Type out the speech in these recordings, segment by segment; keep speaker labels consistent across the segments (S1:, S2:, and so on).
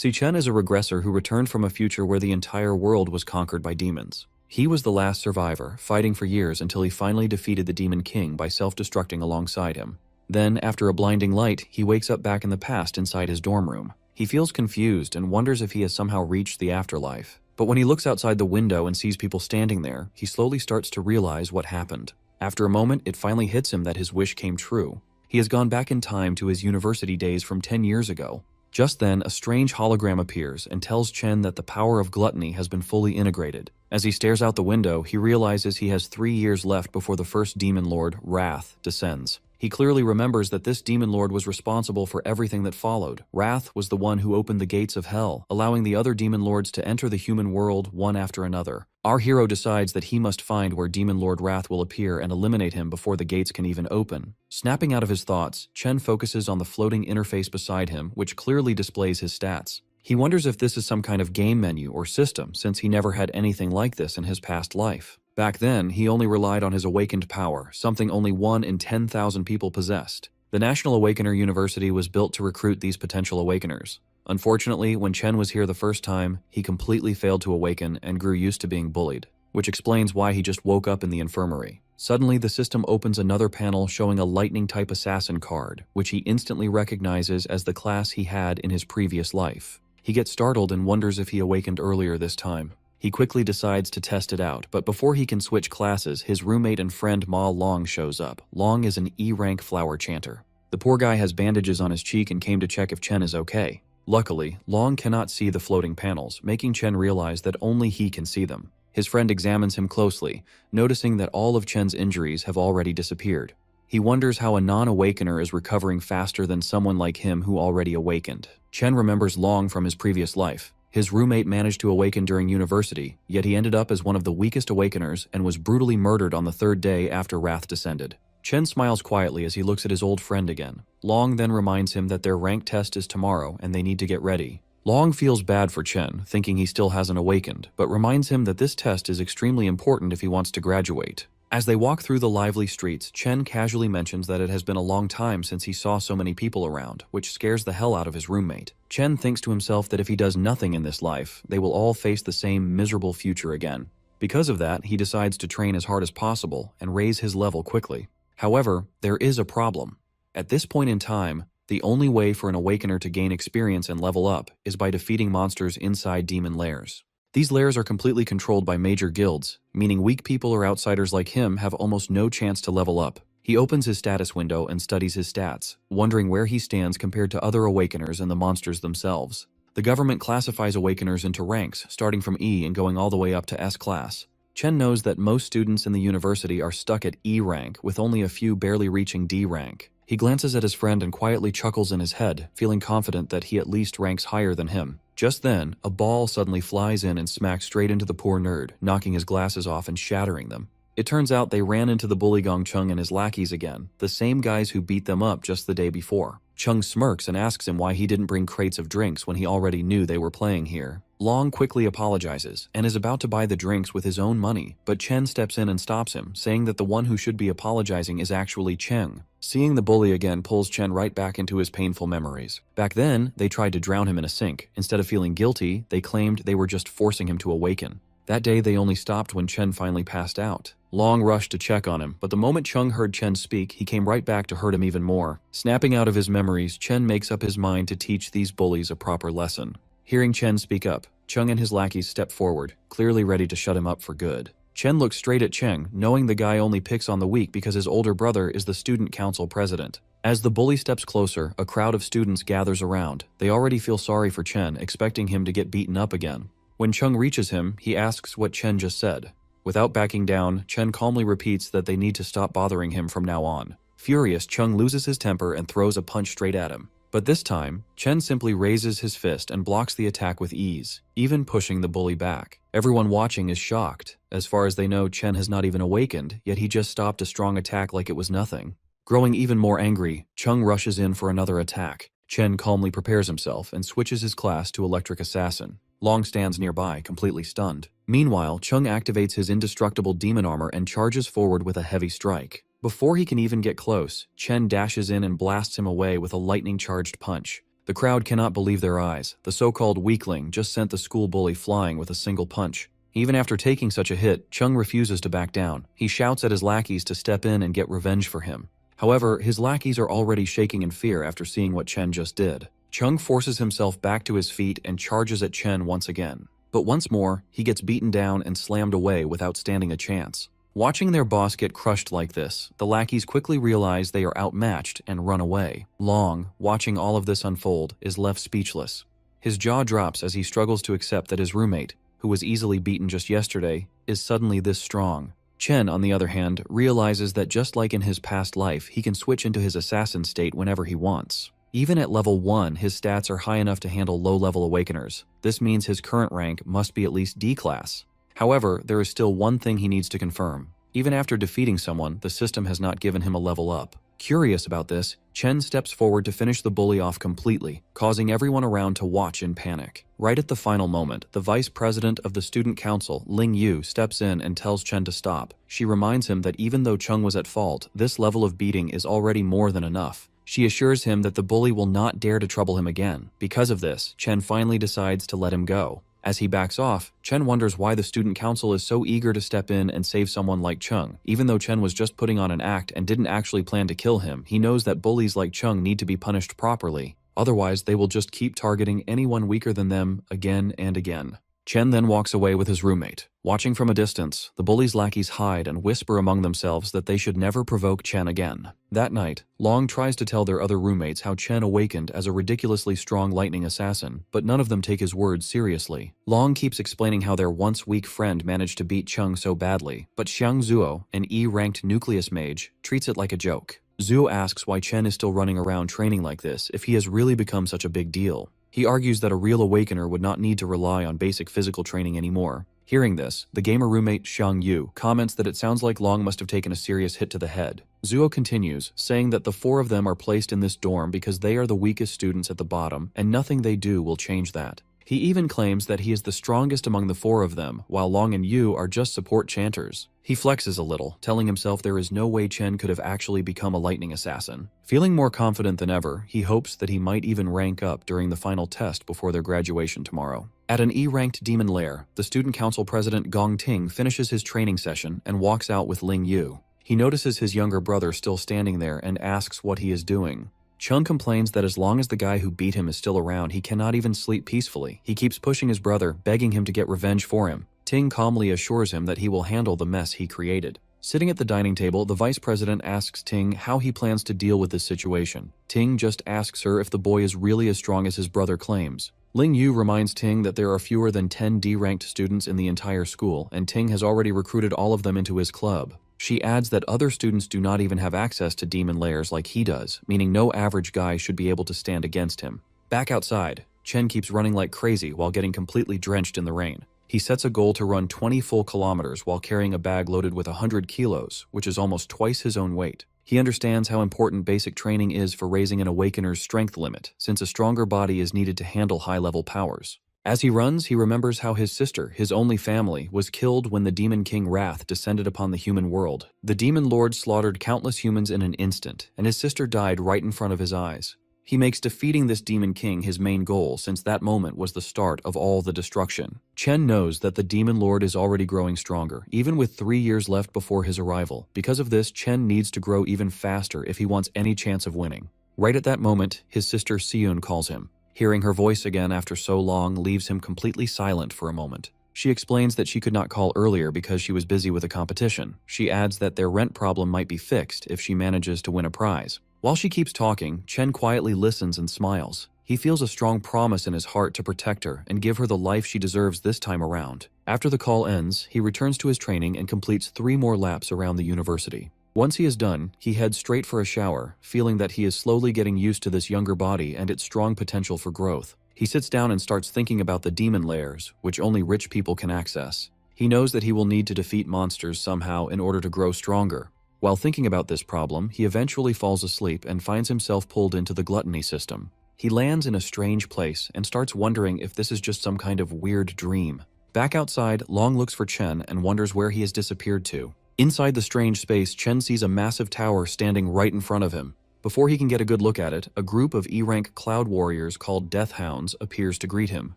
S1: See, Chen is a regressor who returned from a future where the entire world was conquered by demons. He was the last survivor, fighting for years until he finally defeated the Demon King by self-destructing alongside him. Then, after a blinding light, he wakes up back in the past inside his dorm room. He feels confused and wonders if he has somehow reached the afterlife. But when he looks outside the window and sees people standing there, he slowly starts to realize what happened. After a moment, it finally hits him that his wish came true. He has gone back in time to his university days from 10 years ago. Just then, a strange hologram appears and tells Chen that the power of gluttony has been fully integrated. As he stares out the window, he realizes he has 3 years left before the first demon lord, Wrath, descends. He clearly remembers that this demon lord was responsible for everything that followed. Wrath was the one who opened the gates of hell, allowing the other demon lords to enter the human world one after another. Our hero decides that he must find where Demon Lord Wrath will appear and eliminate him before the gates can even open. Snapping out of his thoughts, Chen focuses on the floating interface beside him, which clearly displays his stats. He wonders if this is some kind of game menu or system, since he never had anything like this in his past life. Back then, he only relied on his awakened power, something only 1 in 10,000 people possessed. The National Awakener University was built to recruit these potential awakeners. Unfortunately, when Chen was here the first time, he completely failed to awaken and grew used to being bullied, which explains why he just woke up in the infirmary. Suddenly, the system opens another panel showing a lightning-type assassin card, which he instantly recognizes as the class he had in his previous life. He gets startled and wonders if he awakened earlier this time. He quickly decides to test it out, but before he can switch classes, his roommate and friend Ma Long shows up. Long is an E-rank flower chanter. The poor guy has bandages on his cheek and came to check if Chen is okay. Luckily, Long cannot see the floating panels, making Chen realize that only he can see them. His friend examines him closely, noticing that all of Chen's injuries have already disappeared. He wonders how a non-awakener is recovering faster than someone like him who already awakened. Chen remembers Long from his previous life. His roommate managed to awaken during university, yet he ended up as one of the weakest awakeners and was brutally murdered on the 3rd day after Wrath descended. Chen smiles quietly as he looks at his old friend again. Long then reminds him that their rank test is tomorrow and they need to get ready. Long feels bad for Chen, thinking he still hasn't awakened, but reminds him that this test is extremely important if he wants to graduate. As they walk through the lively streets, Chen casually mentions that it has been a long time since he saw so many people around, which scares the hell out of his roommate. Chen thinks to himself that if he does nothing in this life, they will all face the same miserable future again. Because of that, he decides to train as hard as possible and raise his level quickly. However, there is a problem. At this point in time, the only way for an awakener to gain experience and level up is by defeating monsters inside demon lairs. These lairs are completely controlled by major guilds, meaning weak people or outsiders like him have almost no chance to level up. He opens his status window and studies his stats, wondering where he stands compared to other awakeners and the monsters themselves. The government classifies awakeners into ranks, starting from E and going all the way up to S class. Chen knows that most students in the university are stuck at E rank, with only a few barely reaching D rank. He glances at his friend and quietly chuckles in his head, feeling confident that he at least ranks higher than him. Just then, a ball suddenly flies in and smacks straight into the poor nerd, knocking his glasses off and shattering them. It turns out they ran into the bully Gong Chung and his lackeys again, the same guys who beat them up just the day before. Chung smirks and asks him why he didn't bring crates of drinks when he already knew they were playing here. Long quickly apologizes and is about to buy the drinks with his own money, but Chen steps in and stops him, saying that the one who should be apologizing is actually Cheng. Seeing the bully again pulls Chen right back into his painful memories. Back then, they tried to drown him in a sink. Instead of feeling guilty, they claimed they were just forcing him to awaken. That day, they only stopped when Chen finally passed out. Long rushed to check on him, but the moment Chung heard Chen speak, he came right back to hurt him even more. Snapping out of his memories, Chen makes up his mind to teach these bullies a proper lesson. Hearing Chen speak up, Chung and his lackeys step forward, clearly ready to shut him up for good. Chen looks straight at Cheng, knowing the guy only picks on the weak because his older brother is the student council president. As the bully steps closer, a crowd of students gathers around. They already feel sorry for Chen, expecting him to get beaten up again. When Chung reaches him, he asks what Chen just said. Without backing down, Chen calmly repeats that they need to stop bothering him from now on. Furious, Chung loses his temper and throws a punch straight at him. But this time, Chen simply raises his fist and blocks the attack with ease, even pushing the bully back. Everyone watching is shocked. As far as they know, Chen has not even awakened, yet he just stopped a strong attack like it was nothing. Growing even more angry, Chung rushes in for another attack. Chen calmly prepares himself and switches his class to Electric Assassin. Long stands nearby, completely stunned. Meanwhile, Chung activates his indestructible demon armor and charges forward with a heavy strike. Before he can even get close, Chen dashes in and blasts him away with a lightning-charged punch. The crowd cannot believe their eyes. The so-called weakling just sent the school bully flying with a single punch. Even after taking such a hit, Chung refuses to back down. He shouts at his lackeys to step in and get revenge for him. However, his lackeys are already shaking in fear after seeing what Chen just did. Chung forces himself back to his feet and charges at Chen once again. But once more, he gets beaten down and slammed away without standing a chance. Watching their boss get crushed like this, the lackeys quickly realize they are outmatched and run away. Long, watching all of this unfold, is left speechless. His jaw drops as he struggles to accept that his roommate, who was easily beaten just yesterday, is suddenly this strong. Chen, on the other hand, realizes that just like in his past life, he can switch into his assassin state whenever he wants. Even at level 1, his stats are high enough to handle low-level awakeners. This means his current rank must be at least D class. However, there is still one thing he needs to confirm. Even after defeating someone, the system has not given him a level up. Curious about this, Chen steps forward to finish the bully off completely, causing everyone around to watch in panic. Right at the final moment, the vice president of the student council, Ling Yu, steps in and tells Chen to stop. She reminds him that even though Chung was at fault, this level of beating is already more than enough. She assures him that the bully will not dare to trouble him again. Because of this, Chen finally decides to let him go. As he backs off, Chen wonders why the student council is so eager to step in and save someone like Chung. Even though Chen was just putting on an act and didn't actually plan to kill him, he knows that bullies like Chung need to be punished properly. Otherwise, they will just keep targeting anyone weaker than them again and again. Chen then walks away with his roommate. Watching from a distance, the bullies' lackeys hide and whisper among themselves that they should never provoke Chen again. That night, Long tries to tell their other roommates how Chen awakened as a ridiculously strong lightning assassin, but none of them take his words seriously. Long keeps explaining how their once weak friend managed to beat Chung so badly, but Xiang Zuo, an E-ranked nucleus mage, treats it like a joke. Zuo asks why Chen is still running around training like this if he has really become such a big deal. He argues that a real awakener would not need to rely on basic physical training anymore. Hearing this, the gamer roommate Xiang Yu comments that it sounds like Long must have taken a serious hit to the head. Zuo continues, saying that the 4 of them are placed in this dorm because they are the weakest students at the bottom, and nothing they do will change that. He even claims that he is the strongest among the 4 of them, while Long and Yu are just support chanters. He flexes a little, telling himself there is no way Chen could have actually become a lightning assassin. Feeling more confident than ever, he hopes that he might even rank up during the final test before their graduation tomorrow. At an E-ranked demon lair, the student council president Gong Ting finishes his training session and walks out with Ling Yu. He notices his younger brother still standing there and asks what he is doing. Chung complains that as long as the guy who beat him is still around, he cannot even sleep peacefully. He keeps pushing his brother, begging him to get revenge for him. Ting calmly assures him that he will handle the mess he created. Sitting at the dining table, the vice president asks Ting how he plans to deal with this situation. Ting just asks her if the boy is really as strong as his brother claims. Ling Yu reminds Ting that there are fewer than 10 D-ranked students in the entire school, and Ting has already recruited all of them into his club. She adds that other students do not even have access to demon lairs like he does, meaning no average guy should be able to stand against him. Back outside, Chen keeps running like crazy while getting completely drenched in the rain. He sets a goal to run 20 full kilometers while carrying a bag loaded with 100 kilos, which is almost twice his own weight. He understands how important basic training is for raising an awakener's strength limit, since a stronger body is needed to handle high-level powers. As he runs, he remembers how his sister, his only family, was killed when the Demon King Wrath descended upon the human world. The Demon Lord slaughtered countless humans in an instant, and his sister died right in front of his eyes. He makes defeating this Demon King his main goal since that moment was the start of all the destruction. Chen knows that the Demon Lord is already growing stronger, even with 3 years left before his arrival. Because of this, Chen needs to grow even faster if he wants any chance of winning. Right at that moment, his sister Siyun calls him. Hearing her voice again after so long leaves him completely silent for a moment. She explains that she could not call earlier because she was busy with a competition. She adds that their rent problem might be fixed if she manages to win a prize. While she keeps talking, Chen quietly listens and smiles. He feels a strong promise in his heart to protect her and give her the life she deserves this time around. After the call ends, he returns to his training and completes 3 more laps around the university. Once he is done, he heads straight for a shower, feeling that he is slowly getting used to this younger body and its strong potential for growth. He sits down and starts thinking about the demon lairs, which only rich people can access. He knows that he will need to defeat monsters somehow in order to grow stronger. While thinking about this problem, he eventually falls asleep and finds himself pulled into the gluttony system. He lands in a strange place and starts wondering if this is just some kind of weird dream. Back outside, Long looks for Chen and wonders where he has disappeared to. Inside the strange space, Chen sees a massive tower standing right in front of him. Before he can get a good look at it, a group of E-rank cloud warriors called Death Hounds appears to greet him.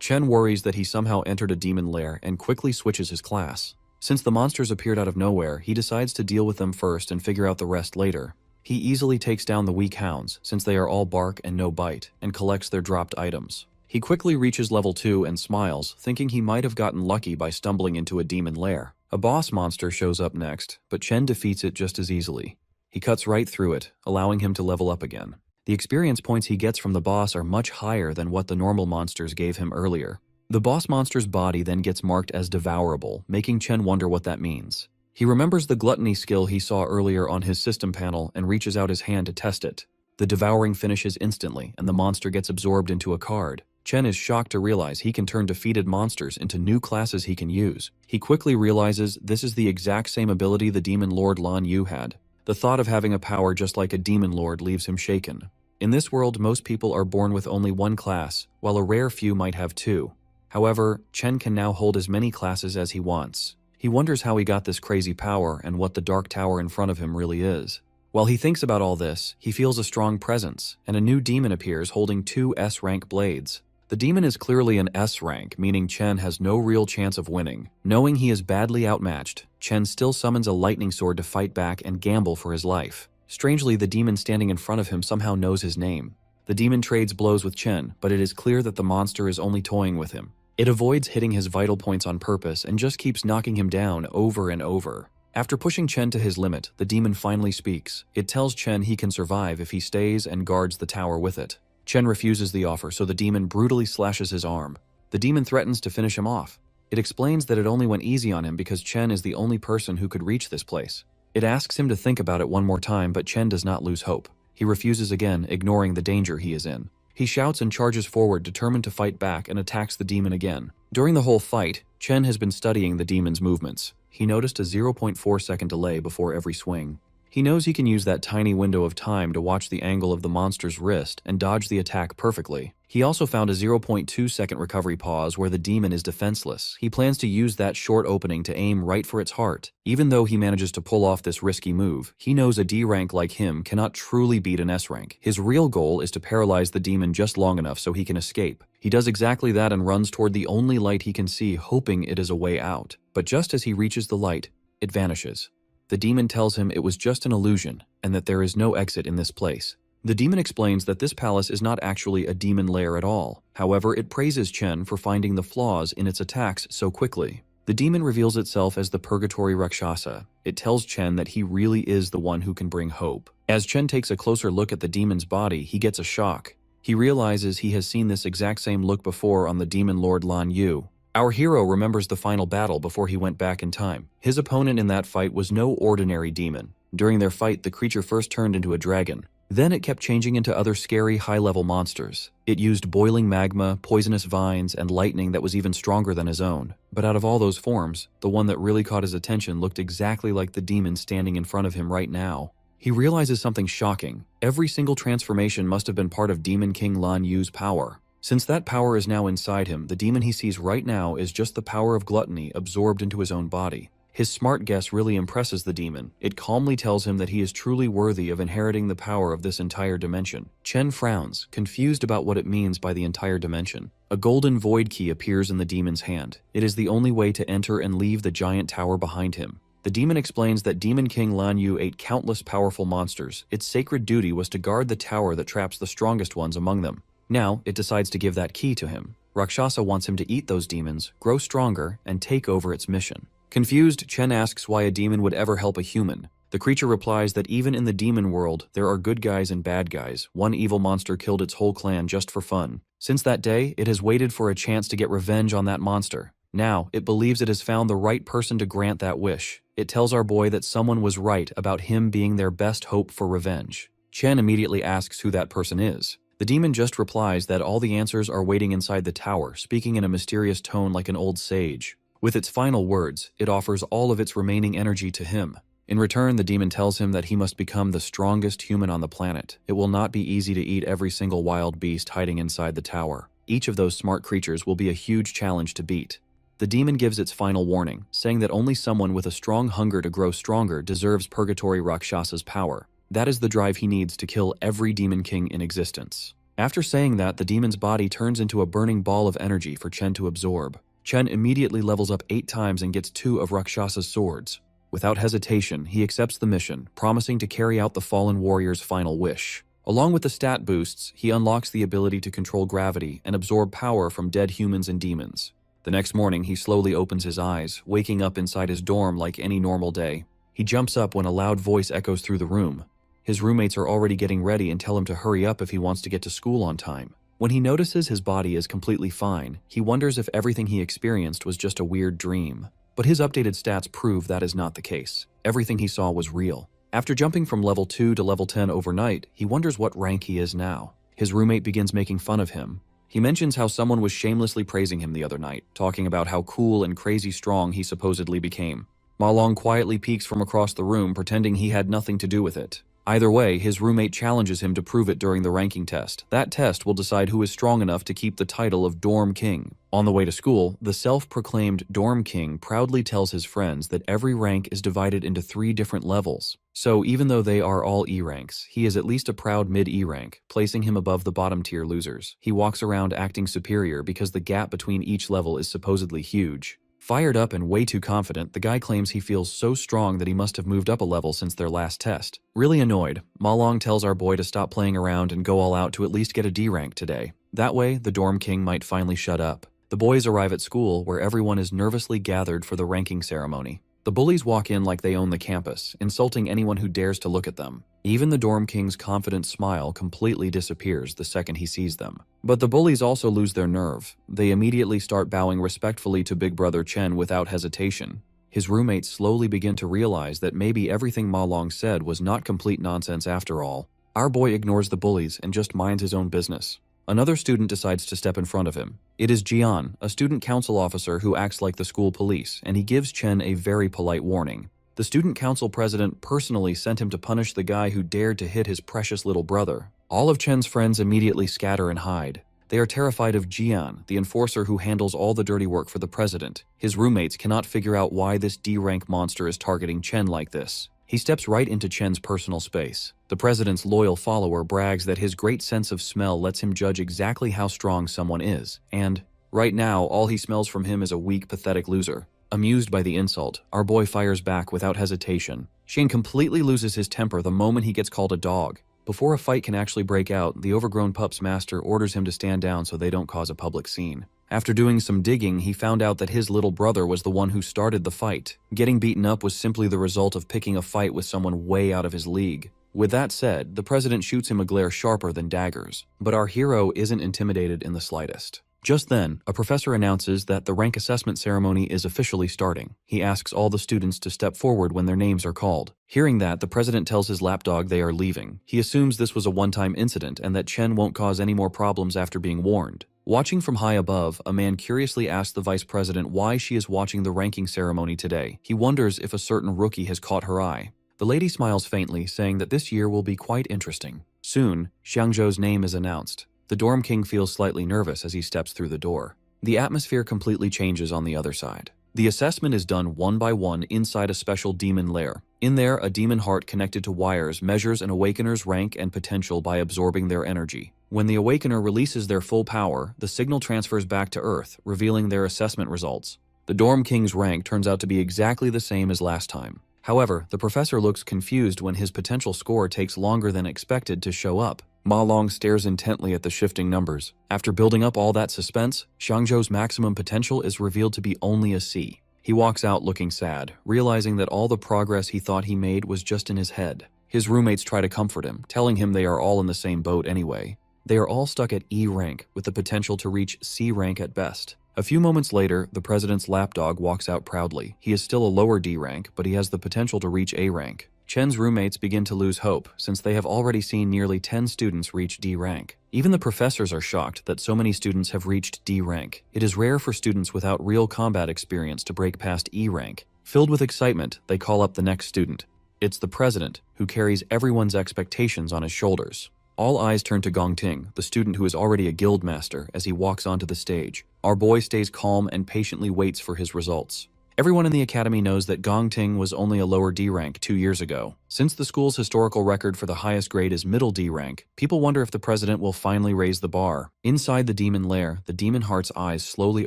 S1: Chen worries that he somehow entered a demon lair and quickly switches his class. Since the monsters appeared out of nowhere, he decides to deal with them first and figure out the rest later. He easily takes down the weak hounds, since they are all bark and no bite, and collects their dropped items. He quickly reaches level 2 and smiles, thinking he might have gotten lucky by stumbling into a demon lair. A boss monster shows up next, but Chen defeats it just as easily. He cuts right through it, allowing him to level up again. The experience points he gets from the boss are much higher than what the normal monsters gave him earlier. The boss monster's body then gets marked as devourable, making Chen wonder what that means. He remembers the gluttony skill he saw earlier on his system panel and reaches out his hand to test it. The devouring finishes instantly, and the monster gets absorbed into a card. Chen is shocked to realize he can turn defeated monsters into new classes he can use. He quickly realizes this is the exact same ability the Demon Lord Lan Yu had. The thought of having a power just like a demon lord leaves him shaken. In this world, most people are born with only one class, while a rare few might have two. However, Chen can now hold as many classes as he wants. He wonders how he got this crazy power and what the dark tower in front of him really is. While he thinks about all this, he feels a strong presence, and a new demon appears holding 2 S-rank blades. The demon is clearly an S-rank, meaning Chen has no real chance of winning. Knowing he is badly outmatched, Chen still summons a lightning sword to fight back and gamble for his life. Strangely, the demon standing in front of him somehow knows his name. The demon trades blows with Chen, but it is clear that the monster is only toying with him. It avoids hitting his vital points on purpose and just keeps knocking him down over and over. After pushing Chen to his limit, the demon finally speaks. It tells Chen he can survive if he stays and guards the tower with it. Chen refuses the offer, so the demon brutally slashes his arm. The demon threatens to finish him off. It explains that it only went easy on him because Chen is the only person who could reach this place. It asks him to think about it one more time, but Chen does not lose hope. He refuses again, ignoring the danger he is in. He shouts and charges forward, determined to fight back, and attacks the demon again. During the whole fight, Chen has been studying the demon's movements. He noticed a 0.4-second delay before every swing. He knows he can use that tiny window of time to watch the angle of the monster's wrist and dodge the attack perfectly. He also found a 0.2-second recovery pause where the demon is defenseless. He plans to use that short opening to aim right for its heart. Even though he manages to pull off this risky move, he knows a D-rank like him cannot truly beat an S-rank. His real goal is to paralyze the demon just long enough so he can escape. He does exactly that and runs toward the only light he can see, hoping it is a way out. But just as he reaches the light, it vanishes. The demon tells him it was just an illusion and that there is no exit in this place. The demon explains that this palace is not actually a demon lair at all. However, it praises Chen for finding the flaws in its attacks so quickly. The demon reveals itself as the Purgatory Rakshasa. It tells Chen that he really is the one who can bring hope. As Chen takes a closer look at the demon's body, he gets a shock. He realizes he has seen this exact same look before on the Demon Lord Lan Yu. Our hero remembers the final battle before he went back in time. His opponent in that fight was no ordinary demon. During their fight, the creature first turned into a dragon. Then it kept changing into other scary high-level monsters. It used boiling magma, poisonous vines, and lightning that was even stronger than his own. But out of all those forms, the one that really caught his attention looked exactly like the demon standing in front of him right now. He realizes something shocking. Every single transformation must have been part of Demon King Lan Yu's power. Since that power is now inside him, the demon he sees right now is just the power of gluttony absorbed into his own body. His smart guess really impresses the demon. It calmly tells him that he is truly worthy of inheriting the power of this entire dimension. Chen frowns, confused about what it means by the entire dimension. A golden void key appears in the demon's hand. It is the only way to enter and leave the giant tower behind him. The demon explains that Demon King Lan Yu ate countless powerful monsters. Its sacred duty was to guard the tower that traps the strongest ones among them. Now, it decides to give that key to him. Rakshasa wants him to eat those demons, grow stronger, and take over its mission. Confused, Chen asks why a demon would ever help a human. The creature replies that even in the demon world, there are good guys and bad guys. One evil monster killed its whole clan just for fun. Since that day, it has waited for a chance to get revenge on that monster. Now, it believes it has found the right person to grant that wish. It tells our boy that someone was right about him being their best hope for revenge. Chen immediately asks who that person is. The demon just replies that all the answers are waiting inside the tower, speaking in a mysterious tone like an old sage. With its final words, it offers all of its remaining energy to him. In return, the demon tells him that he must become the strongest human on the planet. It will not be easy to eat every single wild beast hiding inside the tower. Each of those smart creatures will be a huge challenge to beat. The demon gives its final warning, saying that only someone with a strong hunger to grow stronger deserves Purgatory Rakshasa's power. That is the drive he needs to kill every demon king in existence. After saying that, the demon's body turns into a burning ball of energy for Chen to absorb. Chen immediately levels up 8 times and gets 2 of Rakshasa's swords. Without hesitation, he accepts the mission, promising to carry out the fallen warrior's final wish. Along with the stat boosts, he unlocks the ability to control gravity and absorb power from dead humans and demons. The next morning, he slowly opens his eyes, waking up inside his dorm like any normal day. He jumps up when a loud voice echoes through the room. His roommates are already getting ready and tell him to hurry up if he wants to get to school on time. When he notices his body is completely fine, he wonders if everything he experienced was just a weird dream. But his updated stats prove that is not the case. Everything he saw was real. After jumping from level 2 to level 10 overnight, he wonders what rank he is now. His roommate begins making fun of him. He mentions how someone was shamelessly praising him the other night, talking about how cool and crazy strong he supposedly became. Ma Long quietly peeks from across the room, pretending he had nothing to do with it. Either way, his roommate challenges him to prove it during the ranking test. That test will decide who is strong enough to keep the title of Dorm King. On the way to school, the self-proclaimed Dorm King proudly tells his friends that every rank is divided into 3 different levels. So even though they are all E ranks, he is at least a proud mid-E rank, placing him above the bottom-tier losers. He walks around acting superior because the gap between each level is supposedly huge. Fired up and way too confident, the guy claims he feels so strong that he must have moved up a level since their last test. Really annoyed, Ma Long tells our boy to stop playing around and go all out to at least get a D rank today. That way, the Dorm King might finally shut up. The boys arrive at school, where everyone is nervously gathered for the ranking ceremony. The bullies walk in like they own the campus, insulting anyone who dares to look at them. Even the Dorm King's confident smile completely disappears the second he sees them. But the bullies also lose their nerve. They immediately start bowing respectfully to Big Brother Chen without hesitation. His roommates slowly begin to realize that maybe everything Ma Long said was not complete nonsense after all. Our boy ignores the bullies and just minds his own business. Another student decides to step in front of him. It is Jian, a student council officer who acts like the school police, and he gives Chen a very polite warning. The student council president personally sent him to punish the guy who dared to hit his precious little brother. All of Chen's friends immediately scatter and hide. They are terrified of Jian, the enforcer who handles all the dirty work for the president. His roommates cannot figure out why this D-rank monster is targeting Chen like this. He steps right into Chen's personal space. The president's loyal follower brags that his great sense of smell lets him judge exactly how strong someone is, and right now, all he smells from him is a weak, pathetic loser. Amused by the insult, our boy fires back without hesitation. Shane completely loses his temper the moment he gets called a dog. Before a fight can actually break out, the overgrown pup's master orders him to stand down so they don't cause a public scene. After doing some digging, he found out that his little brother was the one who started the fight. Getting beaten up was simply the result of picking a fight with someone way out of his league. With that said, the president shoots him a glare sharper than daggers. But our hero isn't intimidated in the slightest. Just then, a professor announces that the rank assessment ceremony is officially starting. He asks all the students to step forward when their names are called. Hearing that, the president tells his lapdog they are leaving. He assumes this was a one-time incident and that Chen won't cause any more problems after being warned. Watching from high above, a man curiously asks the vice president why she is watching the ranking ceremony today. He wonders if a certain rookie has caught her eye. The lady smiles faintly, saying that this year will be quite interesting. Soon, Xiangzhou's name is announced. The Dorm King feels slightly nervous as he steps through the door. The atmosphere completely changes on the other side. The assessment is done one by one inside a special demon lair. In there, a demon heart connected to wires measures an awakener's rank and potential by absorbing their energy. When the awakener releases their full power, the signal transfers back to Earth, revealing their assessment results. The Dorm King's rank turns out to be exactly the same as last time. However, the professor looks confused when his potential score takes longer than expected to show up. Ma Long stares intently at the shifting numbers. After building up all that suspense, Xiangzhou's maximum potential is revealed to be only a C. He walks out looking sad, realizing that all the progress he thought he made was just in his head. His roommates try to comfort him, telling him they are all in the same boat anyway. They are all stuck at E rank, with the potential to reach C rank at best. A few moments later, the president's lapdog walks out proudly. He is still a lower D rank, but he has the potential to reach A rank. Chen's roommates begin to lose hope, since they have already seen nearly 10 students reach D rank. Even the professors are shocked that so many students have reached D rank. It is rare for students without real combat experience to break past E rank. Filled with excitement, they call up the next student. It's the president, who carries everyone's expectations on his shoulders. All eyes turn to Gongting, the student who is already a guild master, as he walks onto the stage. Our boy stays calm and patiently waits for his results. Everyone in the academy knows that Gong Ting was only a lower D rank 2 years ago. Since the school's historical record for the highest grade is middle D rank, people wonder if the president will finally raise the bar. Inside the demon lair, the demon heart's eyes slowly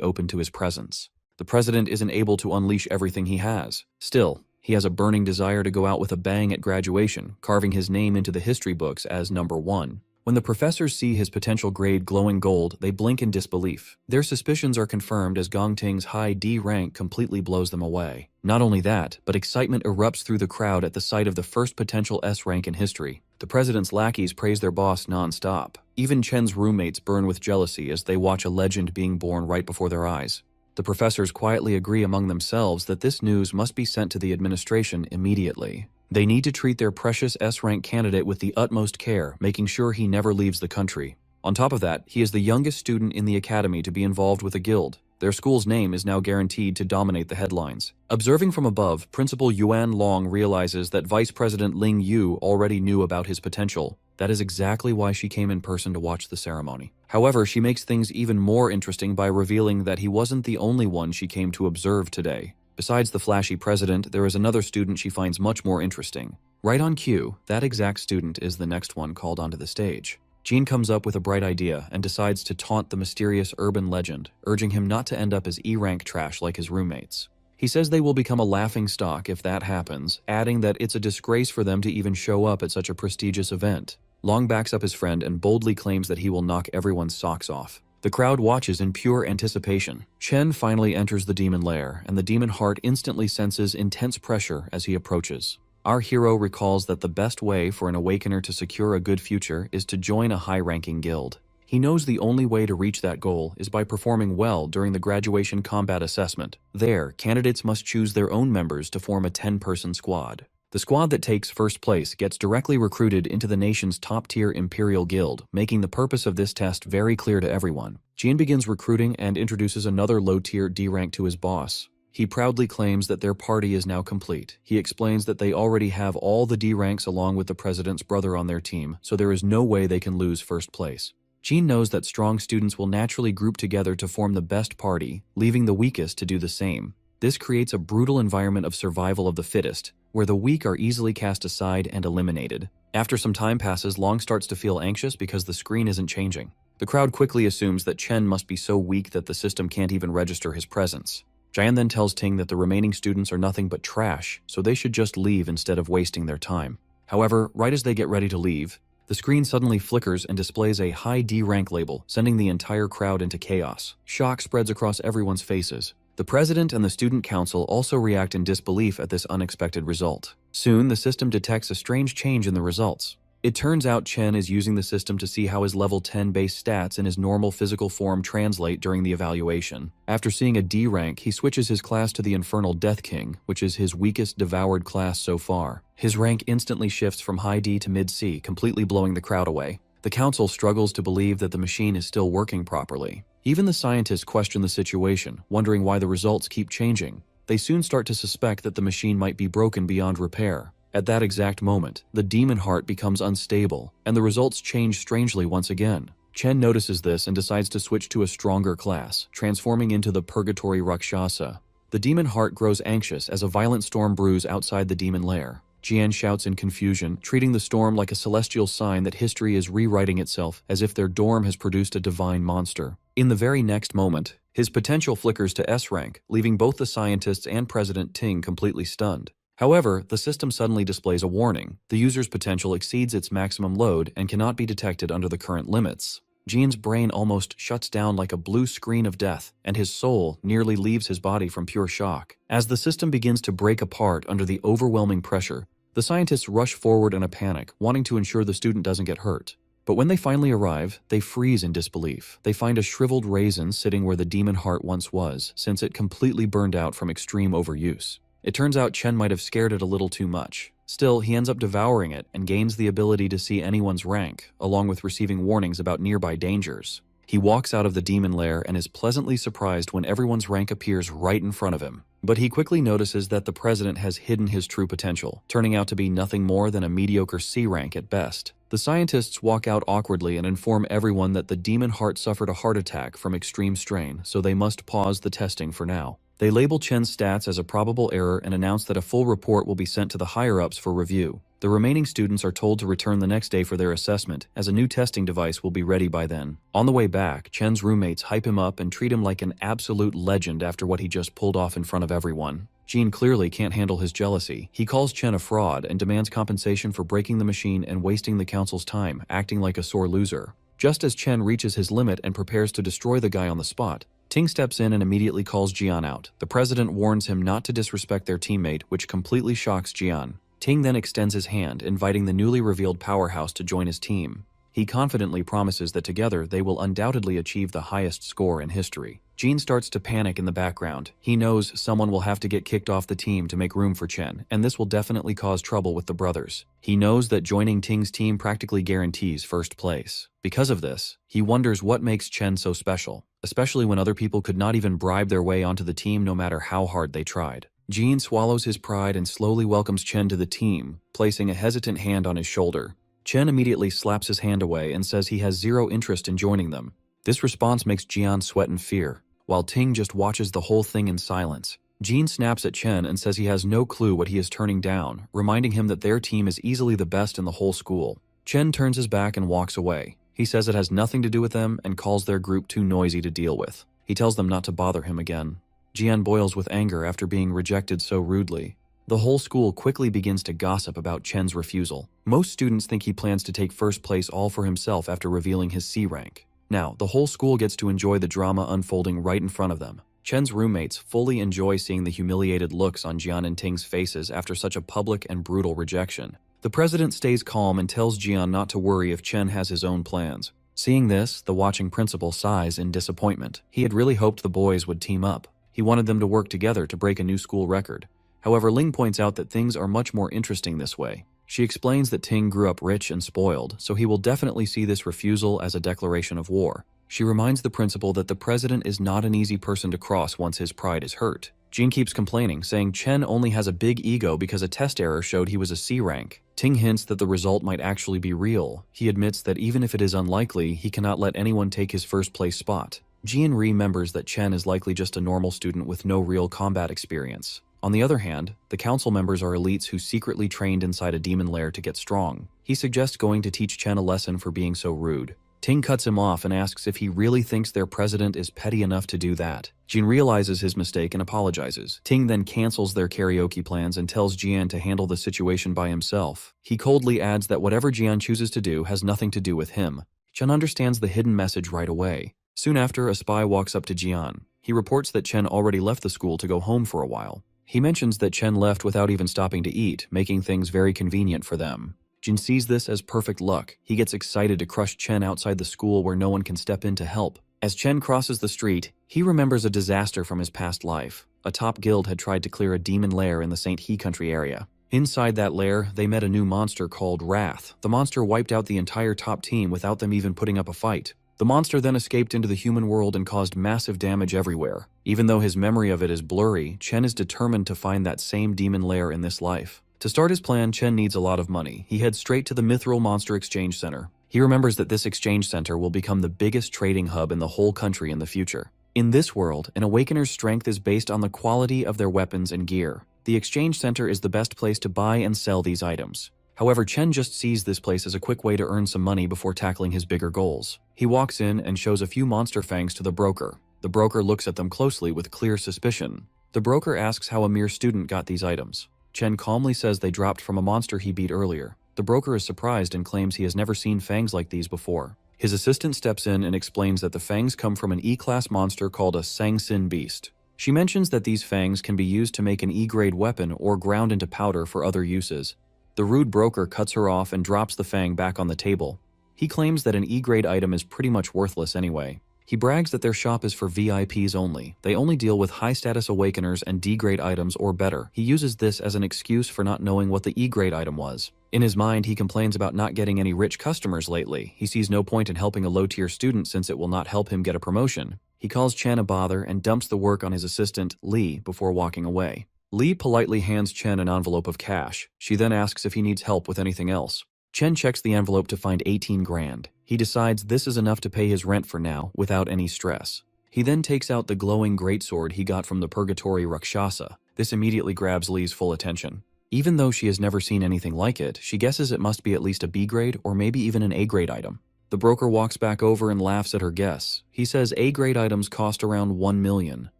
S1: open to his presence. The president isn't able to unleash everything he has. Still, he has a burning desire to go out with a bang at graduation, carving his name into the history books as number 1. When the professors see his potential grade glowing gold, they blink in disbelief. Their suspicions are confirmed as Gong Ting's high D rank completely blows them away. Not only that, but excitement erupts through the crowd at the sight of the first potential S rank in history. The president's lackeys praise their boss non-stop. Even Chen's roommates burn with jealousy as they watch a legend being born right before their eyes. The professors quietly agree among themselves that this news must be sent to the administration immediately. They need to treat their precious S-rank candidate with the utmost care, making sure he never leaves the country. On top of that, he is the youngest student in the academy to be involved with a guild. Their school's name is now guaranteed to dominate the headlines. Observing from above, Principal Yuan Long realizes that Vice President Ling Yu already knew about his potential. That is exactly why she came in person to watch the ceremony. However, she makes things even more interesting by revealing that he wasn't the only one she came to observe today. Besides the flashy president, there is another student she finds much more interesting. Right on cue, that exact student is the next one called onto the stage. Jean comes up with a bright idea and decides to taunt the mysterious urban legend, urging him not to end up as E-rank trash like his roommates. He says they will become a laughing stock if that happens, adding that it's a disgrace for them to even show up at such a prestigious event. Long backs up his friend and boldly claims that he will knock everyone's socks off. The crowd watches in pure anticipation. Chen finally enters the demon lair, and the demon heart instantly senses intense pressure as he approaches. Our hero recalls that the best way for an awakener to secure a good future is to join a high-ranking guild. He knows the only way to reach that goal is by performing well during the graduation combat assessment. There, candidates must choose their own members to form a 10-person squad. The squad that takes first place gets directly recruited into the nation's top-tier Imperial Guild, making the purpose of this test very clear to everyone. Jian begins recruiting and introduces another low-tier D rank to his boss. He proudly claims that their party is now complete. He explains that they already have all the D ranks along with the president's brother on their team, so there is no way they can lose first place. Jean knows that strong students will naturally group together to form the best party, leaving the weakest to do the same. This creates a brutal environment of survival of the fittest, where the weak are easily cast aside and eliminated. After some time passes, Long starts to feel anxious because the screen isn't changing. The crowd quickly assumes that Chen must be so weak that the system can't even register his presence. Jian then tells Ting that the remaining students are nothing but trash, so they should just leave instead of wasting their time. However, right as they get ready to leave, the screen suddenly flickers and displays a high D rank label, sending the entire crowd into chaos. Shock spreads across everyone's faces. The president and the student council also react in disbelief at this unexpected result. Soon, the system detects a strange change in the results. It turns out Chen is using the system to see how his level 10 base stats in his normal physical form translate during the evaluation. After seeing a D rank, he switches his class to the Infernal Death King, which is his weakest devoured class so far. His rank instantly shifts from high D to mid C, completely blowing the crowd away. The council struggles to believe that the machine is still working properly. Even the scientists question the situation, wondering why the results keep changing. They soon start to suspect that the machine might be broken beyond repair. At that exact moment, the demon heart becomes unstable, and the results change strangely once again. Chen notices this and decides to switch to a stronger class, transforming into the Purgatory Rakshasa. The demon heart grows anxious as a violent storm brews outside the demon lair. Jian shouts in confusion, treating the storm like a celestial sign that history is rewriting itself, as if their dorm has produced a divine monster. In the very next moment, his potential flickers to S rank, leaving both the scientists and President Ting completely stunned. However, the system suddenly displays a warning. The user's potential exceeds its maximum load and cannot be detected under the current limits. Jian's brain almost shuts down like a blue screen of death, and his soul nearly leaves his body from pure shock. As the system begins to break apart under the overwhelming pressure, the scientists rush forward in a panic, wanting to ensure the student doesn't get hurt. But when they finally arrive, they freeze in disbelief. They find a shriveled raisin sitting where the demon heart once was, since it completely burned out from extreme overuse. It turns out Chen might have scared it a little too much. Still, he ends up devouring it and gains the ability to see anyone's rank, along with receiving warnings about nearby dangers. He walks out of the demon lair and is pleasantly surprised when everyone's rank appears right in front of him. But he quickly notices that the president has hidden his true potential, turning out to be nothing more than a mediocre C rank at best. The scientists walk out awkwardly and inform everyone that the demon heart suffered a heart attack from extreme strain, so they must pause the testing for now. They label Chen's stats as a probable error and announce that a full report will be sent to the higher-ups for review. The remaining students are told to return the next day for their assessment, as a new testing device will be ready by then. On the way back, Chen's roommates hype him up and treat him like an absolute legend after what he just pulled off in front of everyone. Jin clearly can't handle his jealousy. He calls Chen a fraud and demands compensation for breaking the machine and wasting the council's time, acting like a sore loser. Just as Chen reaches his limit and prepares to destroy the guy on the spot, Ting steps in and immediately calls Jian out. The president warns him not to disrespect their teammate, which completely shocks Jian. Ting then extends his hand, inviting the newly revealed powerhouse to join his team. He confidently promises that together they will undoubtedly achieve the highest score in history. Jin starts to panic in the background. He knows someone will have to get kicked off the team to make room for Chen, and this will definitely cause trouble with the brothers. He knows that joining Ting's team practically guarantees first place. Because of this, he wonders what makes Chen so special, especially when other people could not even bribe their way onto the team no matter how hard they tried. Jin swallows his pride and slowly welcomes Chen to the team, placing a hesitant hand on his shoulder. Chen immediately slaps his hand away and says he has zero interest in joining them. This response makes Jian sweat in fear, while Ting just watches the whole thing in silence. Jin snaps at Chen and says he has no clue what he is turning down, reminding him that their team is easily the best in the whole school. Chen turns his back and walks away. He says it has nothing to do with them and calls their group too noisy to deal with. He tells them not to bother him again. Jian boils with anger after being rejected so rudely. The whole school quickly begins to gossip about Chen's refusal. Most students think he plans to take first place all for himself after revealing his C rank. Now, the whole school gets to enjoy the drama unfolding right in front of them. Chen's roommates fully enjoy seeing the humiliated looks on Jian and Ting's faces after such a public and brutal rejection. The president stays calm and tells Jian not to worry if Chen has his own plans. Seeing this, the watching principal sighs in disappointment. He had really hoped the boys would team up. He wanted them to work together to break a new school record. However, Ling points out that things are much more interesting this way. She explains that Ting grew up rich and spoiled, so he will definitely see this refusal as a declaration of war. She reminds the principal that the president is not an easy person to cross once his pride is hurt. Jin keeps complaining, saying Chen only has a big ego because a test error showed he was a C rank. Ting hints that the result might actually be real. He admits that even if it is unlikely, he cannot let anyone take his first place spot. Jin remembers that Chen is likely just a normal student with no real combat experience. On the other hand, the council members are elites who secretly trained inside a demon lair to get strong. He suggests going to teach Chen a lesson for being so rude. Ting cuts him off and asks if he really thinks their president is petty enough to do that. Jin realizes his mistake and apologizes. Ting then cancels their karaoke plans and tells Jian to handle the situation by himself. He coldly adds that whatever Jian chooses to do has nothing to do with him. Chen understands the hidden message right away. Soon after, a spy walks up to Jian. He reports that Chen already left the school to go home for a while. He mentions that Chen left without even stopping to eat, making things very convenient for them. Jin sees this as perfect luck. He gets excited to crush Chen outside the school where no one can step in to help. As Chen crosses the street, he remembers a disaster from his past life. A top guild had tried to clear a demon lair in the St. He country area. Inside that lair, they met a new monster called Wrath. The monster wiped out the entire top team without them even putting up a fight. The monster then escaped into the human world and caused massive damage everywhere. Even though his memory of it is blurry, Chen is determined to find that same demon lair in this life. To start his plan, Chen needs a lot of money. He heads straight to the Mithril Monster Exchange Center. He remembers that this exchange center will become the biggest trading hub in the whole country in the future. In this world, an Awakener's strength is based on the quality of their weapons and gear. The exchange center is the best place to buy and sell these items. However, Chen just sees this place as a quick way to earn some money before tackling his bigger goals. He walks in and shows a few monster fangs to the broker. The broker looks at them closely with clear suspicion. The broker asks how a mere student got these items. Chen calmly says they dropped from a monster he beat earlier. The broker is surprised and claims he has never seen fangs like these before. His assistant steps in and explains that the fangs come from an E-class monster called a Sang-Sin beast. She mentions that these fangs can be used to make an E-grade weapon or ground into powder for other uses. The rude broker cuts her off and drops the fang back on the table. He claims that an E-grade item is pretty much worthless anyway. He brags that their shop is for VIPs only. They only deal with high-status Awakeners and D-grade items or better. He uses this as an excuse for not knowing what the E-grade item was. In his mind, he complains about not getting any rich customers lately. He sees no point in helping a low-tier student since it will not help him get a promotion. He calls Chen a bother and dumps the work on his assistant, Li, before walking away. Li politely hands Chen an envelope of cash. She then asks if he needs help with anything else. Chen checks the envelope to find 18 grand. He decides this is enough to pay his rent for now, without any stress. He then takes out the glowing greatsword he got from the Purgatory Rakshasa. This immediately grabs Lee's full attention. Even though she has never seen anything like it, she guesses it must be at least a B grade or maybe even an A grade item. The broker walks back over and laughs at her guess. He says A grade items cost around 1 million.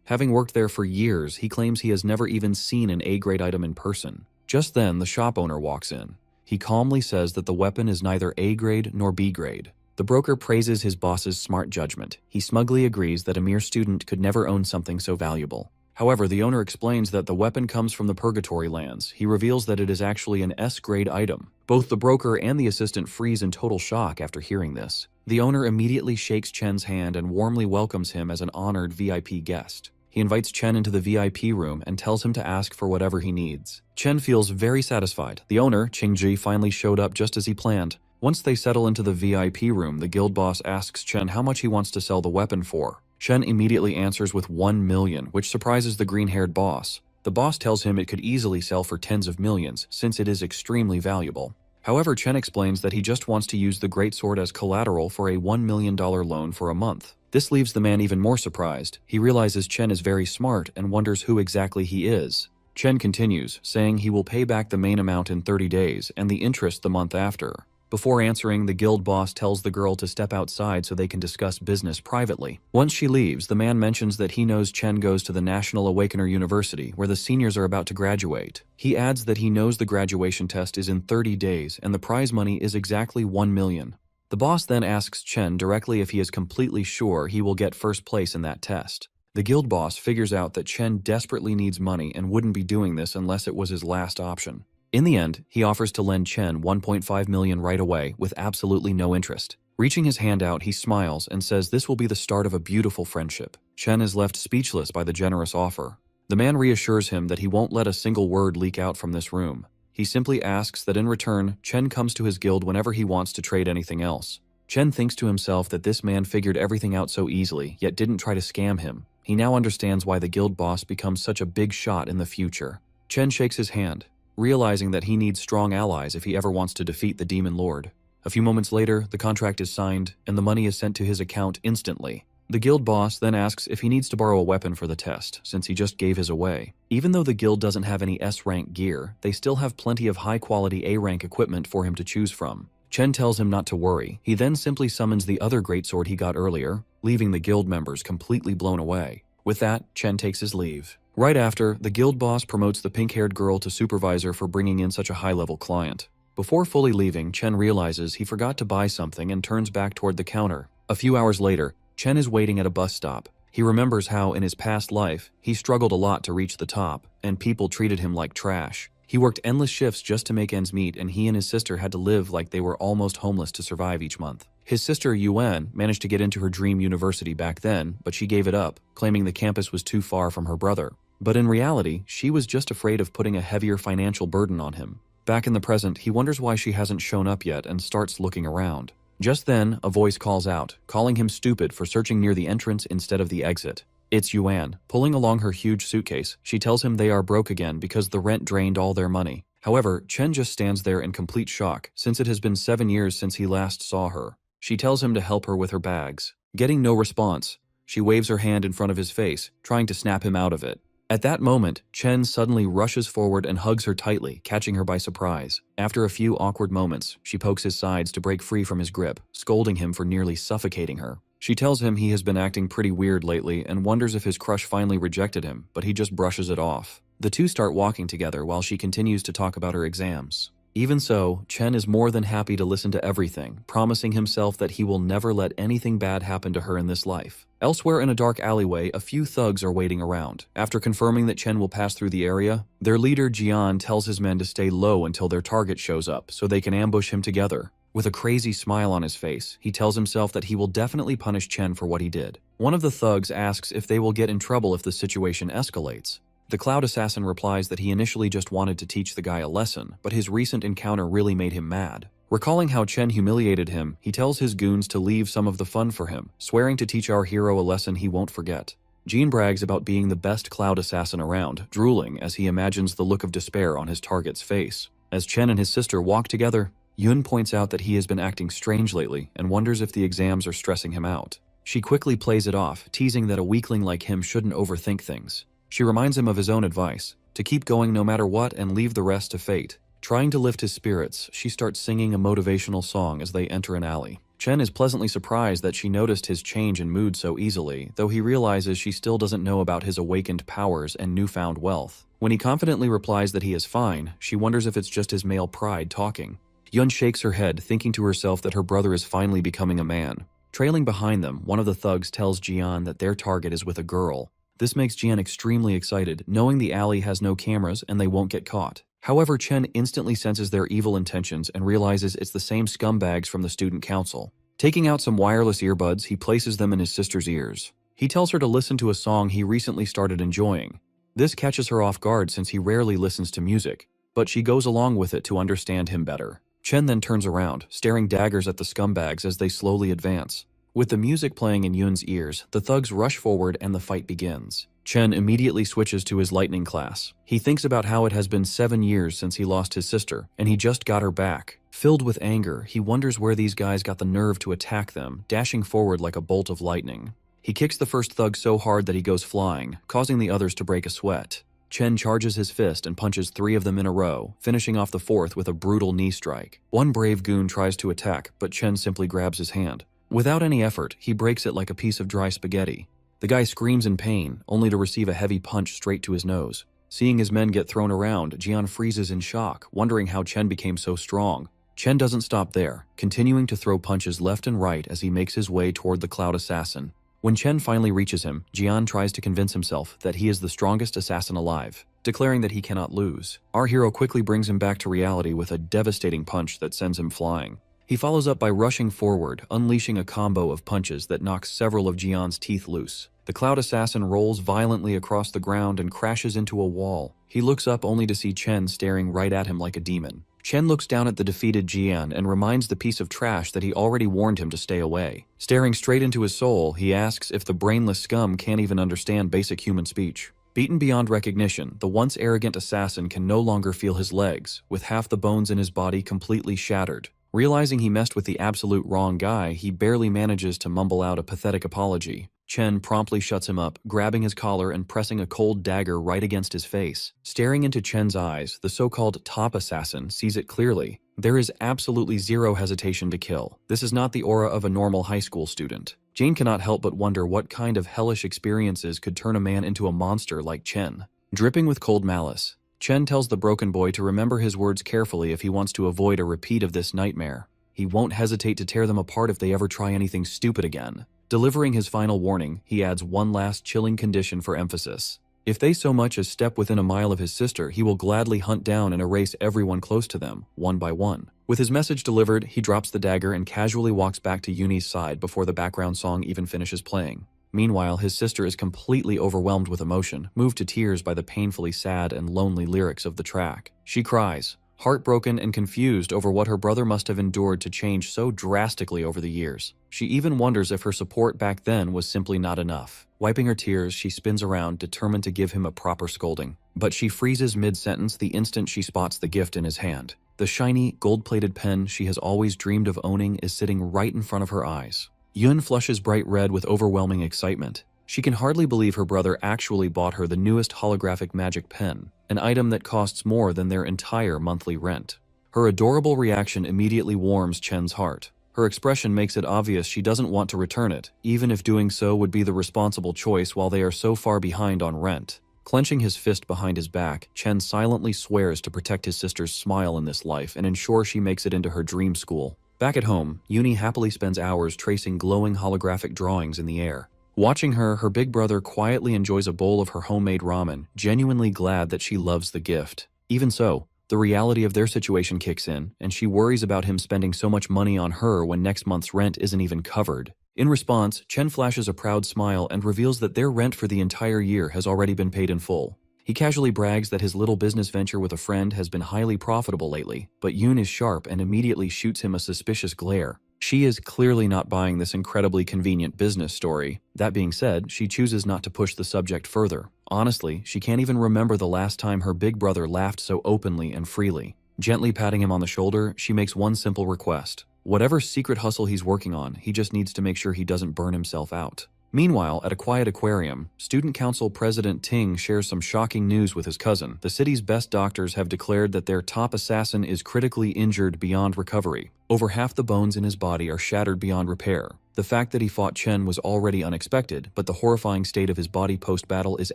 S1: Having worked there for years, he claims he has never even seen an A grade item in person. Just then, the shop owner walks in. He calmly says that the weapon is neither A grade nor B grade. The broker praises his boss's smart judgment. He smugly agrees that a mere student could never own something so valuable. However, the owner explains that the weapon comes from the Purgatory lands. He reveals that it is actually an S-grade item. Both the broker and the assistant freeze in total shock after hearing this. The owner immediately shakes Chen's hand and warmly welcomes him as an honored VIP guest. He invites Chen into the VIP room and tells him to ask for whatever he needs. Chen feels very satisfied. The owner, Qingji, finally showed up just as he planned. Once they settle into the VIP room, the guild boss asks Chen how much he wants to sell the weapon for. Chen immediately answers with 1 million, which surprises the green-haired boss. The boss tells him it could easily sell for tens of millions, since it is extremely valuable. However, Chen explains that he just wants to use the greatsword as collateral for a $1 million loan for a month. This leaves the man even more surprised. He realizes Chen is very smart and wonders who exactly he is. Chen continues, saying he will pay back the main amount in 30 days and the interest the month after. Before answering, the guild boss tells the girl to step outside so they can discuss business privately. Once she leaves, the man mentions that he knows Chen goes to the National Awakener University, where the seniors are about to graduate. He adds that he knows the graduation test is in 30 days and the prize money is exactly 1 million. The boss then asks Chen directly if he is completely sure he will get first place in that test. The guild boss figures out that Chen desperately needs money and wouldn't be doing this unless it was his last option. In the end, he offers to lend Chen 1.5 million right away with absolutely no interest. Reaching his hand out, he smiles and says this will be the start of a beautiful friendship. Chen is left speechless by the generous offer. The man reassures him that he won't let a single word leak out from this room. He simply asks that in return, Chen comes to his guild whenever he wants to trade anything else. Chen thinks to himself that this man figured everything out so easily, yet didn't try to scam him. He now understands why the guild boss becomes such a big shot in the future. Chen shakes his hand, realizing that he needs strong allies if he ever wants to defeat the Demon Lord. A few moments later, the contract is signed, and the money is sent to his account instantly. The guild boss then asks if he needs to borrow a weapon for the test, since he just gave his away. Even though the guild doesn't have any S-rank gear, they still have plenty of high-quality A-rank equipment for him to choose from. Chen tells him not to worry. He then simply summons the other greatsword he got earlier, leaving the guild members completely blown away. With that, Chen takes his leave. Right after, the guild boss promotes the pink-haired girl to supervisor for bringing in such a high-level client. Before fully leaving, Chen realizes he forgot to buy something and turns back toward the counter. A few hours later, Chen is waiting at a bus stop. He remembers how, in his past life, he struggled a lot to reach the top, and people treated him like trash. He worked endless shifts just to make ends meet, and he and his sister had to live like they were almost homeless to survive each month. His sister, Yuan, managed to get into her dream university back then, but she gave it up, claiming the campus was too far from her brother. But in reality, she was just afraid of putting a heavier financial burden on him. Back in the present, he wonders why she hasn't shown up yet and starts looking around. Just then, a voice calls out, calling him stupid for searching near the entrance instead of the exit. It's Yuan. Pulling along her huge suitcase, she tells him they are broke again because the rent drained all their money. However, Chen just stands there in complete shock, since it has been 7 years since he last saw her. She tells him to help her with her bags. Getting no response, she waves her hand in front of his face, trying to snap him out of it. At that moment, Chen suddenly rushes forward and hugs her tightly, catching her by surprise. After a few awkward moments, she pokes his sides to break free from his grip, scolding him for nearly suffocating her. She tells him he has been acting pretty weird lately and wonders if his crush finally rejected him, but he just brushes it off. The two start walking together while she continues to talk about her exams. Even so, Chen is more than happy to listen to everything, promising himself that he will never let anything bad happen to her in this life. Elsewhere in a dark alleyway, a few thugs are waiting around. After confirming that Chen will pass through the area, their leader Jian tells his men to stay low until their target shows up so they can ambush him together. With a crazy smile on his face, he tells himself that he will definitely punish Chen for what he did. One of the thugs asks if they will get in trouble if the situation escalates. The Cloud Assassin replies that he initially just wanted to teach the guy a lesson, but his recent encounter really made him mad. Recalling how Chen humiliated him, he tells his goons to leave some of the fun for him, swearing to teach our hero a lesson he won't forget. Jean brags about being the best Cloud Assassin around, drooling as he imagines the look of despair on his target's face. As Chen and his sister walk together, Yun points out that he has been acting strange lately and wonders if the exams are stressing him out. She quickly plays it off, teasing that a weakling like him shouldn't overthink things. She reminds him of his own advice, to keep going no matter what and leave the rest to fate. Trying to lift his spirits, she starts singing a motivational song as they enter an alley. Chen is pleasantly surprised that she noticed his change in mood so easily, though he realizes she still doesn't know about his awakened powers and newfound wealth. When he confidently replies that he is fine, she wonders if it's just his male pride talking. Yun shakes her head, thinking to herself that her brother is finally becoming a man. Trailing behind them, one of the thugs tells Jian that their target is with a girl. This makes Jian extremely excited, knowing the alley has no cameras and they won't get caught. However, Chen instantly senses their evil intentions and realizes it's the same scumbags from the student council. Taking out some wireless earbuds, he places them in his sister's ears. He tells her to listen to a song he recently started enjoying. This catches her off guard since he rarely listens to music, but she goes along with it to understand him better. Chen then turns around, staring daggers at the scumbags as they slowly advance. With the music playing in Yun's ears, the thugs rush forward and the fight begins. Chen immediately switches to his lightning class. He thinks about how it has been 7 years since he lost his sister, and he just got her back. Filled with anger, he wonders where these guys got the nerve to attack them, dashing forward like a bolt of lightning. He kicks the first thug so hard that he goes flying, causing the others to break a sweat. Chen charges his fist and punches 3 of them in a row, finishing off the 4th with a brutal knee strike. One brave goon tries to attack, but Chen simply grabs his hand. Without any effort, he breaks it like a piece of dry spaghetti. The guy screams in pain, only to receive a heavy punch straight to his nose. Seeing his men get thrown around, Jian freezes in shock, wondering how Chen became so strong. Chen doesn't stop there, continuing to throw punches left and right as he makes his way toward the Cloud Assassin. When Chen finally reaches him, Jian tries to convince himself that he is the strongest assassin alive, declaring that he cannot lose. Our hero quickly brings him back to reality with a devastating punch that sends him flying. He follows up by rushing forward, unleashing a combo of punches that knocks several of Jian's teeth loose. The Cloud Assassin rolls violently across the ground and crashes into a wall. He looks up only to see Chen staring right at him like a demon. Chen looks down at the defeated Jian and reminds the piece of trash that he already warned him to stay away. Staring straight into his soul, he asks if the brainless scum can't even understand basic human speech. Beaten beyond recognition, the once arrogant assassin can no longer feel his legs, with half the bones in his body completely shattered. Realizing he messed with the absolute wrong guy, he barely manages to mumble out a pathetic apology. Chen promptly shuts him up, grabbing his collar and pressing a cold dagger right against his face. Staring into Chen's eyes, the so-called top assassin sees it clearly. There is absolutely zero hesitation to kill. This is not the aura of a normal high school student. Jane cannot help but wonder what kind of hellish experiences could turn a man into a monster like Chen. Dripping with cold malice, Chen tells the broken boy to remember his words carefully if he wants to avoid a repeat of this nightmare. He won't hesitate to tear them apart if they ever try anything stupid again. Delivering his final warning, he adds one last chilling condition for emphasis. If they so much as step within a mile of his sister, he will gladly hunt down and erase everyone close to them, one by one. With his message delivered, he drops the dagger and casually walks back to Yuni's side before the background song even finishes playing. Meanwhile, his sister is completely overwhelmed with emotion, moved to tears by the painfully sad and lonely lyrics of the track. She cries, heartbroken and confused over what her brother must have endured to change so drastically over the years. She even wonders if her support back then was simply not enough. Wiping her tears, she spins around, determined to give him a proper scolding. But she freezes mid-sentence the instant she spots the gift in his hand. The shiny, gold-plated pen she has always dreamed of owning is sitting right in front of her eyes. Yun flushes bright red with overwhelming excitement. She can hardly believe her brother actually bought her the newest holographic magic pen, an item that costs more than their entire monthly rent. Her adorable reaction immediately warms Chen's heart. Her expression makes it obvious she doesn't want to return it, even if doing so would be the responsible choice while they are so far behind on rent. Clenching his fist behind his back, Chen silently swears to protect his sister's smile in this life and ensure she makes it into her dream school. Back at home, Yuni happily spends hours tracing glowing holographic drawings in the air. Watching her, her big brother quietly enjoys a bowl of her homemade ramen, genuinely glad that she loves the gift. Even so, the reality of their situation kicks in, and she worries about him spending so much money on her when next month's rent isn't even covered. In response, Chen flashes a proud smile and reveals that their rent for the entire year has already been paid in full. He casually brags that his little business venture with a friend has been highly profitable lately, but Yun is sharp and immediately shoots him a suspicious glare. She is clearly not buying this incredibly convenient business story. That being said, she chooses not to push the subject further. Honestly, she can't even remember the last time her big brother laughed so openly and freely. Gently patting him on the shoulder, she makes one simple request. Whatever secret hustle he's working on, he just needs to make sure he doesn't burn himself out. Meanwhile, at a quiet aquarium, Student Council President Ting shares some shocking news with his cousin. The city's best doctors have declared that their top assassin is critically injured beyond recovery. Over half the bones in his body are shattered beyond repair. The fact that he fought Chen was already unexpected, but the horrifying state of his body post-battle is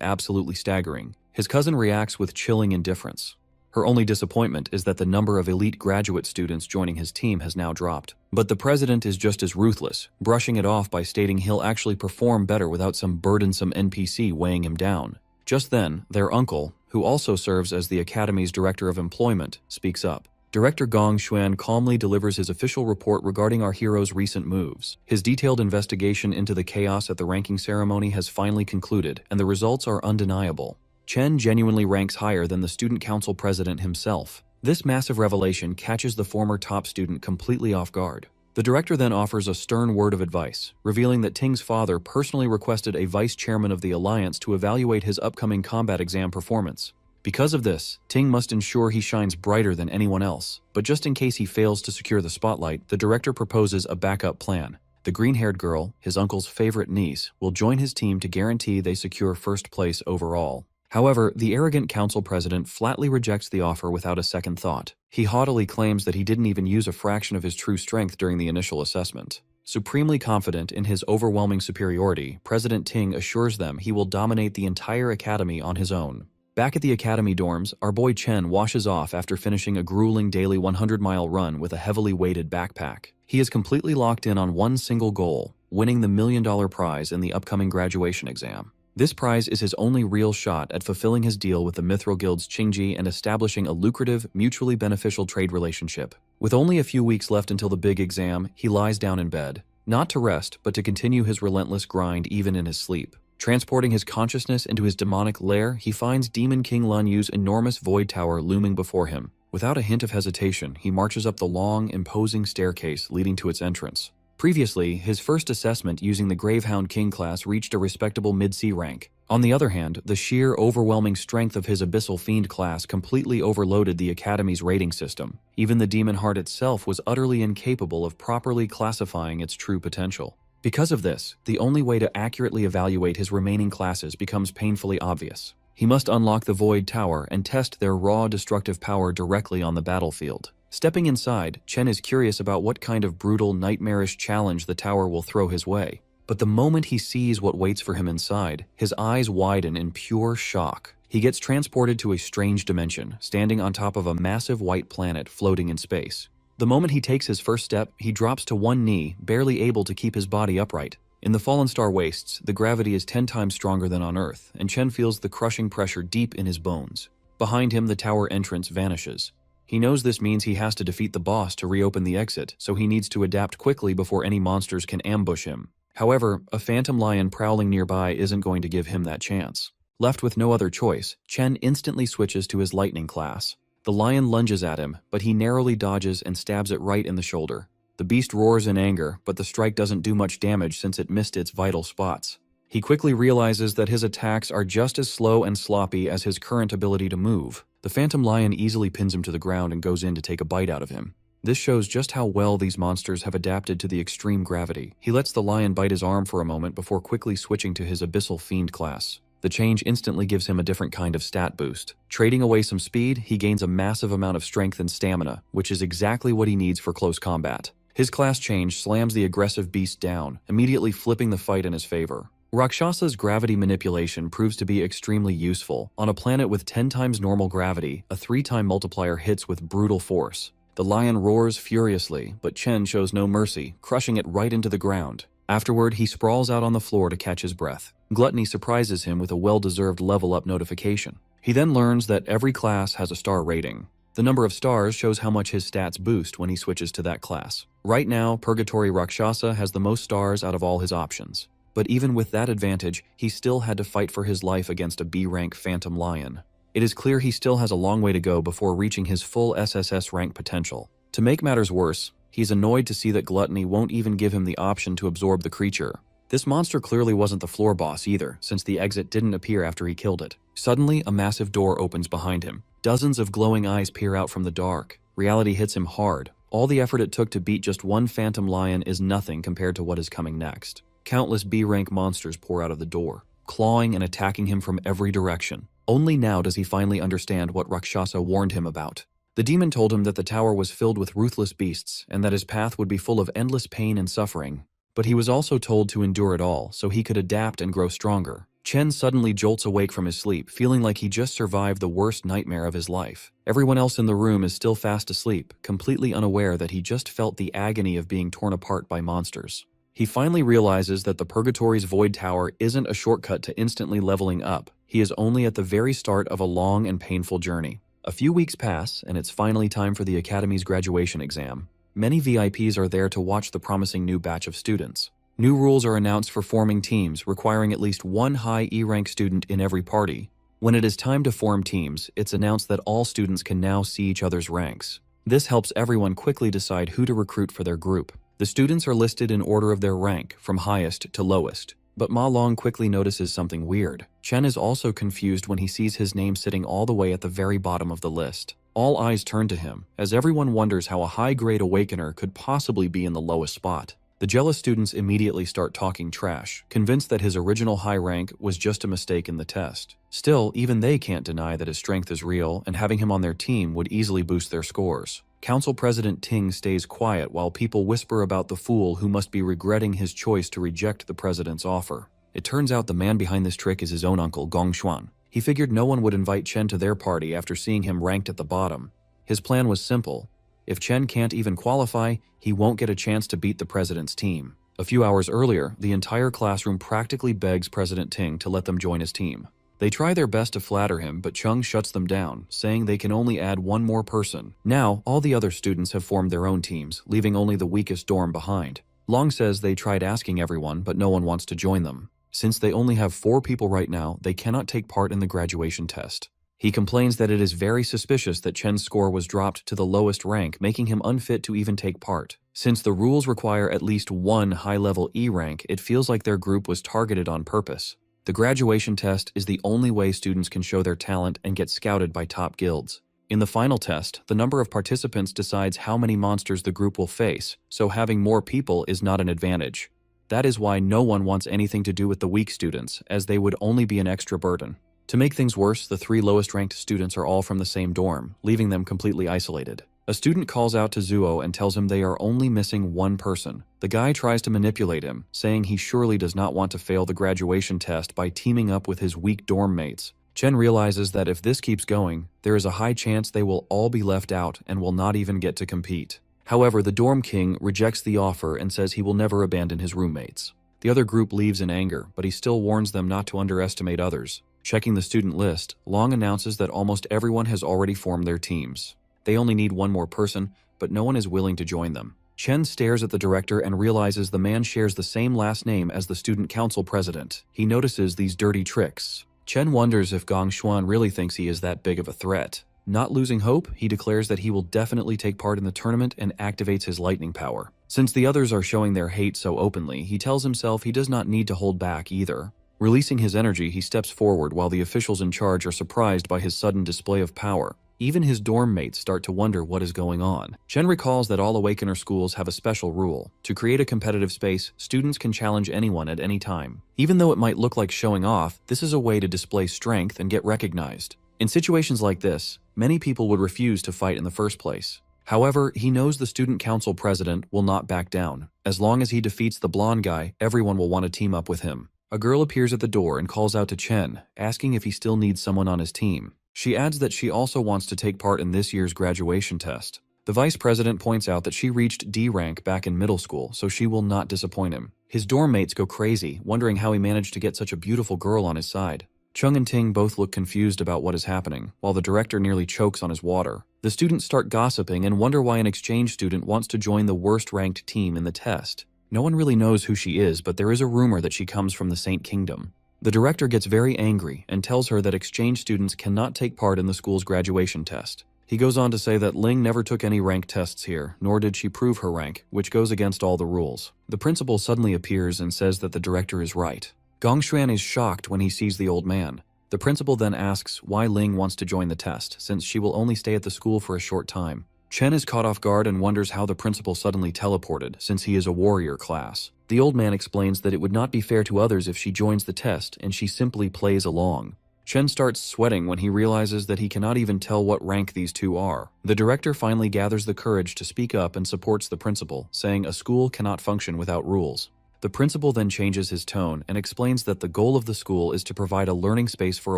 S1: absolutely staggering. His cousin reacts with chilling indifference. Her only disappointment is that the number of elite graduate students joining his team has now dropped. But the president is just as ruthless, brushing it off by stating he'll actually perform better without some burdensome NPC weighing him down. Just then, their uncle, who also serves as the Academy's Director of Employment, speaks up. Director Gong Xuan calmly delivers his official report regarding our hero's recent moves. His detailed investigation into the chaos at the ranking ceremony has finally concluded, and the results are undeniable. Chen genuinely ranks higher than the student council president himself. This massive revelation catches the former top student completely off guard. The director then offers a stern word of advice, revealing that Ting's father personally requested a vice chairman of the alliance to evaluate his upcoming combat exam performance. Because of this, Ting must ensure he shines brighter than anyone else. But just in case he fails to secure the spotlight, the director proposes a backup plan. The green-haired girl, his uncle's favorite niece, will join his team to guarantee they secure first place overall. However, the arrogant council president flatly rejects the offer without a second thought. He haughtily claims that he didn't even use a fraction of his true strength during the initial assessment. Supremely confident in his overwhelming superiority, President Ting assures them he will dominate the entire academy on his own. Back at the academy dorms, our boy Chen washes off after finishing a grueling daily 100-mile run with a heavily weighted backpack. He is completely locked in on one single goal, winning the $1 million prize in the upcoming graduation exam. This prize is his only real shot at fulfilling his deal with the Mithril Guild's Qingji and establishing a lucrative, mutually beneficial trade relationship. With only a few weeks left until the big exam, he lies down in bed, not to rest, but to continue his relentless grind even in his sleep. Transporting his consciousness into his demonic lair, he finds Demon King Lun Yu's enormous void tower looming before him. Without a hint of hesitation, he marches up the long, imposing staircase leading to its entrance. Previously, his first assessment using the Gravehound King class reached a respectable mid-C rank. On the other hand, the sheer, overwhelming strength of his Abyssal Fiend class completely overloaded the Academy's rating system. Even the Demon Heart itself was utterly incapable of properly classifying its true potential. Because of this, the only way to accurately evaluate his remaining classes becomes painfully obvious. He must unlock the Void Tower and test their raw, destructive power directly on the battlefield. Stepping inside, Chen is curious about what kind of brutal, nightmarish challenge the tower will throw his way. But the moment he sees what waits for him inside, his eyes widen in pure shock. He gets transported to a strange dimension, standing on top of a massive white planet floating in space. The moment he takes his first step, he drops to one knee, barely able to keep his body upright. In the Fallen Star Wastes, the gravity is 10 times stronger than on Earth, and Chen feels the crushing pressure deep in his bones. Behind him, the tower entrance vanishes. He knows this means he has to defeat the boss to reopen the exit, so he needs to adapt quickly before any monsters can ambush him. However, a phantom lion prowling nearby isn't going to give him that chance. Left with no other choice, Chen instantly switches to his lightning class. The lion lunges at him, but he narrowly dodges and stabs it right in the shoulder. The beast roars in anger, but the strike doesn't do much damage since it missed its vital spots. He quickly realizes that his attacks are just as slow and sloppy as his current ability to move. The phantom lion easily pins him to the ground and goes in to take a bite out of him. This shows just how well these monsters have adapted to the extreme gravity. He lets the lion bite his arm for a moment before quickly switching to his Abyssal Fiend class. The change instantly gives him a different kind of stat boost. Trading away some speed, he gains a massive amount of strength and stamina, which is exactly what he needs for close combat. His class change slams the aggressive beast down, immediately flipping the fight in his favor. Rakshasa's gravity manipulation proves to be extremely useful. On a planet with 10 times normal gravity, a 3-time multiplier hits with brutal force. The lion roars furiously, but Chen shows no mercy, crushing it right into the ground. Afterward, he sprawls out on the floor to catch his breath. Gluttony surprises him with a well-deserved level-up notification. He then learns that every class has a star rating. The number of stars shows how much his stats boost when he switches to that class. Right now, Purgatory Rakshasa has the most stars out of all his options. But even with that advantage, he still had to fight for his life against a B-rank Phantom Lion. It is clear he still has a long way to go before reaching his full SSS rank potential. To make matters worse, he's annoyed to see that Gluttony won't even give him the option to absorb the creature. This monster clearly wasn't the floor boss either, since the exit didn't appear after he killed it. Suddenly, a massive door opens behind him. Dozens of glowing eyes peer out from the dark. Reality hits him hard. All the effort it took to beat just one phantom lion is nothing compared to what is coming next. Countless B-rank monsters pour out of the door, clawing and attacking him from every direction. Only now does he finally understand what Rakshasa warned him about. The demon told him that the tower was filled with ruthless beasts and that his path would be full of endless pain and suffering. But he was also told to endure it all so he could adapt and grow stronger. Chen suddenly jolts awake from his sleep, feeling like he just survived the worst nightmare of his life. Everyone else in the room is still fast asleep, completely unaware that he just felt the agony of being torn apart by monsters. He finally realizes that the Purgatory's Void Tower isn't a shortcut to instantly leveling up. He is only at the very start of a long and painful journey. A few weeks pass, and it's finally time for the Academy's graduation exam. Many VIPs are there to watch the promising new batch of students. New rules are announced for forming teams, requiring at least one high E-rank student in every party. When it is time to form teams, it's announced that all students can now see each other's ranks. This helps everyone quickly decide who to recruit for their group. The students are listed in order of their rank, from highest to lowest. But Ma Long quickly notices something weird. Chen is also confused when he sees his name sitting all the way at the very bottom of the list. All eyes turn to him, as everyone wonders how a high-grade awakener could possibly be in the lowest spot. The jealous students immediately start talking trash, convinced that his original high rank was just a mistake in the test. Still, even they can't deny that his strength is real, and having him on their team would easily boost their scores. Council President Ting stays quiet while people whisper about the fool who must be regretting his choice to reject the president's offer. It turns out the man behind this trick is his own uncle, Gong Xuan. He figured no one would invite Chen to their party after seeing him ranked at the bottom. His plan was simple. If Chen can't even qualify, he won't get a chance to beat the president's team. A few hours earlier, the entire classroom practically begs President Ting to let them join his team. They try their best to flatter him, but Chung shuts them down, saying they can only add one more person. Now, all the other students have formed their own teams, leaving only the weakest dorm behind. Long says they tried asking everyone, but no one wants to join them. Since they only have 4 people right now, they cannot take part in the graduation test. He complains that it is very suspicious that Chen's score was dropped to the lowest rank, making him unfit to even take part. Since the rules require at least one high-level E rank, it feels like their group was targeted on purpose. The graduation test is the only way students can show their talent and get scouted by top guilds. In the final test, the number of participants decides how many monsters the group will face, so having more people is not an advantage. That is why no one wants anything to do with the weak students, as they would only be an extra burden. To make things worse, the 3 lowest-ranked students are all from the same dorm, leaving them completely isolated. A student calls out to Zuo and tells him they are only missing one person. The guy tries to manipulate him, saying he surely does not want to fail the graduation test by teaming up with his weak dorm mates. Chen realizes that if this keeps going, there is a high chance they will all be left out and will not even get to compete. However, the dorm king rejects the offer and says he will never abandon his roommates. The other group leaves in anger, but he still warns them not to underestimate others. Checking the student list, Long announces that almost everyone has already formed their teams. They only need one more person, but no one is willing to join them. Chen stares at the director and realizes the man shares the same last name as the student council president. He notices these dirty tricks. Chen wonders if Gong Xuan really thinks he is that big of a threat. Not losing hope, he declares that he will definitely take part in the tournament and activates his lightning power. Since the others are showing their hate so openly, he tells himself he does not need to hold back either. Releasing his energy, he steps forward while the officials in charge are surprised by his sudden display of power. Even his dorm mates start to wonder what is going on. Chen recalls that all Awakener schools have a special rule. To create a competitive space, students can challenge anyone at any time. Even though it might look like showing off, this is a way to display strength and get recognized. In situations like this, many people would refuse to fight in the first place. However, he knows the student council president will not back down. As long as he defeats the blonde guy, everyone will want to team up with him. A girl appears at the door and calls out to Chen, asking if he still needs someone on his team. She adds that she also wants to take part in this year's graduation test. The vice president points out that she reached D rank back in middle school, so she will not disappoint him. His dorm mates go crazy, wondering how he managed to get such a beautiful girl on his side. Chung and Ting both look confused about what is happening, while the director nearly chokes on his water. The students start gossiping and wonder why an exchange student wants to join the worst-ranked team in the test. No one really knows who she is, but there is a rumor that she comes from the Saint Kingdom. The director gets very angry and tells her that exchange students cannot take part in the school's graduation test. He goes on to say that Ling never took any rank tests here, nor did she prove her rank, which goes against all the rules. The principal suddenly appears and says that the director is right. Gong Xuan is shocked when he sees the old man. The principal then asks why Ling wants to join the test, since she will only stay at the school for a short time. Chen is caught off guard and wonders how the principal suddenly teleported, since he is a warrior class. The old man explains that it would not be fair to others if she joins the test, and she simply plays along. Chen starts sweating when he realizes that he cannot even tell what rank these two are. The director finally gathers the courage to speak up and supports the principal, saying a school cannot function without rules. The principal then changes his tone and explains that the goal of the school is to provide a learning space for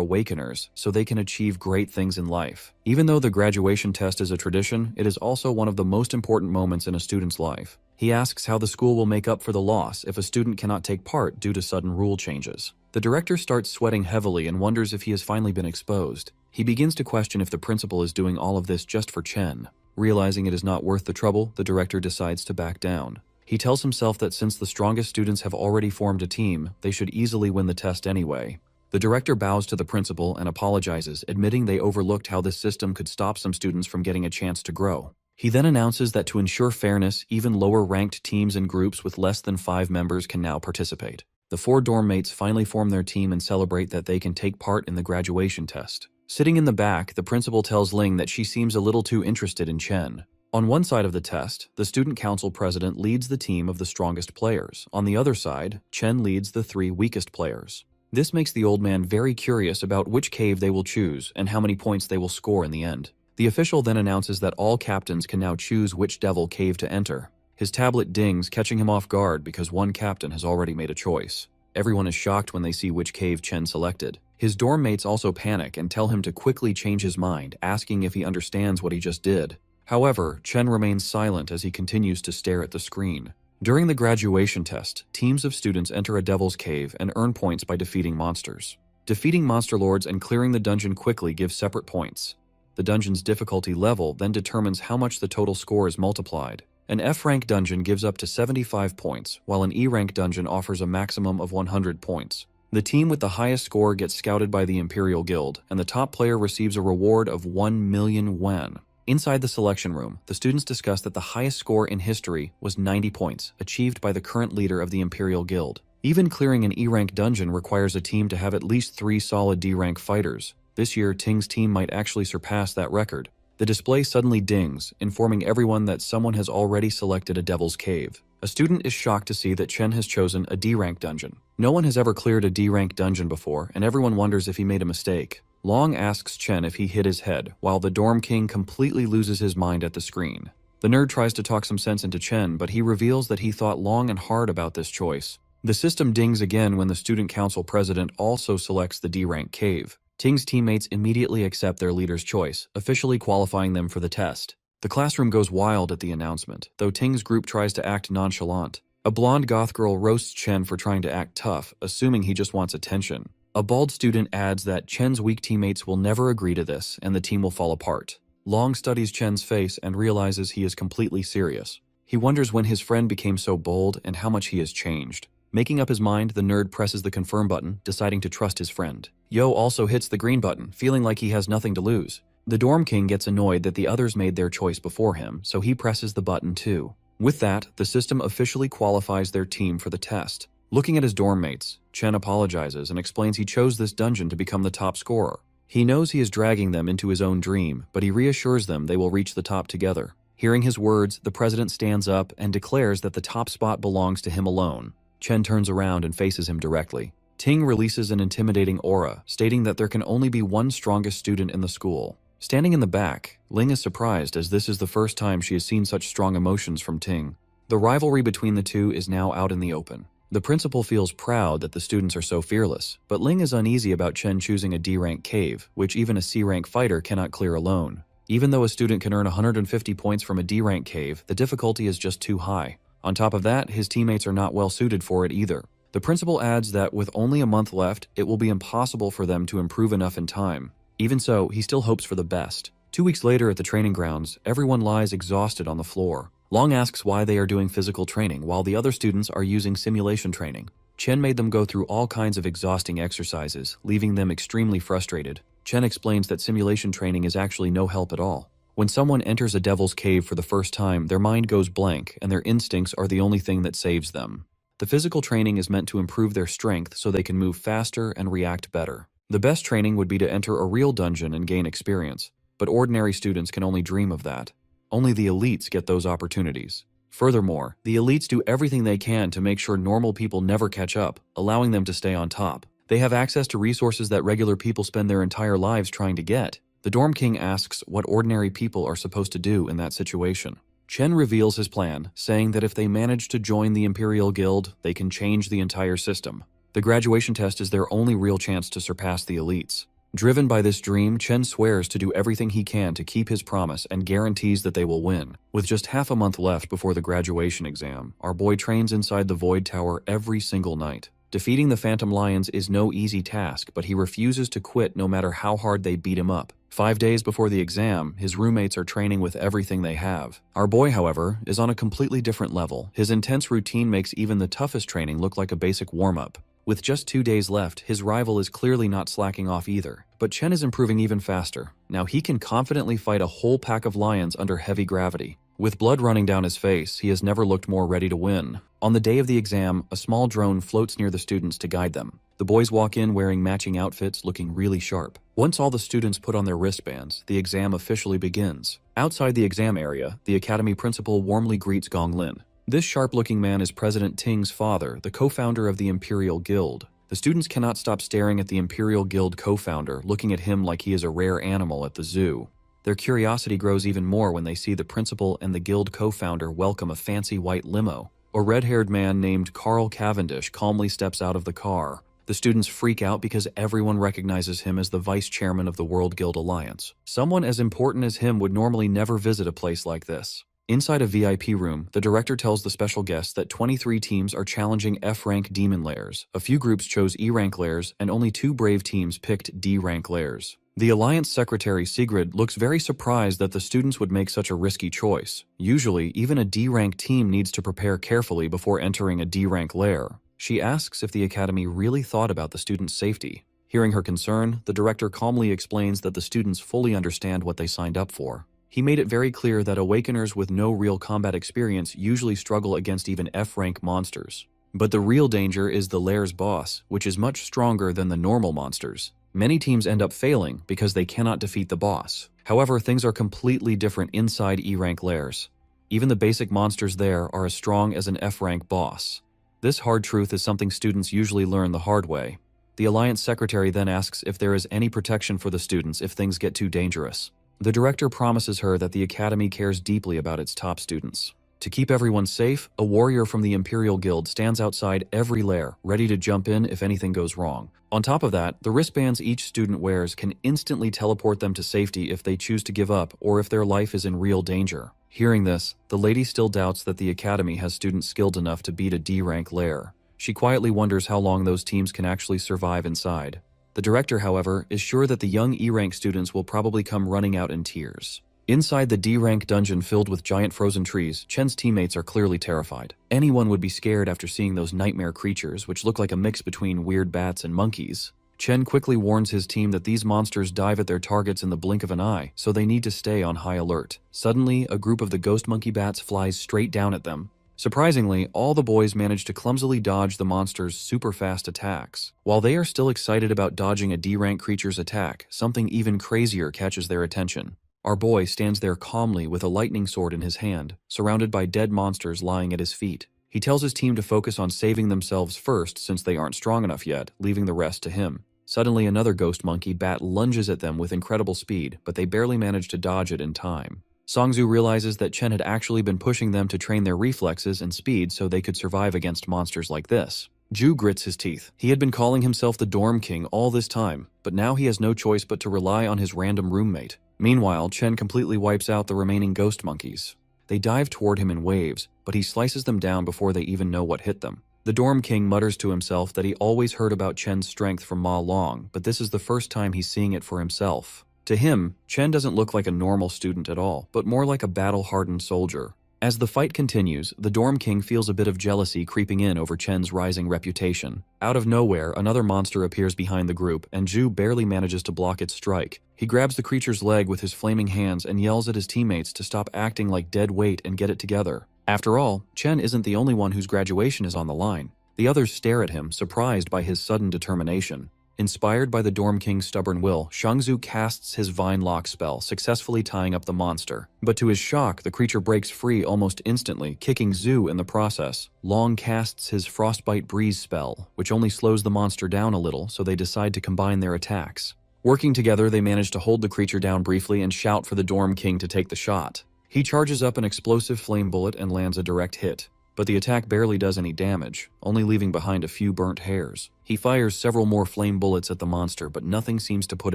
S1: awakeners so they can achieve great things in life. Even though the graduation test is a tradition, it is also one of the most important moments in a student's life. He asks how the school will make up for the loss if a student cannot take part due to sudden rule changes. The director starts sweating heavily and wonders if he has finally been exposed. He begins to question if the principal is doing all of this just for Chen. Realizing it is not worth the trouble, the director decides to back down. He tells himself that since the strongest students have already formed a team, they should easily win the test anyway. The director bows to the principal and apologizes, admitting they overlooked how this system could stop some students from getting a chance to grow. He then announces that to ensure fairness, even lower-ranked teams and groups with less than 5 members can now participate. The 4 dorm mates finally form their team and celebrate that they can take part in the graduation test. Sitting in the back, the principal tells Ling that she seems a little too interested in Chen. On one side of the test, the student council president leads the team of the strongest players. On the other side, Chen leads the 3 weakest players. This makes the old man very curious about which cave they will choose and how many points they will score in the end. The official then announces that all captains can now choose which devil cave to enter. His tablet dings, catching him off guard because one captain has already made a choice. Everyone is shocked when they see which cave Chen selected. His dorm mates also panic and tell him to quickly change his mind, asking if he understands what he just did. However, Chen remains silent as he continues to stare at the screen. During the graduation test, teams of students enter a devil's cave and earn points by defeating monsters. Defeating monster lords and clearing the dungeon quickly gives separate points. The dungeon's difficulty level then determines how much the total score is multiplied. An F-rank dungeon gives up to 75 points, while an E-rank dungeon offers a maximum of 100 points. The team with the highest score gets scouted by the Imperial Guild, and the top player receives a reward of 1 million yuan. Inside the selection room, the students discuss that the highest score in history was 90 points, achieved by the current leader of the Imperial Guild. Even clearing an E-rank dungeon requires a team to have at least 3 solid D-rank fighters. This year, Ting's team might actually surpass that record. The display suddenly dings, informing everyone that someone has already selected a Devil's Cave. A student is shocked to see that Chen has chosen a D-rank dungeon. No one has ever cleared a D-rank dungeon before, and everyone wonders if he made a mistake. Long asks Chen if he hit his head, while the dorm king completely loses his mind at the screen. The nerd tries to talk some sense into Chen, but he reveals that he thought long and hard about this choice. The system dings again when the student council president also selects the D-rank cave. Ting's teammates immediately accept their leader's choice, officially qualifying them for the test. The classroom goes wild at the announcement, though Ting's group tries to act nonchalant. A blonde goth girl roasts Chen for trying to act tough, assuming he just wants attention. A bald student adds that Chen's weak teammates will never agree to this, and the team will fall apart. Long studies Chen's face and realizes he is completely serious. He wonders when his friend became so bold and how much he has changed. Making up his mind, the nerd presses the confirm button, deciding to trust his friend. Yo also hits the green button, feeling like he has nothing to lose. The dorm king gets annoyed that the others made their choice before him, so he presses the button too. With that, the system officially qualifies their team for the test. Looking at his dorm mates, Chen apologizes and explains he chose this dungeon to become the top scorer. He knows he is dragging them into his own dream, but he reassures them they will reach the top together. Hearing his words, the president stands up and declares that the top spot belongs to him alone. Chen turns around and faces him directly. Ting releases an intimidating aura, stating that there can only be one strongest student in the school. Standing in the back, Ling is surprised as this is the first time she has seen such strong emotions from Ting. The rivalry between the two is now out in the open. The principal feels proud that the students are so fearless, but Ling is uneasy about Chen choosing a D-rank cave, which even a C-rank fighter cannot clear alone. Even though a student can earn 150 points from a D-rank cave, the difficulty is just too high. On top of that, his teammates are not well suited for it either. The principal adds that with only a month left, it will be impossible for them to improve enough in time. Even so, he still hopes for the best. 2 weeks later at the training grounds, everyone lies exhausted on the floor. Long asks why they are doing physical training while the other students are using simulation training. Chen made them go through all kinds of exhausting exercises, leaving them extremely frustrated. Chen explains that simulation training is actually no help at all. When someone enters a devil's cave for the first time, their mind goes blank and their instincts are the only thing that saves them. The physical training is meant to improve their strength so they can move faster and react better. The best training would be to enter a real dungeon and gain experience, but ordinary students can only dream of that. Only the elites get those opportunities. Furthermore, the elites do everything they can to make sure normal people never catch up, allowing them to stay on top. They have access to resources that regular people spend their entire lives trying to get. The Dorm King asks what ordinary people are supposed to do in that situation. Chen reveals his plan, saying that if they manage to join the Imperial Guild, they can change the entire system. The graduation test is their only real chance to surpass the elites. Driven by this dream, Chen swears to do everything he can to keep his promise and guarantees that they will win. With just half a month left before the graduation exam, our boy trains inside the Void Tower every single night. Defeating the Phantom Lions is no easy task, but he refuses to quit no matter how hard they beat him up. 5 days before the exam, his roommates are training with everything they have. Our boy, however, is on a completely different level. His intense routine makes even the toughest training look like a basic warm-up. With just 2 days left, his rival is clearly not slacking off either. But Chen is improving even faster. Now he can confidently fight a whole pack of lions under heavy gravity. With blood running down his face, he has never looked more ready to win. On the day of the exam, a small drone floats near the students to guide them. The boys walk in wearing matching outfits, looking really sharp. Once all the students put on their wristbands, the exam officially begins. Outside the exam area, the academy principal warmly greets Gong Lin. This sharp-looking man is President Ting's father, the co-founder of the Imperial Guild. The students cannot stop staring at the Imperial Guild co-founder, looking at him like he is a rare animal at the zoo. Their curiosity grows even more when they see the principal and the guild co-founder welcome a fancy white limo. A red-haired man named Carl Cavendish calmly steps out of the car. The students freak out because everyone recognizes him as the vice chairman of the World Guild Alliance. Someone as important as him would normally never visit a place like this. Inside a VIP room, the director tells the special guests that 23 teams are challenging F-rank demon lairs. A few groups chose E-rank lairs, and only 2 brave teams picked D-rank lairs. The Alliance Secretary Sigrid looks very surprised that the students would make such a risky choice. Usually, even a D-rank team needs to prepare carefully before entering a D-rank lair. She asks if the Academy really thought about the students' safety. Hearing her concern, the director calmly explains that the students fully understand what they signed up for. He made it very clear that Awakeners with no real combat experience usually struggle against even F-rank monsters. But the real danger is the lair's boss, which is much stronger than the normal monsters. Many teams end up failing because they cannot defeat the boss. However, things are completely different inside E-rank lairs. Even the basic monsters there are as strong as an F-rank boss. This hard truth is something students usually learn the hard way. The Alliance Secretary then asks if there is any protection for the students if things get too dangerous. The director promises her that the Academy cares deeply about its top students. To keep everyone safe, a warrior from the Imperial Guild stands outside every lair, ready to jump in if anything goes wrong. On top of that, the wristbands each student wears can instantly teleport them to safety if they choose to give up or if their life is in real danger. Hearing this, the lady still doubts that the Academy has students skilled enough to beat a D-rank lair. She quietly wonders how long those teams can actually survive inside. The director, however, is sure that the young E-rank students will probably come running out in tears. Inside the D-rank dungeon filled with giant frozen trees, Chen's teammates are clearly terrified. Anyone would be scared after seeing those nightmare creatures, which look like a mix between weird bats and monkeys. Chen quickly warns his team that these monsters dive at their targets in the blink of an eye, so they need to stay on high alert. Suddenly, a group of the ghost monkey bats flies straight down at them. Surprisingly, all the boys manage to clumsily dodge the monster's super fast attacks. While they are still excited about dodging a D-rank creature's attack, something even crazier catches their attention. Our boy stands there calmly with a lightning sword in his hand, surrounded by dead monsters lying at his feet. He tells his team to focus on saving themselves first since they aren't strong enough yet, leaving the rest to him. Suddenly, another ghost monkey bat lunges at them with incredible speed, but they barely manage to dodge it in time. Songzu realizes that Chen had actually been pushing them to train their reflexes and speed so they could survive against monsters like this. Ju grits his teeth. He had been calling himself the Dorm King all this time, but now he has no choice but to rely on his random roommate. Meanwhile, Chen completely wipes out the remaining ghost monkeys. They dive toward him in waves, but he slices them down before they even know what hit them. The Dorm King mutters to himself that he always heard about Chen's strength from Ma Long, but this is the first time he's seeing it for himself. To him, Chen doesn't look like a normal student at all, but more like a battle-hardened soldier. As the fight continues, the Dorm King feels a bit of jealousy creeping in over Chen's rising reputation. Out of nowhere, another monster appears behind the group, and Ju barely manages to block its strike. He grabs the creature's leg with his flaming hands and yells at his teammates to stop acting like dead weight and get it together. After all, Chen isn't the only one whose graduation is on the line. The others stare at him, surprised by his sudden determination. Inspired by the Dorm King's stubborn will, Shangzu casts his Vine Lock spell, successfully tying up the monster. But to his shock, the creature breaks free almost instantly, kicking Zhu in the process. Long casts his Frostbite Breeze spell, which only slows the monster down a little, so they decide to combine their attacks. Working together, they manage to hold the creature down briefly and shout for the Dorm King to take the shot. He charges up an explosive flame bullet and lands a direct hit. But the attack barely does any damage, only leaving behind a few burnt hairs. He fires several more flame bullets at the monster, but nothing seems to put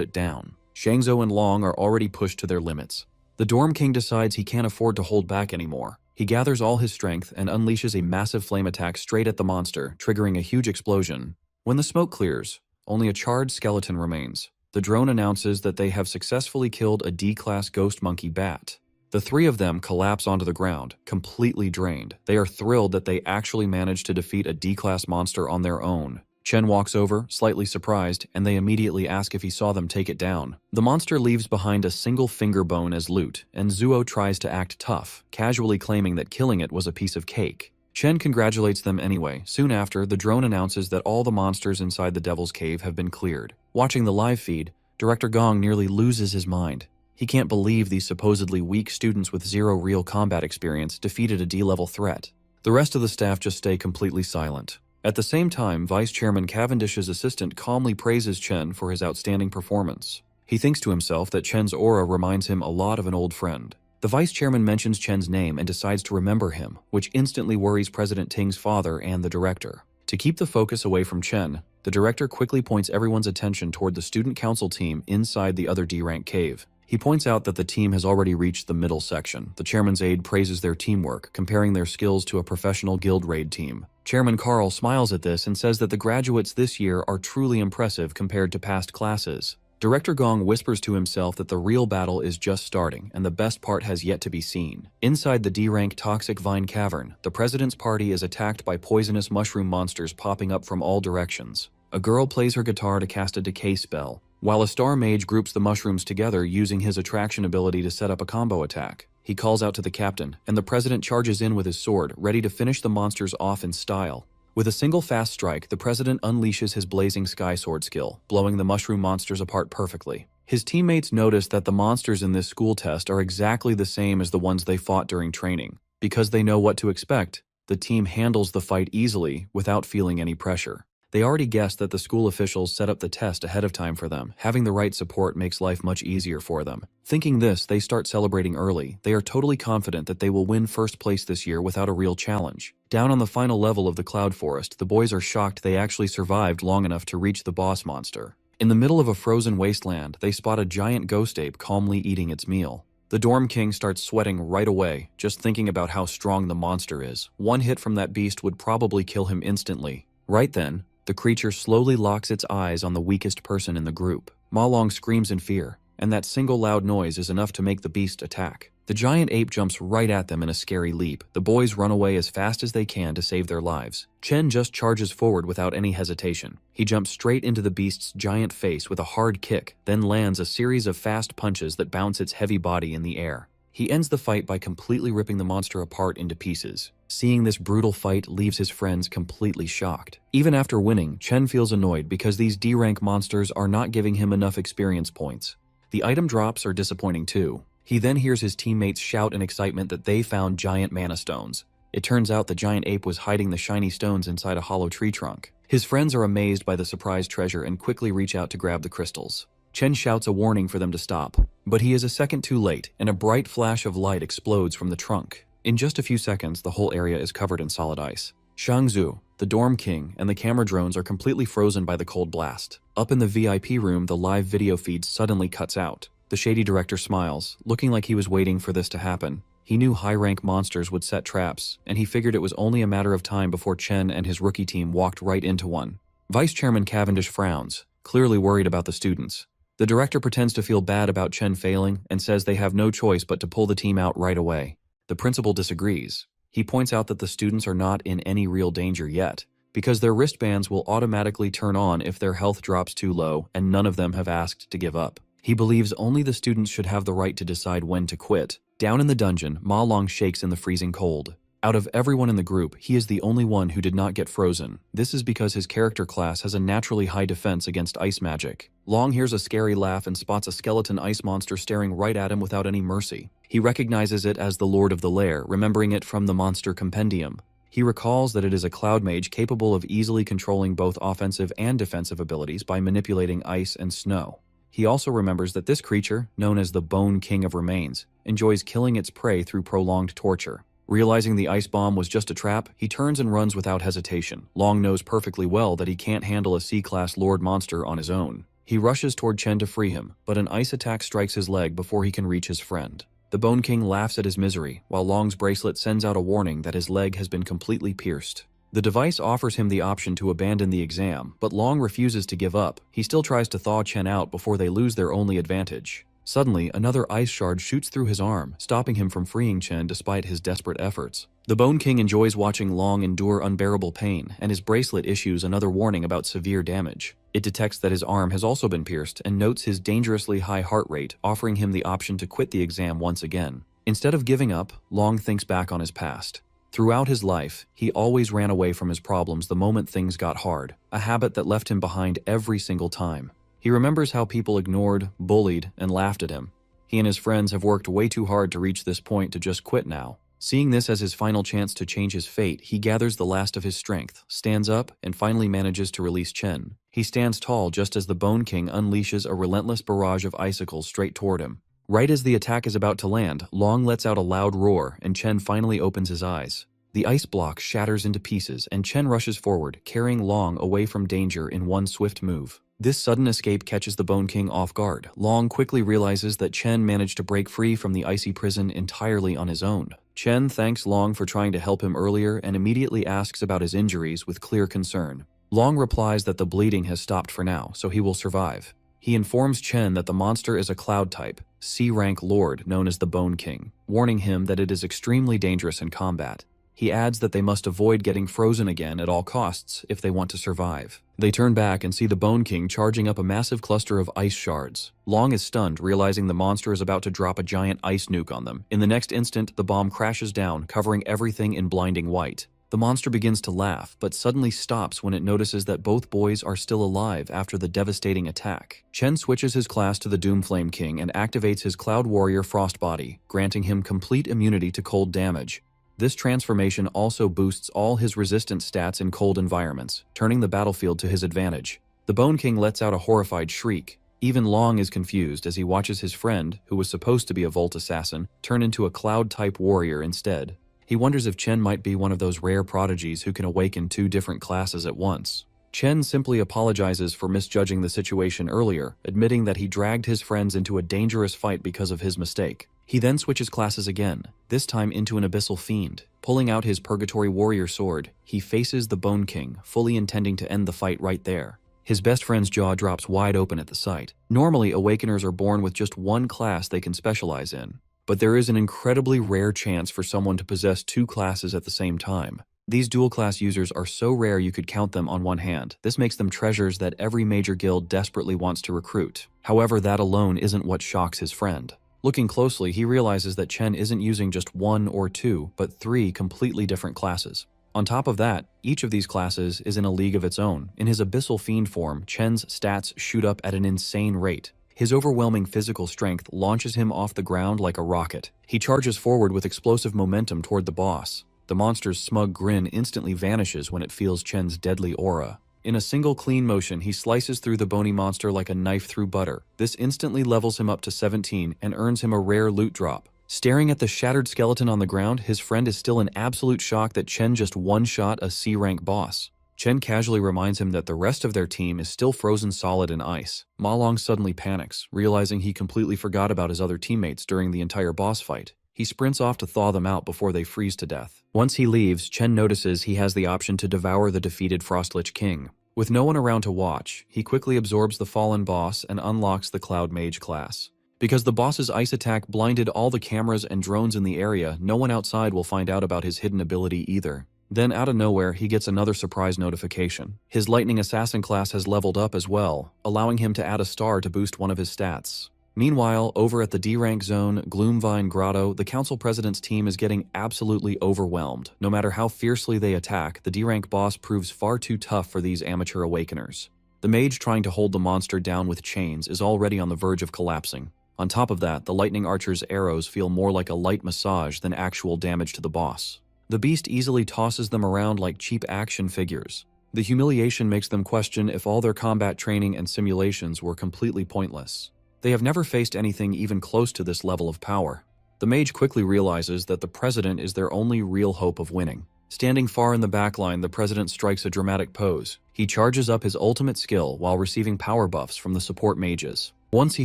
S1: it down. Shangzhou and Long are already pushed to their limits. The Dorm King decides he can't afford to hold back anymore. He gathers all his strength and unleashes a massive flame attack straight at the monster, triggering a huge explosion. When the smoke clears, only a charred skeleton remains. The drone announces that they have successfully killed a D-class ghost monkey bat. The three of them collapse onto the ground, completely drained. They are thrilled that they actually managed to defeat a D-class monster on their own. Chen walks over, slightly surprised, and they immediately ask if he saw them take it down. The monster leaves behind a single finger bone as loot, and Zuo tries to act tough, casually claiming that killing it was a piece of cake. Chen congratulates them anyway. Soon after, the drone announces that all the monsters inside the Devil's Cave have been cleared. Watching the live feed, Director Gong nearly loses his mind. He can't believe these supposedly weak students with zero real combat experience defeated a D-level threat. The rest of the staff just stay completely silent. At the same time, Vice Chairman Cavendish's assistant calmly praises Chen for his outstanding performance. He thinks to himself that Chen's aura reminds him a lot of an old friend. The Vice Chairman mentions Chen's name and decides to remember him, which instantly worries President Ting's father and the director. To keep the focus away from Chen, the director quickly points everyone's attention toward the student council team inside the other D-rank cave. He points out that the team has already reached the middle section. The chairman's aide praises their teamwork, comparing their skills to a professional guild raid team. Chairman Carl smiles at this and says that the graduates this year are truly impressive compared to past classes. Director Gong whispers to himself that the real battle is just starting, and the best part has yet to be seen. Inside the D-rank Toxic Vine Cavern, the president's party is attacked by poisonous mushroom monsters popping up from all directions. A girl plays her guitar to cast a decay spell, while a star mage groups the mushrooms together using his attraction ability to set up a combo attack. He calls out to the captain, and the president charges in with his sword, ready to finish the monsters off in style. With a single fast strike, the president unleashes his blazing sky sword skill, blowing the mushroom monsters apart perfectly. His teammates notice that the monsters in this school test are exactly the same as the ones they fought during training. Because they know what to expect, the team handles the fight easily without feeling any pressure. They already guessed that the school officials set up the test ahead of time for them. Having the right support makes life much easier for them. Thinking this, they start celebrating early. They are totally confident that they will win first place this year without a real challenge. Down on the final level of the Cloud Forest, the boys are shocked they actually survived long enough to reach the boss monster. In the middle of a frozen wasteland, they spot a giant ghost ape calmly eating its meal. The Dorm King starts sweating right away, just thinking about how strong the monster is. One hit from that beast would probably kill him instantly. Right then, the creature slowly locks its eyes on the weakest person in the group. Ma Long screams in fear, and that single loud noise is enough to make the beast attack. The giant ape jumps right at them in a scary leap. The boys run away as fast as they can to save their lives. Chen just charges forward without any hesitation. He jumps straight into the beast's giant face with a hard kick, then lands a series of fast punches that bounce its heavy body in the air. He ends the fight by completely ripping the monster apart into pieces. Seeing this brutal fight leaves his friends completely shocked. Even after winning, Chen feels annoyed because these D-rank monsters are not giving him enough experience points. The item drops are disappointing too. He then hears his teammates shout in excitement that they found giant mana stones. It turns out the giant ape was hiding the shiny stones inside a hollow tree trunk. His friends are amazed by the surprise treasure and quickly reach out to grab the crystals. Chen shouts a warning for them to stop, but he is a second too late, and a bright flash of light explodes from the trunk. In just a few seconds, the whole area is covered in solid ice. Shangzu, the Dorm King, and the camera drones are completely frozen by the cold blast. Up in the VIP room, the live video feed suddenly cuts out. The shady director smiles, looking like he was waiting for this to happen. He knew high-rank monsters would set traps, and he figured it was only a matter of time before Chen and his rookie team walked right into one. Vice Chairman Cavendish frowns, clearly worried about the students. The director pretends to feel bad about Chen failing and says they have no choice but to pull the team out right away. The principal disagrees. He points out that the students are not in any real danger yet, because their wristbands will automatically turn on if their health drops too low, and none of them have asked to give up. He believes only the students should have the right to decide when to quit. Down in the dungeon, Ma Long shakes in the freezing cold. Out of everyone in the group, he is the only one who did not get frozen. This is because his character class has a naturally high defense against ice magic. Long hears a scary laugh and spots a skeleton ice monster staring right at him without any mercy. He recognizes it as the Lord of the Lair, remembering it from the monster compendium. He recalls that it is a cloud mage capable of easily controlling both offensive and defensive abilities by manipulating ice and snow. He also remembers that this creature, known as the Bone King of Remains, enjoys killing its prey through prolonged torture. Realizing the ice bomb was just a trap, he turns and runs without hesitation. Long knows perfectly well that he can't handle a C-class Lord monster on his own. He rushes toward Chen to free him, but an ice attack strikes his leg before he can reach his friend. The Bone King laughs at his misery, while Long's bracelet sends out a warning that his leg has been completely pierced. The device offers him the option to abandon the exam, but Long refuses to give up. He still tries to thaw Chen out before they lose their only advantage. Suddenly, another ice shard shoots through his arm, stopping him from freeing Chen despite his desperate efforts. The Bone King enjoys watching Long endure unbearable pain, and his bracelet issues another warning about severe damage. It detects that his arm has also been pierced and notes his dangerously high heart rate, offering him the option to quit the exam once again. Instead of giving up, Long thinks back on his past. Throughout his life, he always ran away from his problems the moment things got hard, a habit that left him behind every single time. He remembers how people ignored, bullied, and laughed at him. He and his friends have worked way too hard to reach this point to just quit now. Seeing this as his final chance to change his fate, he gathers the last of his strength, stands up, and finally manages to release Chen. He stands tall just as the Bone King unleashes a relentless barrage of icicles straight toward him. Right as the attack is about to land, Long lets out a loud roar, and Chen finally opens his eyes. The ice block shatters into pieces, and Chen rushes forward, carrying Long away from danger in one swift move. This sudden escape catches the Bone King off guard. Long quickly realizes that Chen managed to break free from the icy prison entirely on his own. Chen thanks Long for trying to help him earlier and immediately asks about his injuries with clear concern. Long replies that the bleeding has stopped for now, so he will survive. He informs Chen that the monster is a cloud type, C-rank lord known as the Bone King, warning him that it is extremely dangerous in combat. He adds that they must avoid getting frozen again at all costs if they want to survive. They turn back and see the Bone King charging up a massive cluster of ice shards. Long is stunned, realizing the monster is about to drop a giant ice nuke on them. In the next instant, the bomb crashes down, covering everything in blinding white. The monster begins to laugh, but suddenly stops when it notices that both boys are still alive after the devastating attack. Chen switches his class to the Doomflame King and activates his Cloud Warrior Frost Body, granting him complete immunity to cold damage. This transformation also boosts all his resistance stats in cold environments, turning the battlefield to his advantage. The Bone King lets out a horrified shriek. Even Long is confused as he watches his friend, who was supposed to be a Volt Assassin, turn into a Cloud-type warrior instead. He wonders if Chen might be one of those rare prodigies who can awaken two different classes at once. Chen simply apologizes for misjudging the situation earlier, admitting that he dragged his friends into a dangerous fight because of his mistake. He then switches classes again, this time into an Abyssal Fiend. Pulling out his Purgatory Warrior sword, he faces the Bone King, fully intending to end the fight right there. His best friend's jaw drops wide open at the sight. Normally, Awakeners are born with just one class they can specialize in, but there is an incredibly rare chance for someone to possess two classes at the same time. These dual-class users are so rare you could count them on one hand. This makes them treasures that every major guild desperately wants to recruit. However, that alone isn't what shocks his friend. Looking closely, he realizes that Chen isn't using just one or two, but three completely different classes. On top of that, each of these classes is in a league of its own. In his Abyssal Fiend form, Chen's stats shoot up at an insane rate. His overwhelming physical strength launches him off the ground like a rocket. He charges forward with explosive momentum toward the boss. The monster's smug grin instantly vanishes when it feels Chen's deadly aura. In a single clean motion, he slices through the bony monster like a knife through butter. This instantly levels him up to 17 and earns him a rare loot drop. Staring at the shattered skeleton on the ground, his friend is still in absolute shock that Chen just one-shot a C-rank boss. Chen casually reminds him that the rest of their team is still frozen solid in ice. Ma Long suddenly panics, realizing he completely forgot about his other teammates during the entire boss fight. He sprints off to thaw them out before they freeze to death. Once he leaves, Chen notices he has the option to devour the defeated Frostlich King. With no one around to watch, he quickly absorbs the fallen boss and unlocks the Cloud Mage class. Because the boss's ice attack blinded all the cameras and drones in the area, no one outside will find out about his hidden ability either. Then out of nowhere, he gets another surprise notification. His Lightning Assassin class has leveled up as well, allowing him to add a star to boost one of his stats. Meanwhile, over at the D-rank zone, Gloomvine Grotto, the council president's team is getting absolutely overwhelmed. No matter how fiercely they attack, the D-rank boss proves far too tough for these amateur awakeners. The mage trying to hold the monster down with chains is already on the verge of collapsing. On top of that, the lightning archer's arrows feel more like a light massage than actual damage to the boss. The beast easily tosses them around like cheap action figures. The humiliation makes them question if all their combat training and simulations were completely pointless. They have never faced anything even close to this level of power. The mage quickly realizes that the president is their only real hope of winning. Standing far in the backline, the president strikes a dramatic pose. He charges up his ultimate skill while receiving power buffs from the support mages. Once he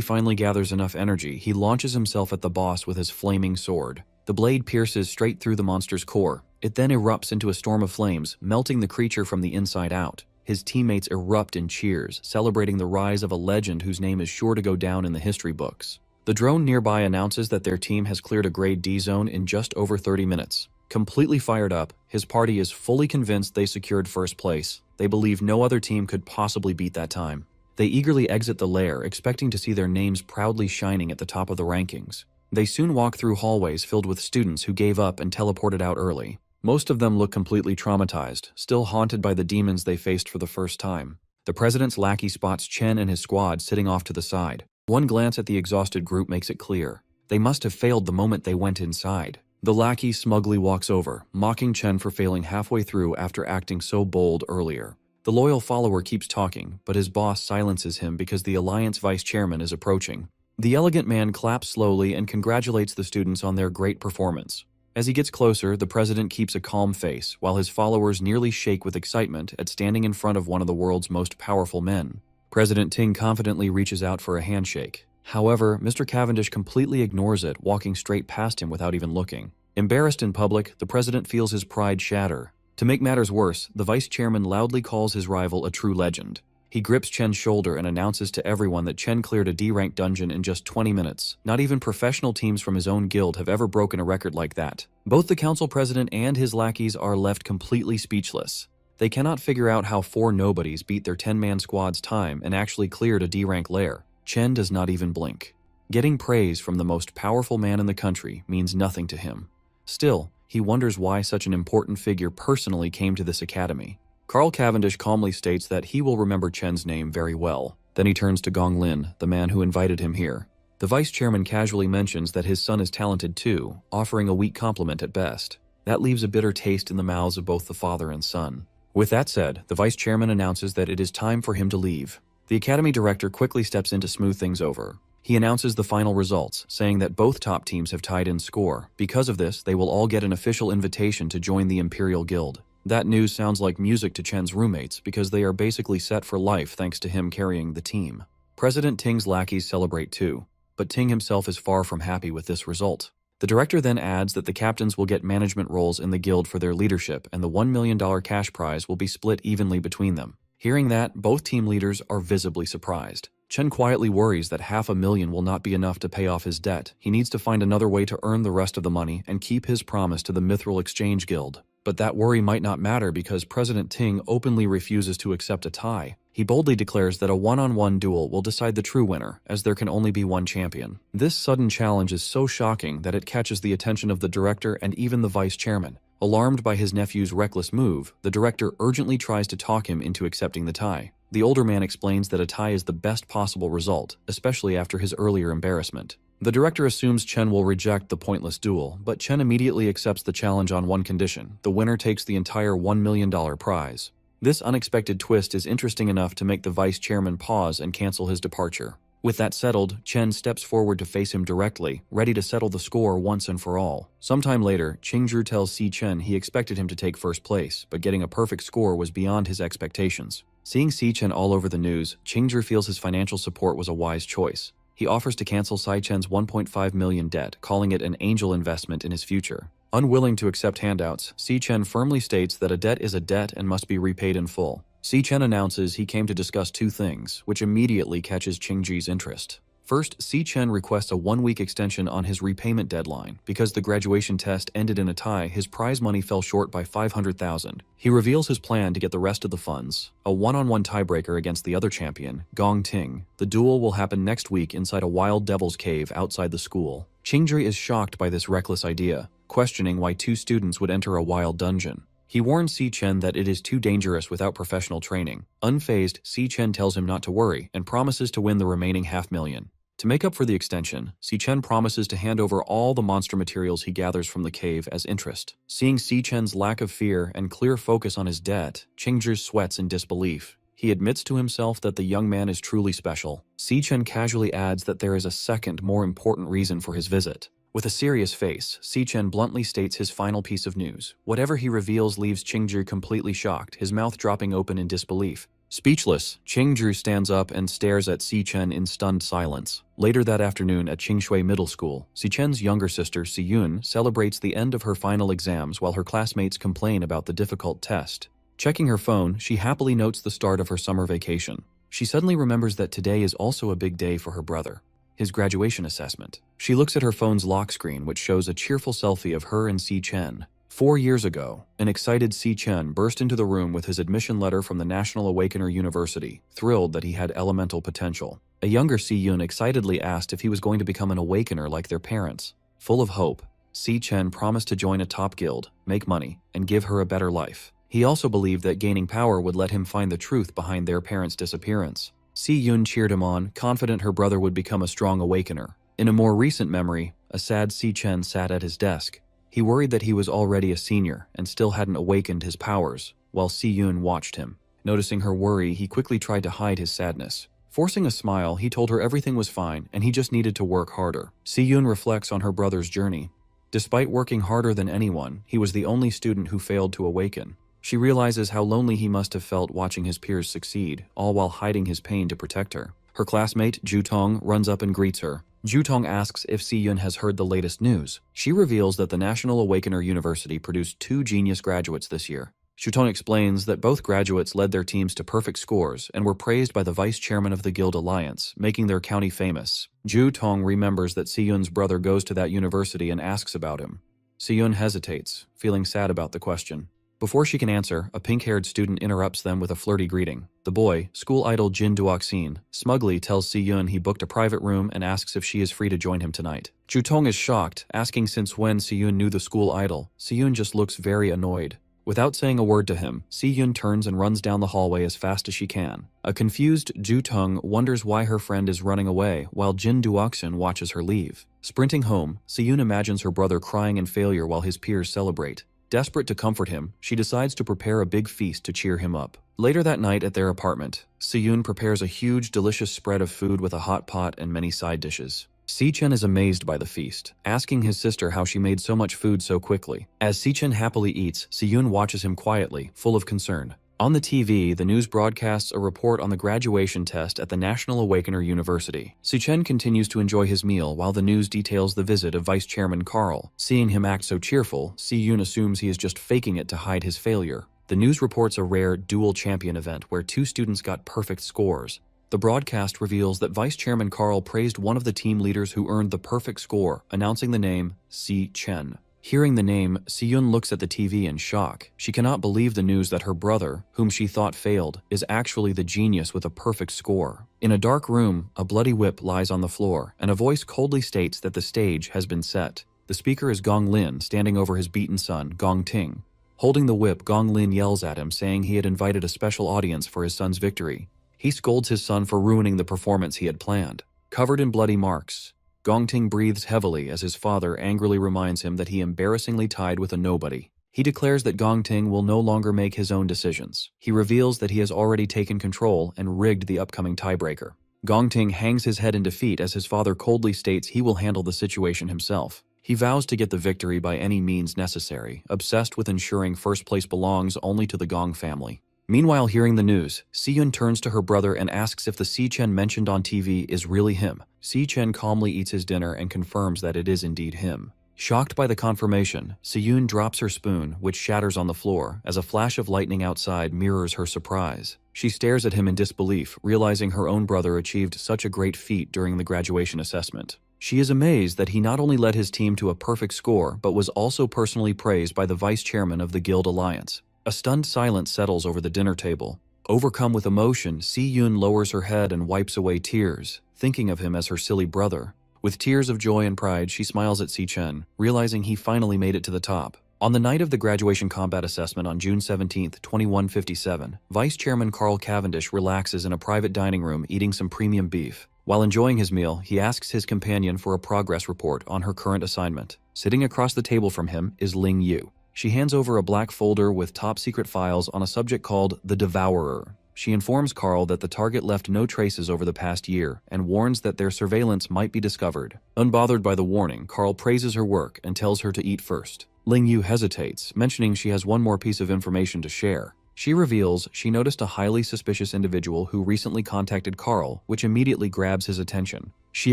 S1: finally gathers enough energy, he launches himself at the boss with his flaming sword. The blade pierces straight through the monster's core. It then erupts into a storm of flames, melting the creature from the inside out. His teammates erupt in cheers, celebrating the rise of a legend whose name is sure to go down in the history books. The drone nearby announces that their team has cleared a grade D zone in just over 30 minutes. Completely fired up, his party is fully convinced they secured first place. They believe no other team could possibly beat that time. They eagerly exit the lair, expecting to see their names proudly shining at the top of the rankings. They soon walk through hallways filled with students who gave up and teleported out early. Most of them look completely traumatized, still haunted by the demons they faced for the first time. The president's lackey spots Chen and his squad sitting off to the side. One glance at the exhausted group makes it clear. They must have failed the moment they went inside. The lackey smugly walks over, mocking Chen for failing halfway through after acting so bold earlier. The loyal follower keeps talking, but his boss silences him because the Alliance vice chairman is approaching. The elegant man claps slowly and congratulates the students on their great performance. As he gets closer, the president keeps a calm face, while his followers nearly shake with excitement at standing in front of one of the world's most powerful men. President Ting confidently reaches out for a handshake. However, Mr. Cavendish completely ignores it, walking straight past him without even looking. Embarrassed in public, the president feels his pride shatter. To make matters worse, the vice chairman loudly calls his rival a true legend. He grips Chen's shoulder and announces to everyone that Chen cleared a D-rank dungeon in just 20 minutes. Not even professional teams from his own guild have ever broken a record like that. Both the council president and his lackeys are left completely speechless. They cannot figure out how 4 nobodies beat their 10-man squad's time and actually cleared a D-rank lair. Chen does not even blink. Getting praise from the most powerful man in the country means nothing to him. Still, he wonders why such an important figure personally came to this academy. Carl Cavendish calmly states that he will remember Chen's name very well. Then he turns to Gong Lin, the man who invited him here. The vice chairman casually mentions that his son is talented too, offering a weak compliment at best. That leaves a bitter taste in the mouths of both the father and son. With that said, the vice chairman announces that it is time for him to leave. The academy director quickly steps in to smooth things over. He announces the final results, saying that both top teams have tied in score. Because of this, they will all get an official invitation to join the Imperial Guild. That news sounds like music to Chen's roommates because they are basically set for life thanks to him carrying the team. President Ting's lackeys celebrate too, but Ting himself is far from happy with this result. The director then adds that the captains will get management roles in the guild for their leadership and the $1 million cash prize will be split evenly between them. Hearing that, both team leaders are visibly surprised. Chen quietly worries that $500,000 will not be enough to pay off his debt. He needs to find another way to earn the rest of the money and keep his promise to the Mithril Exchange Guild. But that worry might not matter because President Ting openly refuses to accept a tie. He boldly declares that a one-on-one duel will decide the true winner, as there can only be one champion. This sudden challenge is so shocking that it catches the attention of the director and even the vice chairman. Alarmed by his nephew's reckless move, the director urgently tries to talk him into accepting the tie. The older man explains that a tie is the best possible result, especially after his earlier embarrassment. The director assumes Chen will reject the pointless duel, but Chen immediately accepts the challenge on one condition: the winner takes the entire $1 million prize. This unexpected twist is interesting enough to make the vice chairman pause and cancel his departure. With that settled, Chen steps forward to face him directly, ready to settle the score once and for all. Sometime later, Qingzhi tells Si Chen he expected him to take first place, but getting a perfect score was beyond his expectations. Seeing Si Chen all over the news, Qingzhi feels his financial support was a wise choice. He offers to cancel Si Chen's $1.5 million debt, calling it an angel investment in his future. Unwilling to accept handouts, Si Chen firmly states that a debt is a debt and must be repaid in full. Si Chen announces he came to discuss 2 things, which immediately catches Qingzhi's interest. First, Si Chen requests a 1-week extension on his repayment deadline. Because the graduation test ended in a tie, his prize money fell short by 500,000. He reveals his plan to get the rest of the funds, a one-on-one tiebreaker against the other champion, Gong Ting. The duel will happen next week inside a wild devil's cave outside the school. Qingzhi is shocked by this reckless idea, questioning why 2 students would enter a wild dungeon. He warns Si Chen that it is too dangerous without professional training. Unfazed, Si Chen tells him not to worry and promises to win the remaining $500,000. To make up for the extension, Si Chen promises to hand over all the monster materials he gathers from the cave as interest. Seeing Si Chen's lack of fear and clear focus on his debt, Qingzhi sweats in disbelief. He admits to himself that the young man is truly special. Si Chen casually adds that there is a second, more important reason for his visit. With a serious face, Si Chen bluntly states his final piece of news. Whatever he reveals leaves Qingzhi completely shocked, his mouth dropping open in disbelief. Speechless, Qingzhi stands up and stares at Si Chen in stunned silence. Later that afternoon at Qingshui Middle School, Si Chen's younger sister, Si Yun, celebrates the end of her final exams while her classmates complain about the difficult test. Checking her phone, she happily notes the start of her summer vacation. She suddenly remembers that today is also a big day for her brother, his graduation assessment. She looks at her phone's lock screen, which shows a cheerful selfie of her and Si Chen. 4 years ago, an excited Si Chen burst into the room with his admission letter from the National Awakener University, thrilled that he had elemental potential. A younger Si Yun excitedly asked if he was going to become an awakener like their parents. Full of hope, Si Chen promised to join a top guild, make money, and give her a better life. He also believed that gaining power would let him find the truth behind their parents' disappearance. Si Yun cheered him on, confident her brother would become a strong awakener. In a more recent memory, a sad Si Chen sat at his desk. He worried that he was already a senior and still hadn't awakened his powers, while Si Yun watched him. Noticing her worry, he quickly tried to hide his sadness. Forcing a smile, he told her everything was fine and he just needed to work harder. Si Yun reflects on her brother's journey. Despite working harder than anyone, he was the only student who failed to awaken. She realizes how lonely he must have felt watching his peers succeed, all while hiding his pain to protect her. Her classmate, Ju Tong, runs up and greets her. Ju Tong asks if Si Yun has heard the latest news. She reveals that the National Awakener University produced 2 genius graduates this year. Ju Tong explains that both graduates led their teams to perfect scores and were praised by the vice chairman of the Guild Alliance, making their county famous. Ju Tong remembers that Si Yun's brother goes to that university and asks about him. Si Yun hesitates, feeling sad about the question. Before she can answer, a pink-haired student interrupts them with a flirty greeting. The boy, school idol Jin Duoxin, smugly tells Si Yun he booked a private room and asks if she is free to join him tonight. Ju Tong is shocked, asking since when Si Yun knew the school idol. Si Yun just looks very annoyed. Without saying a word to him, Si Yun turns and runs down the hallway as fast as she can. A confused Ju Tong wonders why her friend is running away, while Jin Duoxin watches her leave. Sprinting home, Si Yun imagines her brother crying in failure while his peers celebrate. Desperate to comfort him, she decides to prepare a big feast to cheer him up. Later that night at their apartment, Si Yun prepares a huge, delicious spread of food with a hot pot and many side dishes. Si Chen is amazed by the feast, asking his sister how she made so much food so quickly. As Si Chen happily eats, Si Yun watches him quietly, full of concern. On the TV, the news broadcasts a report on the graduation test at the National Awakener University. Si Chen continues to enjoy his meal while the news details the visit of Vice Chairman Carl. Seeing him act so cheerful, Si Yun assumes he is just faking it to hide his failure. The news reports a rare dual champion event where 2 students got perfect scores. The broadcast reveals that Vice Chairman Carl praised one of the team leaders who earned the perfect score, announcing the name Si Chen. Hearing the name, Si Yun looks at the TV in shock. She cannot believe the news that her brother, whom she thought failed, is actually the genius with a perfect score. In a dark room, a bloody whip lies on the floor, and a voice coldly states that the stage has been set. The speaker is Gong Lin, standing over his beaten son, Gong Ting. Holding the whip, Gong Lin yells at him, saying he had invited a special audience for his son's victory. He scolds his son for ruining the performance he had planned. Covered in bloody marks, Gong Ting breathes heavily as his father angrily reminds him that he embarrassingly tied with a nobody. He declares that Gong Ting will no longer make his own decisions. He reveals that he has already taken control and rigged the upcoming tiebreaker. Gong Ting hangs his head in defeat as his father coldly states he will handle the situation himself. He vows to get the victory by any means necessary, obsessed with ensuring first place belongs only to the Gong family. Meanwhile, hearing the news, Si Yun turns to her brother and asks if the Si Chen mentioned on TV is really him. Si Chen calmly eats his dinner and confirms that it is indeed him. Shocked by the confirmation, Seyun drops her spoon, which shatters on the floor, as a flash of lightning outside mirrors her surprise. She stares at him in disbelief, realizing her own brother achieved such a great feat during the graduation assessment. She is amazed that he not only led his team to a perfect score, but was also personally praised by the vice chairman of the Guild Alliance. A stunned silence settles over the dinner table. Overcome with emotion, Si-Yoon lowers her head and wipes away tears, thinking of him as her silly brother. With tears of joy and pride, she smiles at Si-Chen, realizing he finally made it to the top. On the night of the graduation combat assessment on June 17, 2157, Vice Chairman Carl Cavendish relaxes in a private dining room eating some premium beef. While enjoying his meal, he asks his companion for a progress report on her current assignment. Sitting across the table from him is Ling Yu. She hands over a black folder with top-secret files on a subject called The Devourer. She informs Carl that the target left no traces over the past year and warns that their surveillance might be discovered. Unbothered by the warning, Carl praises her work and tells her to eat first. Ling Yu hesitates, mentioning she has one more piece of information to share. She reveals she noticed a highly suspicious individual who recently contacted Carl, which immediately grabs his attention. She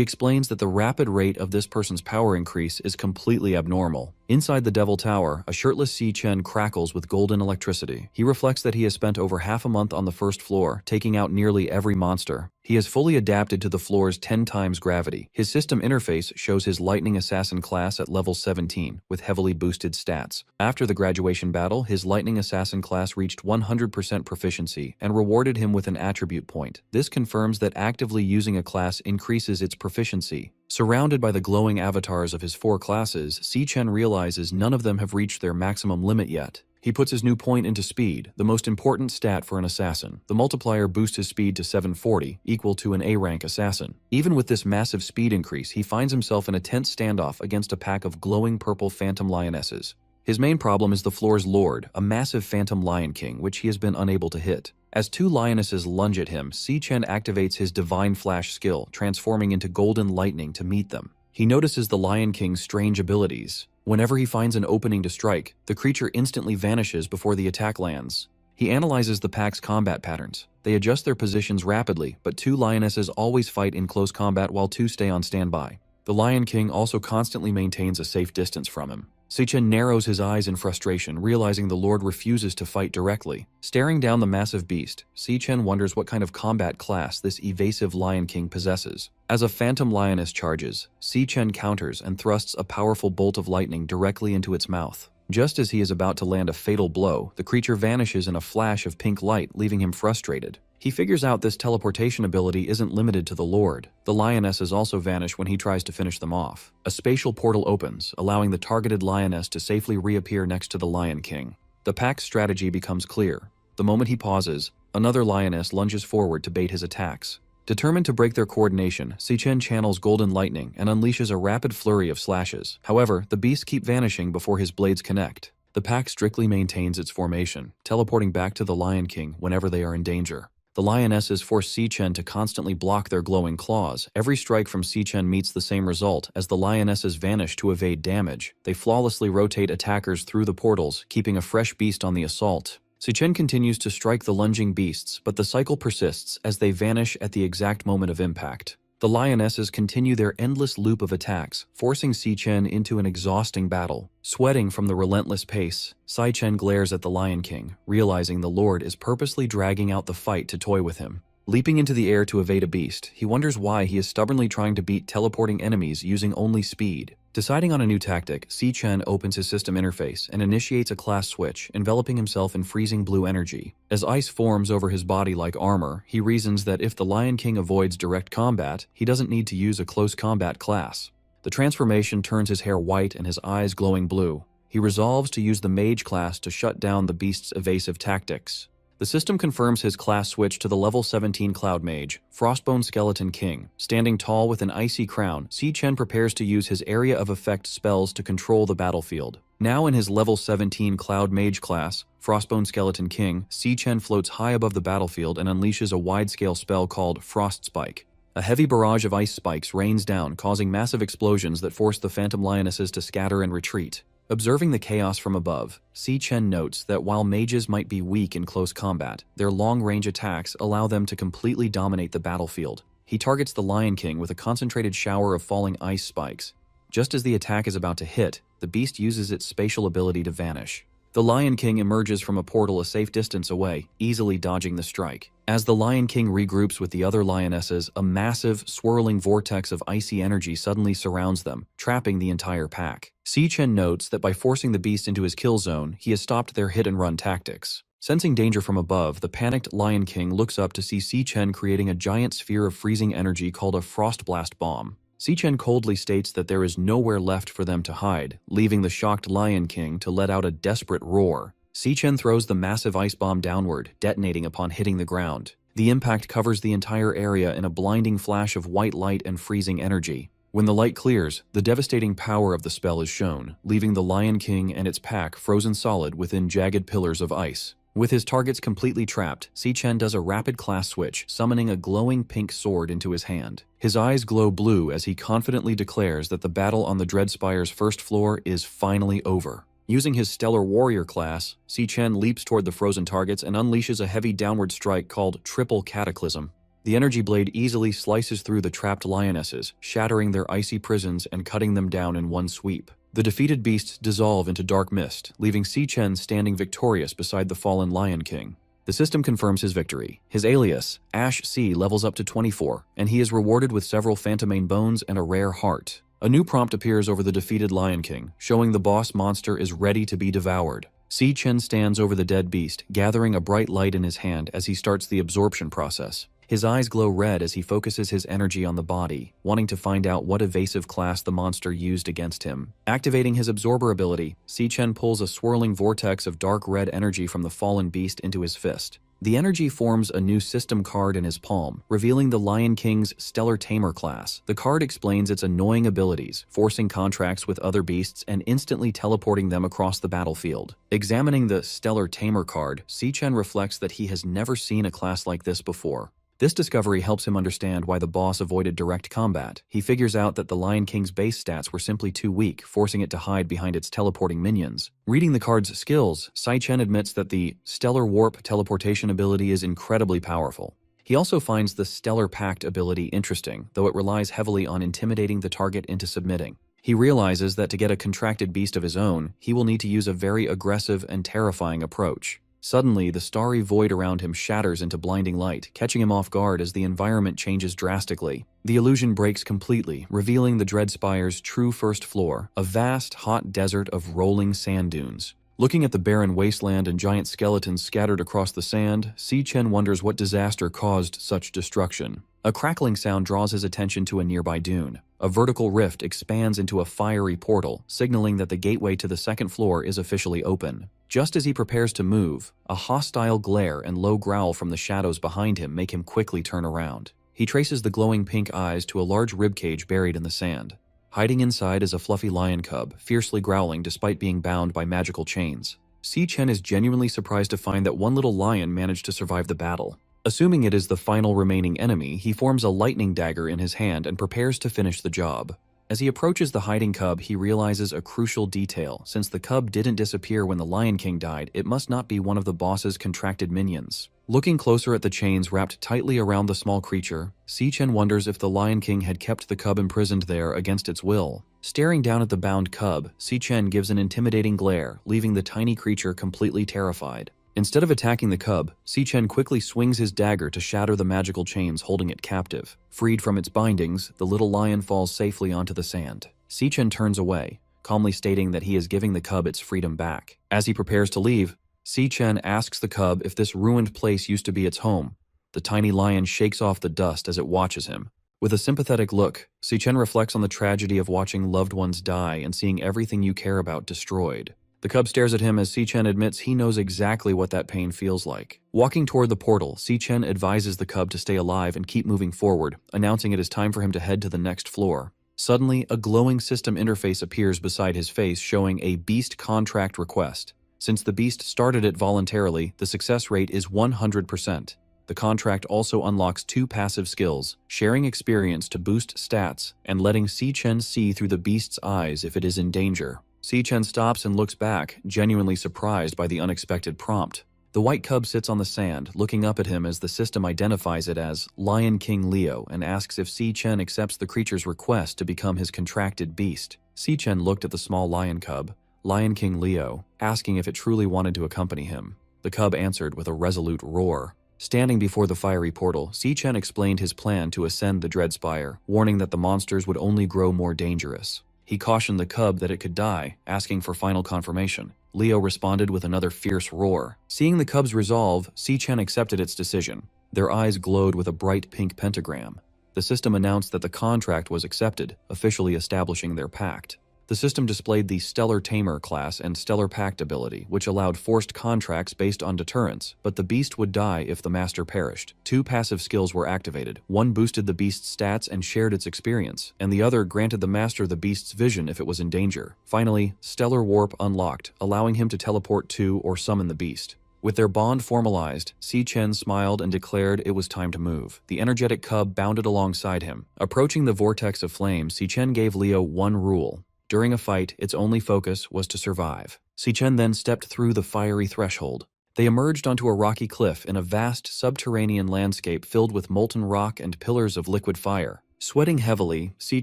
S1: explains that the rapid rate of this person's power increase is completely abnormal. Inside the Devil Tower, a shirtless Si-Chen crackles with golden electricity. He reflects that he has spent over half a month on the first floor, taking out nearly every monster. He has fully adapted to the floor's 10 times gravity. His system interface shows his Lightning Assassin class at level 17, with heavily boosted stats. After the graduation battle, his Lightning Assassin class reached 100% proficiency and rewarded him with an attribute point. This confirms that actively using a class increases its proficiency. Surrounded by the glowing avatars of his 4 classes, Si-Chen realizes none of them have reached their maximum limit yet. He puts his new point into speed, the most important stat for an assassin. The multiplier boosts his speed to 740, equal to an A-rank assassin. Even with this massive speed increase, he finds himself in a tense standoff against a pack of glowing purple phantom lionesses. His main problem is the floor's lord, a massive phantom lion king, which he has been unable to hit. As 2 lionesses lunge at him, Si-Chen activates his Divine Flash skill, transforming into golden lightning to meet them. He notices the Lion King's strange abilities. Whenever he finds an opening to strike, the creature instantly vanishes before the attack lands. He analyzes the pack's combat patterns. They adjust their positions rapidly, but 2 lionesses always fight in close combat while 2 stay on standby. The Lion King also constantly maintains a safe distance from him. Si-Chen narrows his eyes in frustration, realizing the Lord refuses to fight directly. Staring down the massive beast, Si-Chen wonders what kind of combat class this evasive Lion King possesses. As a phantom lioness charges, Si-Chen counters and thrusts a powerful bolt of lightning directly into its mouth. Just as he is about to land a fatal blow, the creature vanishes in a flash of pink light, leaving him frustrated. He figures out this teleportation ability isn't limited to the Lord. The lionesses also vanish when he tries to finish them off. A spatial portal opens, allowing the targeted lioness to safely reappear next to the Lion King. The pack's strategy becomes clear. The moment he pauses, another lioness lunges forward to bait his attacks. Determined to break their coordination, Si-Chen channels Golden Lightning and unleashes a rapid flurry of slashes. However, the beasts keep vanishing before his blades connect. The pack strictly maintains its formation, teleporting back to the Lion King whenever they are in danger. The lionesses force Si-Chen to constantly block their glowing claws. Every strike from Si-Chen meets the same result as the lionesses vanish to evade damage. They flawlessly rotate attackers through the portals, keeping a fresh beast on the assault. Si-Chen continues to strike the lunging beasts, but the cycle persists as they vanish at the exact moment of impact. The lionesses continue their endless loop of attacks, forcing Si-Chen into an exhausting battle. Sweating from the relentless pace, Si-Chen glares at the Lion King, realizing the Lord is purposely dragging out the fight to toy with him. Leaping into the air to evade a beast, he wonders why he is stubbornly trying to beat teleporting enemies using only speed. Deciding on a new tactic, Si-Chen opens his system interface and initiates a class switch, enveloping himself in freezing blue energy. As ice forms over his body like armor, he reasons that if the Lion King avoids direct combat, he doesn't need to use a close combat class. The transformation turns his hair white and his eyes glowing blue. He resolves to use the Mage class to shut down the beast's evasive tactics. The system confirms his class switch to the level 17 Cloud Mage, Frostbone Skeleton King. Standing tall with an icy crown, Si-Chen prepares to use his area of effect spells to control the battlefield. Now in his level 17 Cloud Mage class, Frostbone Skeleton King, Si-Chen floats high above the battlefield and unleashes a wide-scale spell called Frost Spike. A heavy barrage of ice spikes rains down, causing massive explosions that force the Phantom Lionesses to scatter and retreat. Observing the chaos from above, Si-Chen notes that while mages might be weak in close combat, their long-range attacks allow them to completely dominate the battlefield. He targets the Lion King with a concentrated shower of falling ice spikes. Just as the attack is about to hit, the beast uses its spatial ability to vanish. The Lion King emerges from a portal a safe distance away, easily dodging the strike. As the Lion King regroups with the other lionesses, a massive, swirling vortex of icy energy suddenly surrounds them, trapping the entire pack. Si-Chen notes that by forcing the beast into his kill zone, he has stopped their hit-and-run tactics. Sensing danger from above, the panicked Lion King looks up to see Si-Chen creating a giant sphere of freezing energy called a Frost Blast Bomb. Si-Chen coldly states that there is nowhere left for them to hide, leaving the shocked Lion King to let out a desperate roar. Si-Chen throws the massive ice bomb downward, detonating upon hitting the ground. The impact covers the entire area in a blinding flash of white light and freezing energy. When the light clears, the devastating power of the spell is shown, leaving the Lion King and its pack frozen solid within jagged pillars of ice. With his targets completely trapped, Si-Chen does a rapid class switch, summoning a glowing pink sword into his hand. His eyes glow blue as he confidently declares that the battle on the Dreadspire's first floor is finally over. Using his Stellar Warrior class, Si-Chen leaps toward the frozen targets and unleashes a heavy downward strike called Triple Cataclysm. The energy blade easily slices through the trapped lionesses, shattering their icy prisons and cutting them down in one sweep. The defeated beasts dissolve into dark mist, leaving Si-Chen standing victorious beside the fallen Lion King. The system confirms his victory. His alias, Ash C, levels up to 24, and he is rewarded with several Phantomane bones and a rare heart. A new prompt appears over the defeated Lion King, showing the boss monster is ready to be devoured. Si-Chen stands over the dead beast, gathering a bright light in his hand as he starts the absorption process. His eyes glow red as he focuses his energy on the body, wanting to find out what evasive class the monster used against him. Activating his absorber ability, Si-Chen pulls a swirling vortex of dark red energy from the fallen beast into his fist. The energy forms a new system card in his palm, revealing the Lion King's Stellar Tamer class. The card explains its annoying abilities, forcing contracts with other beasts and instantly teleporting them across the battlefield. Examining the Stellar Tamer card, Si-Chen reflects that he has never seen a class like this before. This discovery helps him understand why the boss avoided direct combat. He figures out that the Lion King's base stats were simply too weak, forcing it to hide behind its teleporting minions. Reading the card's skills, Si-Chen admits that the Stellar Warp teleportation ability is incredibly powerful. He also finds the Stellar Pact ability interesting, though it relies heavily on intimidating the target into submitting. He realizes that to get a contracted beast of his own, he will need to use a very aggressive and terrifying approach. Suddenly, the starry void around him shatters into blinding light, catching him off guard as the environment changes drastically. The illusion breaks completely, revealing the Dreadspire's true first floor, a vast, hot desert of rolling sand dunes. Looking at the barren wasteland and giant skeletons scattered across the sand, Si-Chen wonders what disaster caused such destruction. A crackling sound draws his attention to a nearby dune. A vertical rift expands into a fiery portal, signaling that the gateway to the second floor is officially open. Just as he prepares to move, a hostile glare and low growl from the shadows behind him make him quickly turn around. He traces the glowing pink eyes to a large ribcage buried in the sand. Hiding inside is a fluffy lion cub, fiercely growling despite being bound by magical chains. Si-Chen is genuinely surprised to find that one little lion managed to survive the battle. Assuming it is the final remaining enemy, he forms a lightning dagger in his hand and prepares to finish the job. As he approaches the hiding cub, he realizes a crucial detail. Since the cub didn't disappear when the Lion King died, it must not be one of the boss's contracted minions. Looking closer at the chains wrapped tightly around the small creature, Si-Chen wonders if the Lion King had kept the cub imprisoned there against its will. Staring down at the bound cub, Si-Chen gives an intimidating glare, leaving the tiny creature completely terrified. Instead of attacking the cub, Si-Chen quickly swings his dagger to shatter the magical chains holding it captive. Freed from its bindings, the little lion falls safely onto the sand. Si-Chen turns away, calmly stating that he is giving the cub its freedom back. As he prepares to leave, Si-Chen asks the cub if this ruined place used to be its home. The tiny lion shakes off the dust as it watches him. With a sympathetic look, Si-Chen reflects on the tragedy of watching loved ones die and seeing everything you care about destroyed. The cub stares at him as Si-Chen admits he knows exactly what that pain feels like. Walking toward the portal, Si-Chen advises the cub to stay alive and keep moving forward, announcing it is time for him to head to the next floor. Suddenly, a glowing system interface appears beside his face showing a beast contract request. Since the beast started it voluntarily, the success rate is 100%. The contract also unlocks 2 passive skills, sharing experience to boost stats, and letting Si-Chen see through the beast's eyes if it is in danger. Si-Chen stops and looks back, genuinely surprised by the unexpected prompt. The white cub sits on the sand, looking up at him as the system identifies it as Lion King Leo and asks if Si Chen accepts the creature's request to become his contracted beast. Si Chen looked at the small lion cub, Lion King Leo, asking if it truly wanted to accompany him. The cub answered with a resolute roar. Standing before the fiery portal, Si Chen explained his plan to ascend the Dread Spire, warning that the monsters would only grow more dangerous. He cautioned the cub that it could die, asking for final confirmation. Leo responded with another fierce roar. Seeing the cub's resolve, Si Chen accepted its decision. Their eyes glowed with a bright pink pentagram. The system announced that the contract was accepted, officially establishing their pact. The system displayed the Stellar Tamer class and Stellar Pact ability, which allowed forced contracts based on deterrence, but the beast would die if the master perished. 2 passive skills were activated. One boosted the beast's stats and shared its experience, and the other granted the master the beast's vision if it was in danger. Finally, Stellar Warp unlocked, allowing him to teleport to or summon the beast. With their bond formalized, Si Chen smiled and declared it was time to move. The energetic cub bounded alongside him. Approaching the vortex of flame, Si Chen gave Leo one rule. During a fight, its only focus was to survive. Si Chen then stepped through the fiery threshold. They emerged onto a rocky cliff in a vast subterranean landscape filled with molten rock and pillars of liquid fire. Sweating heavily, Si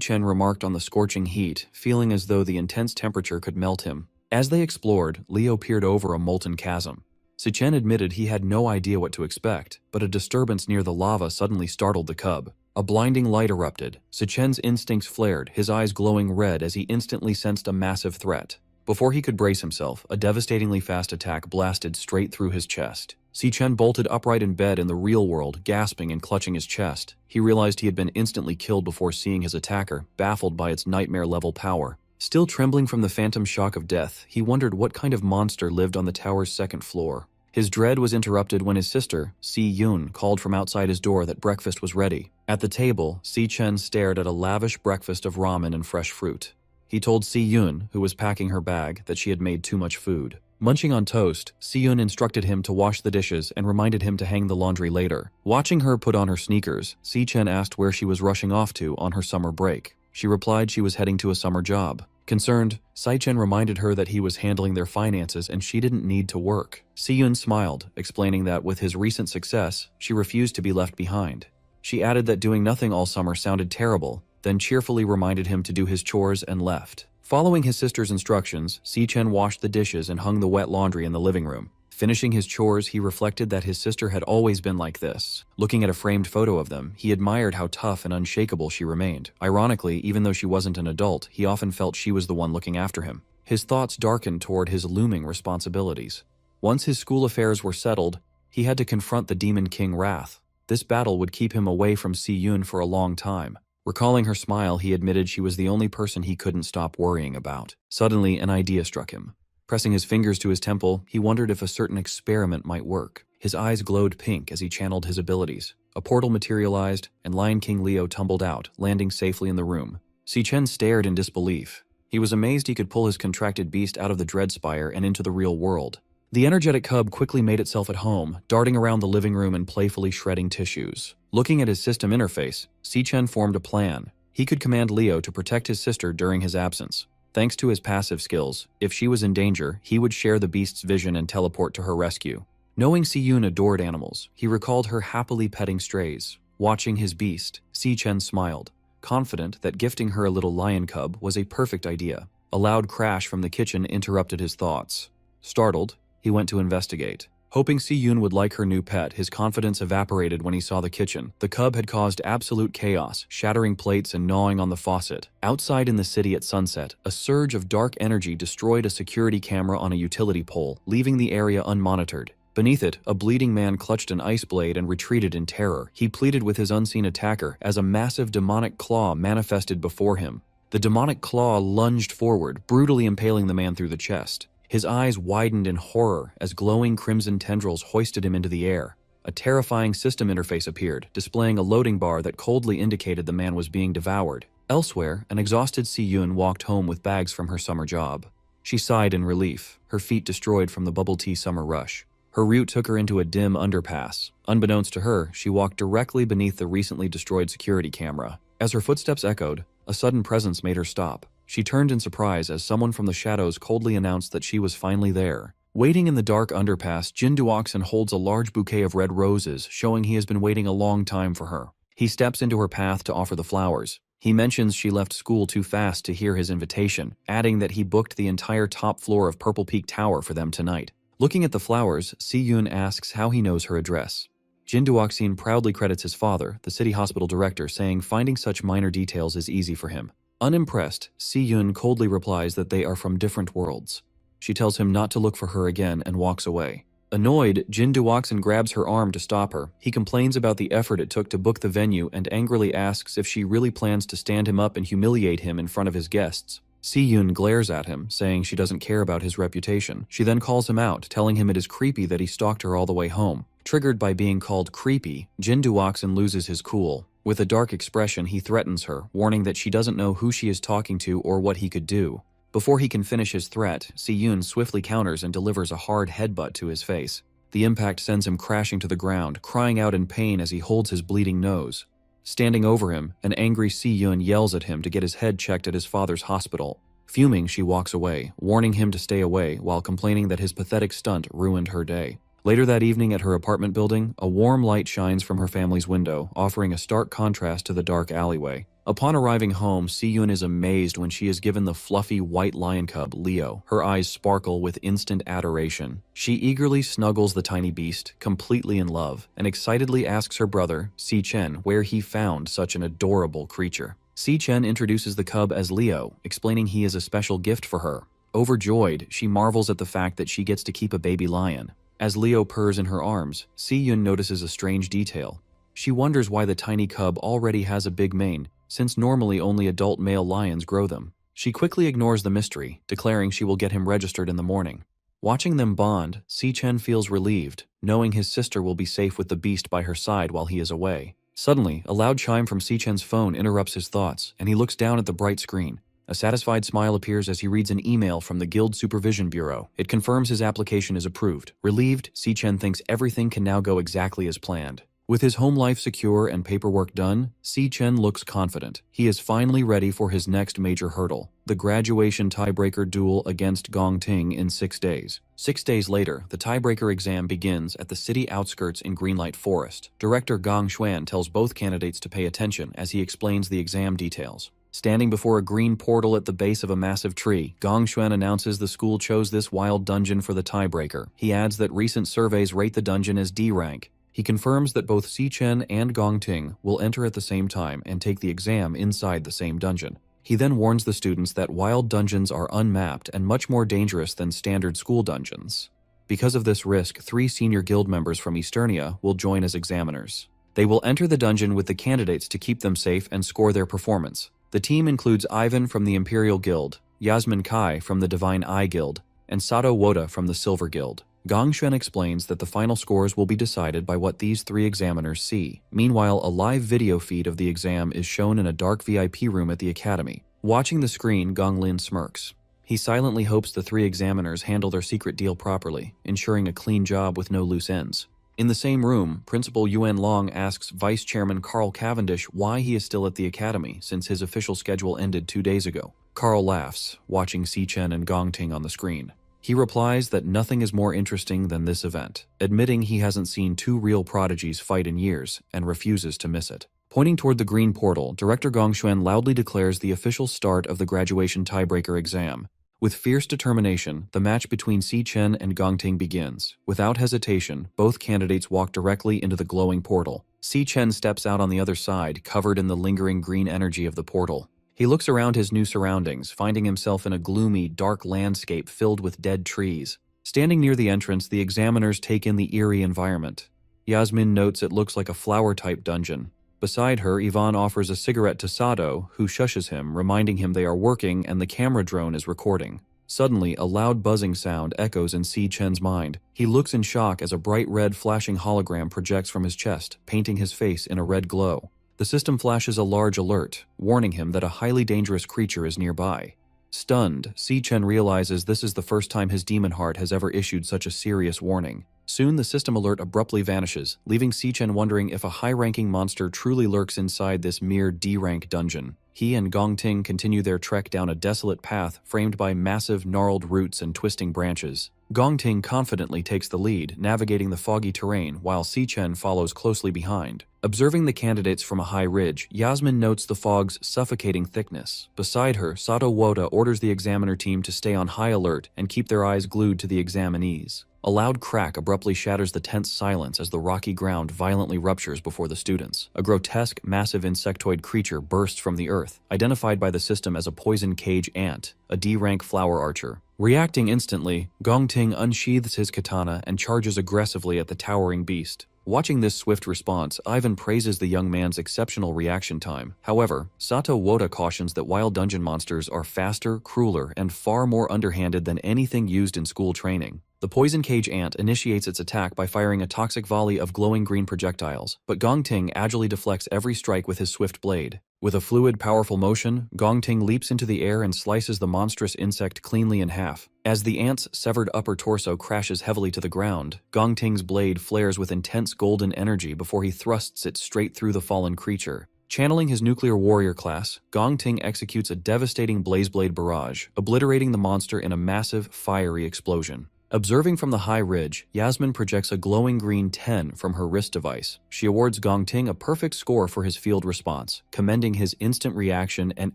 S1: Chen remarked on the scorching heat, feeling as though the intense temperature could melt him. As they explored, Leo peered over a molten chasm. Si Chen admitted he had no idea what to expect, but a disturbance near the lava suddenly startled the cub. A blinding light erupted. Si Chen's instincts flared, his eyes glowing red as he instantly sensed a massive threat. Before he could brace himself, a devastatingly fast attack blasted straight through his chest. Si Chen bolted upright in bed in the real world, gasping and clutching his chest. He realized he had been instantly killed before seeing his attacker, baffled by its nightmare-level power. Still trembling from the phantom shock of death, he wondered what kind of monster lived on the tower's 2nd floor. His dread was interrupted when his sister, Si Yun, called from outside his door that breakfast was ready. At the table, Si Chen stared at a lavish breakfast of ramen and fresh fruit. He told Si Yun, who was packing her bag, that she had made too much food. Munching on toast, Si Yun instructed him to wash the dishes and reminded him to hang the laundry later. Watching her put on her sneakers, Si Chen asked where she was rushing off to on her summer break. She replied she was heading to a summer job. Concerned, Si Chen reminded her that he was handling their finances and she didn't need to work. Si Yun smiled, explaining that with his recent success, she refused to be left behind. She added that doing nothing all summer sounded terrible, then cheerfully reminded him to do his chores and left. Following his sister's instructions, Si Chen washed the dishes and hung the wet laundry in the living room. Finishing his chores, he reflected that his sister had always been like this. Looking at a framed photo of them, he admired how tough and unshakable she remained. Ironically, even though she wasn't an adult, he often felt she was the one looking after him. His thoughts darkened toward his looming responsibilities. Once his school affairs were settled, he had to confront the Demon King Wrath. This battle would keep him away from Si Yun for a long time. Recalling her smile, he admitted she was the only person he couldn't stop worrying about. Suddenly, an idea struck him. Pressing his fingers to his temple, he wondered if a certain experiment might work. His eyes glowed pink as he channeled his abilities. A portal materialized, and Lion King Leo tumbled out, landing safely in the room. Si Chen stared in disbelief. He was amazed he could pull his contracted beast out of the Dread Spire and into the real world. The energetic cub quickly made itself at home, darting around the living room and playfully shredding tissues. Looking at his system interface, Si Chen formed a plan. He could command Leo to protect his sister during his absence. Thanks to his passive skills, if she was in danger, he would share the beast's vision and teleport to her rescue. Knowing Si Yun adored animals, he recalled her happily petting strays. Watching his beast, Si Chen smiled, confident that gifting her a little lion cub was a perfect idea. A loud crash from the kitchen interrupted his thoughts. Startled, he went to investigate. Hoping Si Yun would like her new pet, his confidence evaporated when he saw the kitchen. The cub had caused absolute chaos, shattering plates and gnawing on the faucet. Outside in the city at sunset, a surge of dark energy destroyed a security camera on a utility pole, leaving the area unmonitored. Beneath it, a bleeding man clutched an ice blade and retreated in terror. He pleaded with his unseen attacker as a massive demonic claw manifested before him. The demonic claw lunged forward, brutally impaling the man through the chest. His eyes widened in horror as glowing crimson tendrils hoisted him into the air. A terrifying system interface appeared, displaying a loading bar that coldly indicated the man was being devoured. Elsewhere, an exhausted Si Yun walked home with bags from her summer job. She sighed in relief, her feet destroyed from the bubble tea summer rush. Her route took her into a dim underpass. Unbeknownst to her, she walked directly beneath the recently destroyed security camera. As her footsteps echoed, a sudden presence made her stop. She turned in surprise as someone from the shadows coldly announced that she was finally there. Waiting in the dark underpass, Jin Duoxin holds a large bouquet of red roses, showing he has been waiting a long time for her. He steps into her path to offer the flowers. He mentions she left school too fast to hear his invitation, adding that he booked the entire top floor of Purple Peak Tower for them tonight. Looking at the flowers, Si-yoon asks how he knows her address. Jin Duoxin proudly credits his father, the city hospital director, saying finding such minor details is easy for him. Unimpressed, Si-yoon coldly replies that they are from different worlds. She tells him not to look for her again and walks away. Annoyed, Jin Duoxin grabs her arm to stop her. He complains about the effort it took to book the venue and angrily asks if she really plans to stand him up and humiliate him in front of his guests. Si-yoon glares at him, saying she doesn't care about his reputation. She then calls him out, telling him it is creepy that he stalked her all the way home. Triggered by being called creepy, Jin Duoxin loses his cool. With a dark expression, he threatens her, warning that she doesn't know who she is talking to or what he could do. Before he can finish his threat, Si-yoon swiftly counters and delivers a hard headbutt to his face. The impact sends him crashing to the ground, crying out in pain as he holds his bleeding nose. Standing over him, an angry Si-yoon yells at him to get his head checked at his father's hospital. Fuming, she walks away, warning him to stay away while complaining that his pathetic stunt ruined her day. Later that evening at her apartment building, a warm light shines from her family's window, offering a stark contrast to the dark alleyway. Upon arriving home, Si-yoon is amazed when she is given the fluffy white lion cub, Leo. Her eyes sparkle with instant adoration. She eagerly snuggles the tiny beast, completely in love, and excitedly asks her brother, Si-chen, where he found such an adorable creature. Si-chen introduces the cub as Leo, explaining he is a special gift for her. Overjoyed, she marvels at the fact that she gets to keep a baby lion. As Leo purrs in her arms, Si-yoon notices a strange detail. She wonders why the tiny cub already has a big mane, since normally only adult male lions grow them. She quickly ignores the mystery, declaring she will get him registered in the morning. Watching them bond, Si-chen feels relieved, knowing his sister will be safe with the beast by her side while he is away. Suddenly, a loud chime from Si-chen's phone interrupts his thoughts, and he looks down at the bright screen. A satisfied smile appears as he reads an email from the Guild Supervision Bureau. It confirms his application is approved. Relieved, Si-chen thinks everything can now go exactly as planned. With his home life secure and paperwork done, Si-chen looks confident. He is finally ready for his next major hurdle, the graduation tiebreaker duel against Gong Ting in 6 days. 6 days later, the tiebreaker exam begins at the city outskirts in Greenlight Forest. Director Gong Xuan tells both candidates to pay attention as he explains the exam details. Standing before a green portal at the base of a massive tree, Gong Xuan announces the school chose this wild dungeon for the tiebreaker. He adds that recent surveys rate the dungeon as D rank. He confirms that both Si-chen and Gong Ting will enter at the same time and take the exam inside the same dungeon. He then warns the students that wild dungeons are unmapped and much more dangerous than standard school dungeons. Because of this risk, 3 senior guild members from Easternia will join as examiners. They will enter the dungeon with the candidates to keep them safe and score their performance. The team includes Ivan from the Imperial Guild, Yasmin Kai from the Divine Eye Guild, and Sato Woda from the Silver Guild. Gong Xuan explains that the final scores will be decided by what these 3 examiners see. Meanwhile, a live video feed of the exam is shown in a dark VIP room at the academy. Watching the screen, Gong Lin smirks. He silently hopes the 3 examiners handle their secret deal properly, ensuring a clean job with no loose ends. In the same room, Principal Yuan Long asks Vice Chairman Carl Cavendish why he is still at the academy since his official schedule ended 2 days ago. Carl laughs, watching Si-chen and Gong Ting on the screen. He replies that nothing is more interesting than this event, admitting he hasn't seen 2 real prodigies fight in years and refuses to miss it. Pointing toward the green portal, Director Gong Xuan loudly declares the official start of the graduation tiebreaker exam. With fierce determination, the match between Si-chen and Gong Ting begins. Without hesitation, both candidates walk directly into the glowing portal. Si-chen steps out on the other side, covered in the lingering green energy of the portal. He looks around his new surroundings, finding himself in a gloomy, dark landscape filled with dead trees. Standing near the entrance, the examiners take in the eerie environment. Yasmin notes it looks like a flower-type dungeon. Beside her, Yvonne offers a cigarette to Sato, who shushes him, reminding him they are working and the camera drone is recording. Suddenly, a loud buzzing sound echoes in Si-chen's mind. He looks in shock as a bright red flashing hologram projects from his chest, painting his face in a red glow. The system flashes a large alert, warning him that a highly dangerous creature is nearby. Stunned, Si-chen realizes this is the first time his demon heart has ever issued such a serious warning. Soon the system alert abruptly vanishes, leaving Si-Chen wondering if a high-ranking monster truly lurks inside this mere D-rank dungeon. He and Gong Ting continue their trek down a desolate path framed by massive gnarled roots and twisting branches. Gong Ting confidently takes the lead, navigating the foggy terrain, while Si-Chen follows closely behind. Observing the candidates from a high ridge, Yasmin notes the fog's suffocating thickness. Beside her, Sato Woda orders the examiner team to stay on high alert and keep their eyes glued to the examinees. A loud crack abruptly shatters the tense silence as the rocky ground violently ruptures before the students. A grotesque, massive insectoid creature bursts from the earth, identified by the system as a poison cage ant, a D-rank flower archer. Reacting instantly, Gong Ting unsheathes his katana and charges aggressively at the towering beast. Watching this swift response, Ivan praises the young man's exceptional reaction time. However, Sato Woda cautions that wild dungeon monsters are faster, crueler, and far more underhanded than anything used in school training. The poison cage ant initiates its attack by firing a toxic volley of glowing green projectiles, but Gong Ting agilely deflects every strike with his swift blade. With a fluid, powerful motion, Gong Ting leaps into the air and slices the monstrous insect cleanly in half. As the ant's severed upper torso crashes heavily to the ground, Gong Ting's blade flares with intense golden energy before he thrusts it straight through the fallen creature. Channeling his nuclear warrior class, Gong Ting executes a devastating blazeblade barrage, obliterating the monster in a massive, fiery explosion. Observing from the high ridge, Yasmin projects a glowing green 10 from her wrist device. She awards Gong Ting a perfect score for his field response, commending his instant reaction and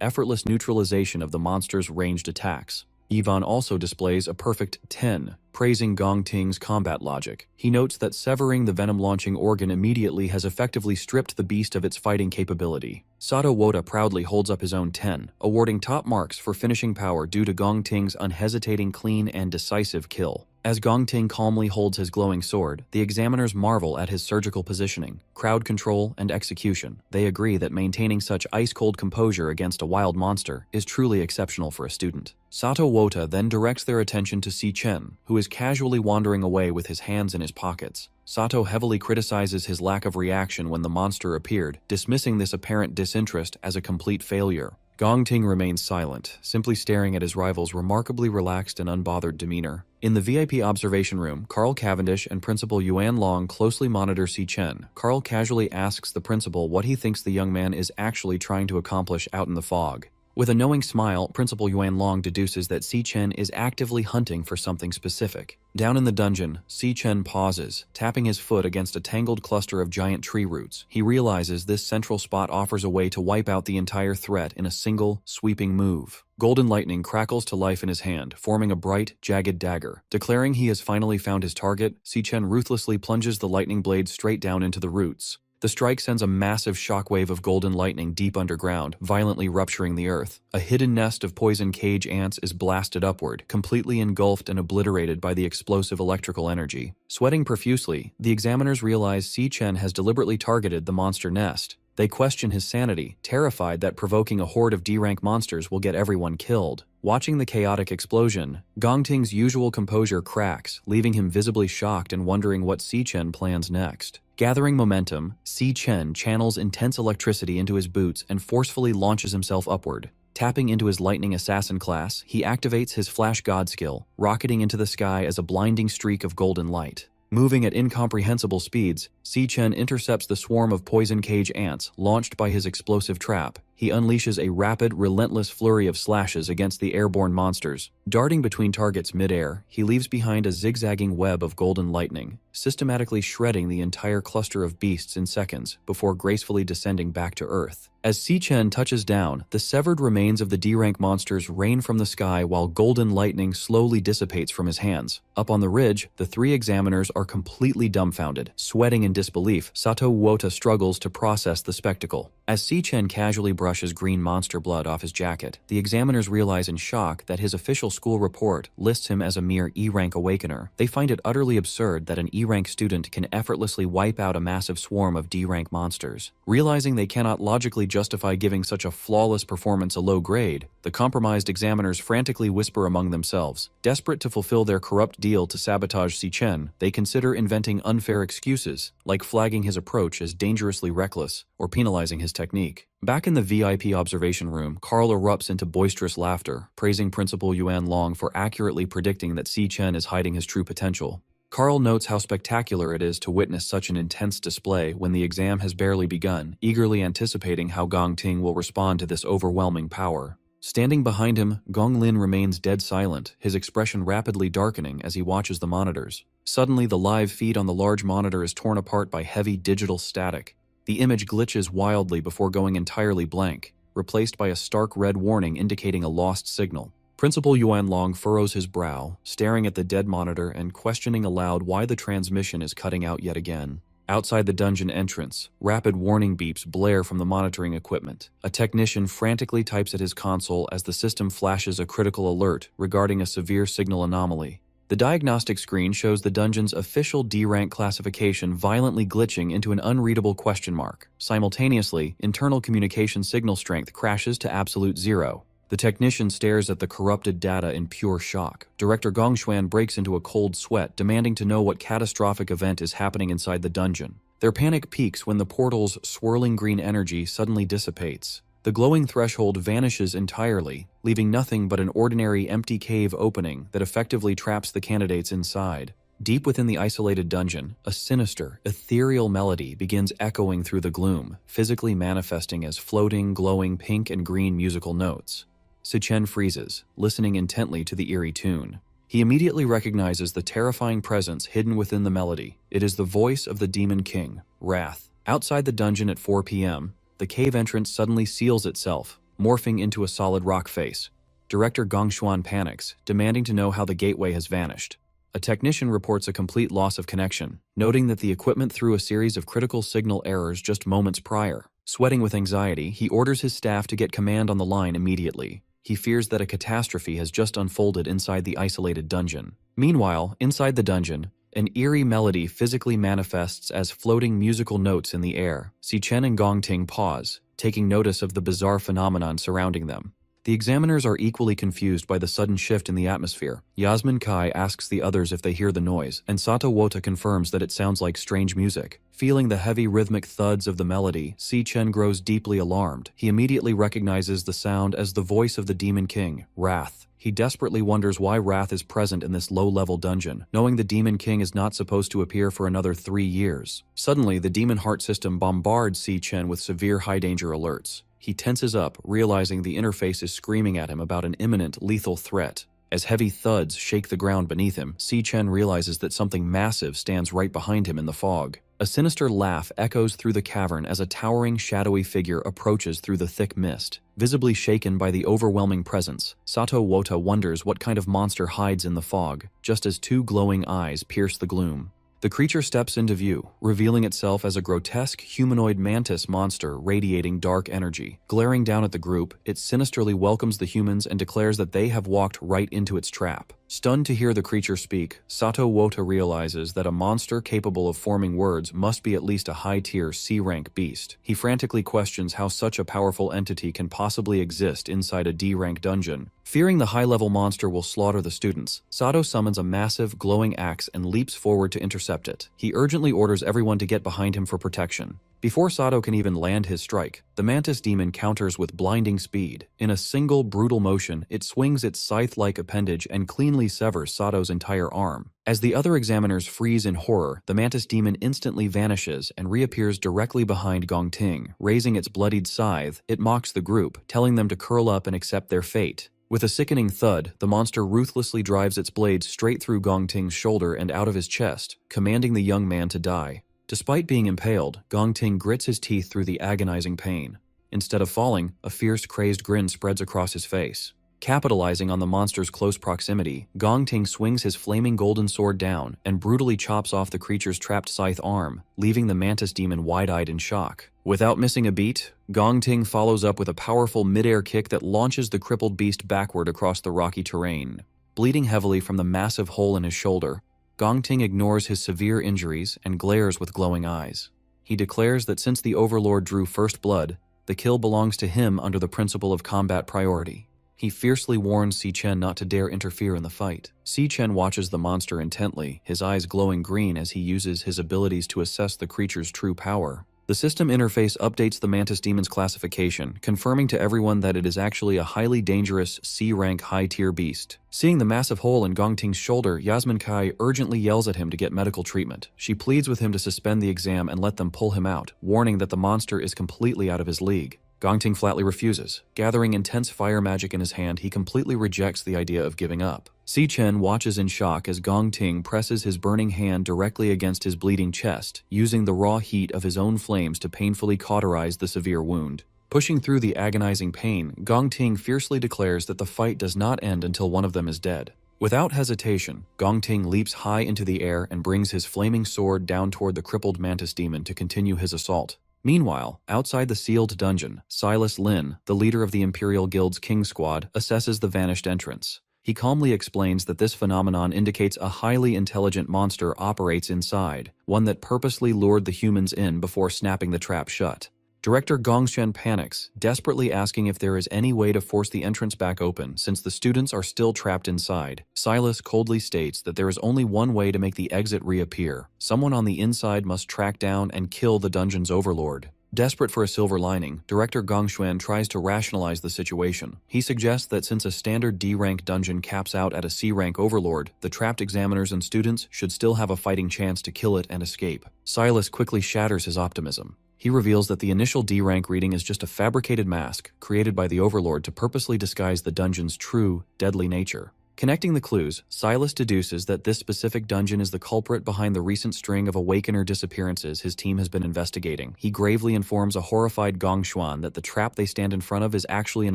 S1: effortless neutralization of the monster's ranged attacks. Ivan also displays a perfect 10, praising Gong Ting's combat logic. He notes that severing the venom-launching organ immediately has effectively stripped the beast of its fighting capability. Sato Woda proudly holds up his own 10, awarding top marks for finishing power due to Gong Ting's unhesitating, clean, and decisive kill. As Gong Ting calmly holds his glowing sword, the examiners marvel at his surgical positioning, crowd control, and execution. They agree that maintaining such ice-cold composure against a wild monster is truly exceptional for a student. Sato Woda then directs their attention to Si-Chen, who is casually wandering away with his hands in his pockets. Sato heavily criticizes his lack of reaction when the monster appeared, dismissing this apparent disinterest as a complete failure. Gong Ting remains silent, simply staring at his rival's remarkably relaxed and unbothered demeanor. In the VIP observation room, Carl Cavendish and Principal Yuan Long closely monitor Si-Chen. Carl casually asks the principal what he thinks the young man is actually trying to accomplish out in the fog. With a knowing smile, Principal Yuan Long deduces that Si-Chen is actively hunting for something specific. Down in the dungeon, Si-Chen pauses, tapping his foot against a tangled cluster of giant tree roots. He realizes this central spot offers a way to wipe out the entire threat in a single, sweeping move. Golden lightning crackles to life in his hand, forming a bright, jagged dagger. Declaring he has finally found his target, Si-Chen ruthlessly plunges the lightning blade straight down into the roots. The strike sends a massive shockwave of golden lightning deep underground, violently rupturing the earth. A hidden nest of poison cage ants is blasted upward, completely engulfed and obliterated by the explosive electrical energy. Sweating profusely, the examiners realize Si-Chen has deliberately targeted the monster nest. They question his sanity, terrified that provoking a horde of D-rank monsters will get everyone killed. Watching the chaotic explosion, Gong Ting's usual composure cracks, leaving him visibly shocked and wondering what Si-Chen plans next. Gathering momentum, Si-Chen channels intense electricity into his boots and forcefully launches himself upward. Tapping into his Lightning Assassin class, he activates his Flash God skill, rocketing into the sky as a blinding streak of golden light. Moving at incomprehensible speeds, Si-Chen intercepts the swarm of poison cage ants launched by his explosive trap. He unleashes a rapid, relentless flurry of slashes against the airborne monsters. Darting between targets mid-air, he leaves behind a zigzagging web of golden lightning, systematically shredding the entire cluster of beasts in seconds before gracefully descending back to Earth. As Si-Chen touches down, the severed remains of the D-rank monsters rain from the sky while golden lightning slowly dissipates from his hands. Up on the ridge, the three examiners are completely dumbfounded. Sweating in disbelief, Sato Woda struggles to process the spectacle. As Si-Chen casually brushes green monster blood off his jacket, the examiners realize in shock that his official school report lists him as a mere E-rank awakener. They find it utterly absurd that an E-rank student can effortlessly wipe out a massive swarm of D-rank monsters. Realizing they cannot logically justify giving such a flawless performance a low grade, the compromised examiners frantically whisper among themselves. Desperate to fulfill their corrupt deal to sabotage Si-Chen, they consider inventing unfair excuses, like flagging his approach as dangerously reckless or penalizing his technique. Back in the VIP observation room, Carl erupts into boisterous laughter, praising Principal Yuan Long for accurately predicting that Si-Chen is hiding his true potential. Carl notes how spectacular it is to witness such an intense display when the exam has barely begun, eagerly anticipating how Gong Ting will respond to this overwhelming power. Standing behind him, Gong Lin remains dead silent, his expression rapidly darkening as he watches the monitors. Suddenly, the live feed on the large monitor is torn apart by heavy digital static. The image glitches wildly before going entirely blank, replaced by a stark red warning indicating a lost signal. Principal Yuan Long furrows his brow, staring at the dead monitor and questioning aloud why the transmission is cutting out yet again. Outside the dungeon entrance, rapid warning beeps blare from the monitoring equipment. A technician frantically types at his console as the system flashes a critical alert regarding a severe signal anomaly. The diagnostic screen shows the dungeon's official D-rank classification violently glitching into an unreadable question mark. Simultaneously, internal communication signal strength crashes to absolute zero. The technician stares at the corrupted data in pure shock. Director Gong Xuan breaks into a cold sweat, demanding to know what catastrophic event is happening inside the dungeon. Their panic peaks when the portal's swirling green energy suddenly dissipates. The glowing threshold vanishes entirely, leaving nothing but an ordinary empty cave opening that effectively traps the candidates inside. Deep within the isolated dungeon, a sinister, ethereal melody begins echoing through the gloom, physically manifesting as floating, glowing pink and green musical notes. Sichen freezes, listening intently to the eerie tune. He immediately recognizes the terrifying presence hidden within the melody. It is the voice of the Demon King, Wrath. Outside the dungeon at 4 p.m., the cave entrance suddenly seals itself, morphing into a solid rock face. Director Gong Xuan panics, demanding to know how the gateway has vanished. A technician reports a complete loss of connection, noting that the equipment threw a series of critical signal errors just moments prior. Sweating with anxiety, he orders his staff to get command on the line immediately. He fears that a catastrophe has just unfolded inside the isolated dungeon. Meanwhile, inside the dungeon, an eerie melody physically manifests as floating musical notes in the air. Sichen and Gong Ting pause, taking notice of the bizarre phenomenon surrounding them. The examiners are equally confused by the sudden shift in the atmosphere. Yasmin Kai asks the others if they hear the noise, and Sato Wota confirms that it sounds like strange music. Feeling the heavy rhythmic thuds of the melody, Sichen grows deeply alarmed. He immediately recognizes the sound as the voice of the Demon King, Wrath. He desperately wonders why Wrath is present in this low-level dungeon, knowing the Demon King is not supposed to appear for another 3 years. Suddenly, the Demon Heart system bombards Sichen with severe high-danger alerts. He tenses up, realizing the interface is screaming at him about an imminent, lethal threat. As heavy thuds shake the ground beneath him, Sichen realizes that something massive stands right behind him in the fog. A sinister laugh echoes through the cavern as a towering, shadowy figure approaches through the thick mist. Visibly shaken by the overwhelming presence, Sato Wota wonders what kind of monster hides in the fog, just as 2 glowing eyes pierce the gloom. The creature steps into view, revealing itself as a grotesque humanoid mantis monster radiating dark energy. Glaring down at the group, it sinisterly welcomes the humans and declares that they have walked right into its trap. Stunned to hear the creature speak, Sato Wota realizes that a monster capable of forming words must be at least a high-tier C-rank beast. He frantically questions how such a powerful entity can possibly exist inside a D-rank dungeon. Fearing the high-level monster will slaughter the students, Sato summons a massive, glowing axe and leaps forward to intercept it. He urgently orders everyone to get behind him for protection. Before Sato can even land his strike, the mantis demon counters with blinding speed. In a single, brutal motion, it swings its scythe-like appendage and cleanly severs Sato's entire arm. As the other examiners freeze in horror, the mantis demon instantly vanishes and reappears directly behind Gong Ting. Raising its bloodied scythe, it mocks the group, telling them to curl up and accept their fate. With a sickening thud, the monster ruthlessly drives its blade straight through Gong Ting's shoulder and out of his chest, commanding the young man to die. Despite being impaled, Gong Ting grits his teeth through the agonizing pain. Instead of falling, a fierce, crazed grin spreads across his face. Capitalizing on the monster's close proximity, Gong Ting swings his flaming golden sword down and brutally chops off the creature's trapped scythe arm, leaving the mantis demon wide-eyed in shock. Without missing a beat, Gong Ting follows up with a powerful mid-air kick that launches the crippled beast backward across the rocky terrain. Bleeding heavily from the massive hole in his shoulder, Gong Ting ignores his severe injuries and glares with glowing eyes. He declares that since the Overlord drew first blood, the kill belongs to him under the principle of combat priority. He fiercely warns Sichen not to dare interfere in the fight. Sichen watches the monster intently, his eyes glowing green as he uses his abilities to assess the creature's true power. The system interface updates the mantis demon's classification, confirming to everyone that it is actually a highly dangerous C-rank high-tier beast. Seeing the massive hole in Gongting's shoulder, Yasmin Kai urgently yells at him to get medical treatment. She pleads with him to suspend the exam and let them pull him out, warning that the monster is completely out of his league. Gongting flatly refuses. Gathering intense fire magic in his hand, he completely rejects the idea of giving up. Si Chen watches in shock as Gongting presses his burning hand directly against his bleeding chest, using the raw heat of his own flames to painfully cauterize the severe wound. Pushing through the agonizing pain, Gongting fiercely declares that the fight does not end until one of them is dead. Without hesitation, Gongting leaps high into the air and brings his flaming sword down toward the crippled mantis demon to continue his assault. Meanwhile, outside the sealed dungeon, Silas Lin, the leader of the Imperial Guild's King Squad, assesses the vanished entrance. He calmly explains that this phenomenon indicates a highly intelligent monster operates inside, one that purposely lured the humans in before snapping the trap shut. Director Gongshen panics, desperately asking if there is any way to force the entrance back open since the students are still trapped inside. Silas coldly states that there is only one way to make the exit reappear. Someone on the inside must track down and kill the dungeon's overlord. Desperate for a silver lining, Director Gongshuan tries to rationalize the situation. He suggests that since a standard D-rank dungeon caps out at a C-rank overlord, the trapped examiners and students should still have a fighting chance to kill it and escape. Silas quickly shatters his optimism. He reveals that the initial D-rank reading is just a fabricated mask created by the overlord to purposely disguise the dungeon's true, deadly nature. Connecting the clues, Silas deduces that this specific dungeon is the culprit behind the recent string of Awakener disappearances his team has been investigating. He gravely informs a horrified Gongshuan that the trap they stand in front of is actually an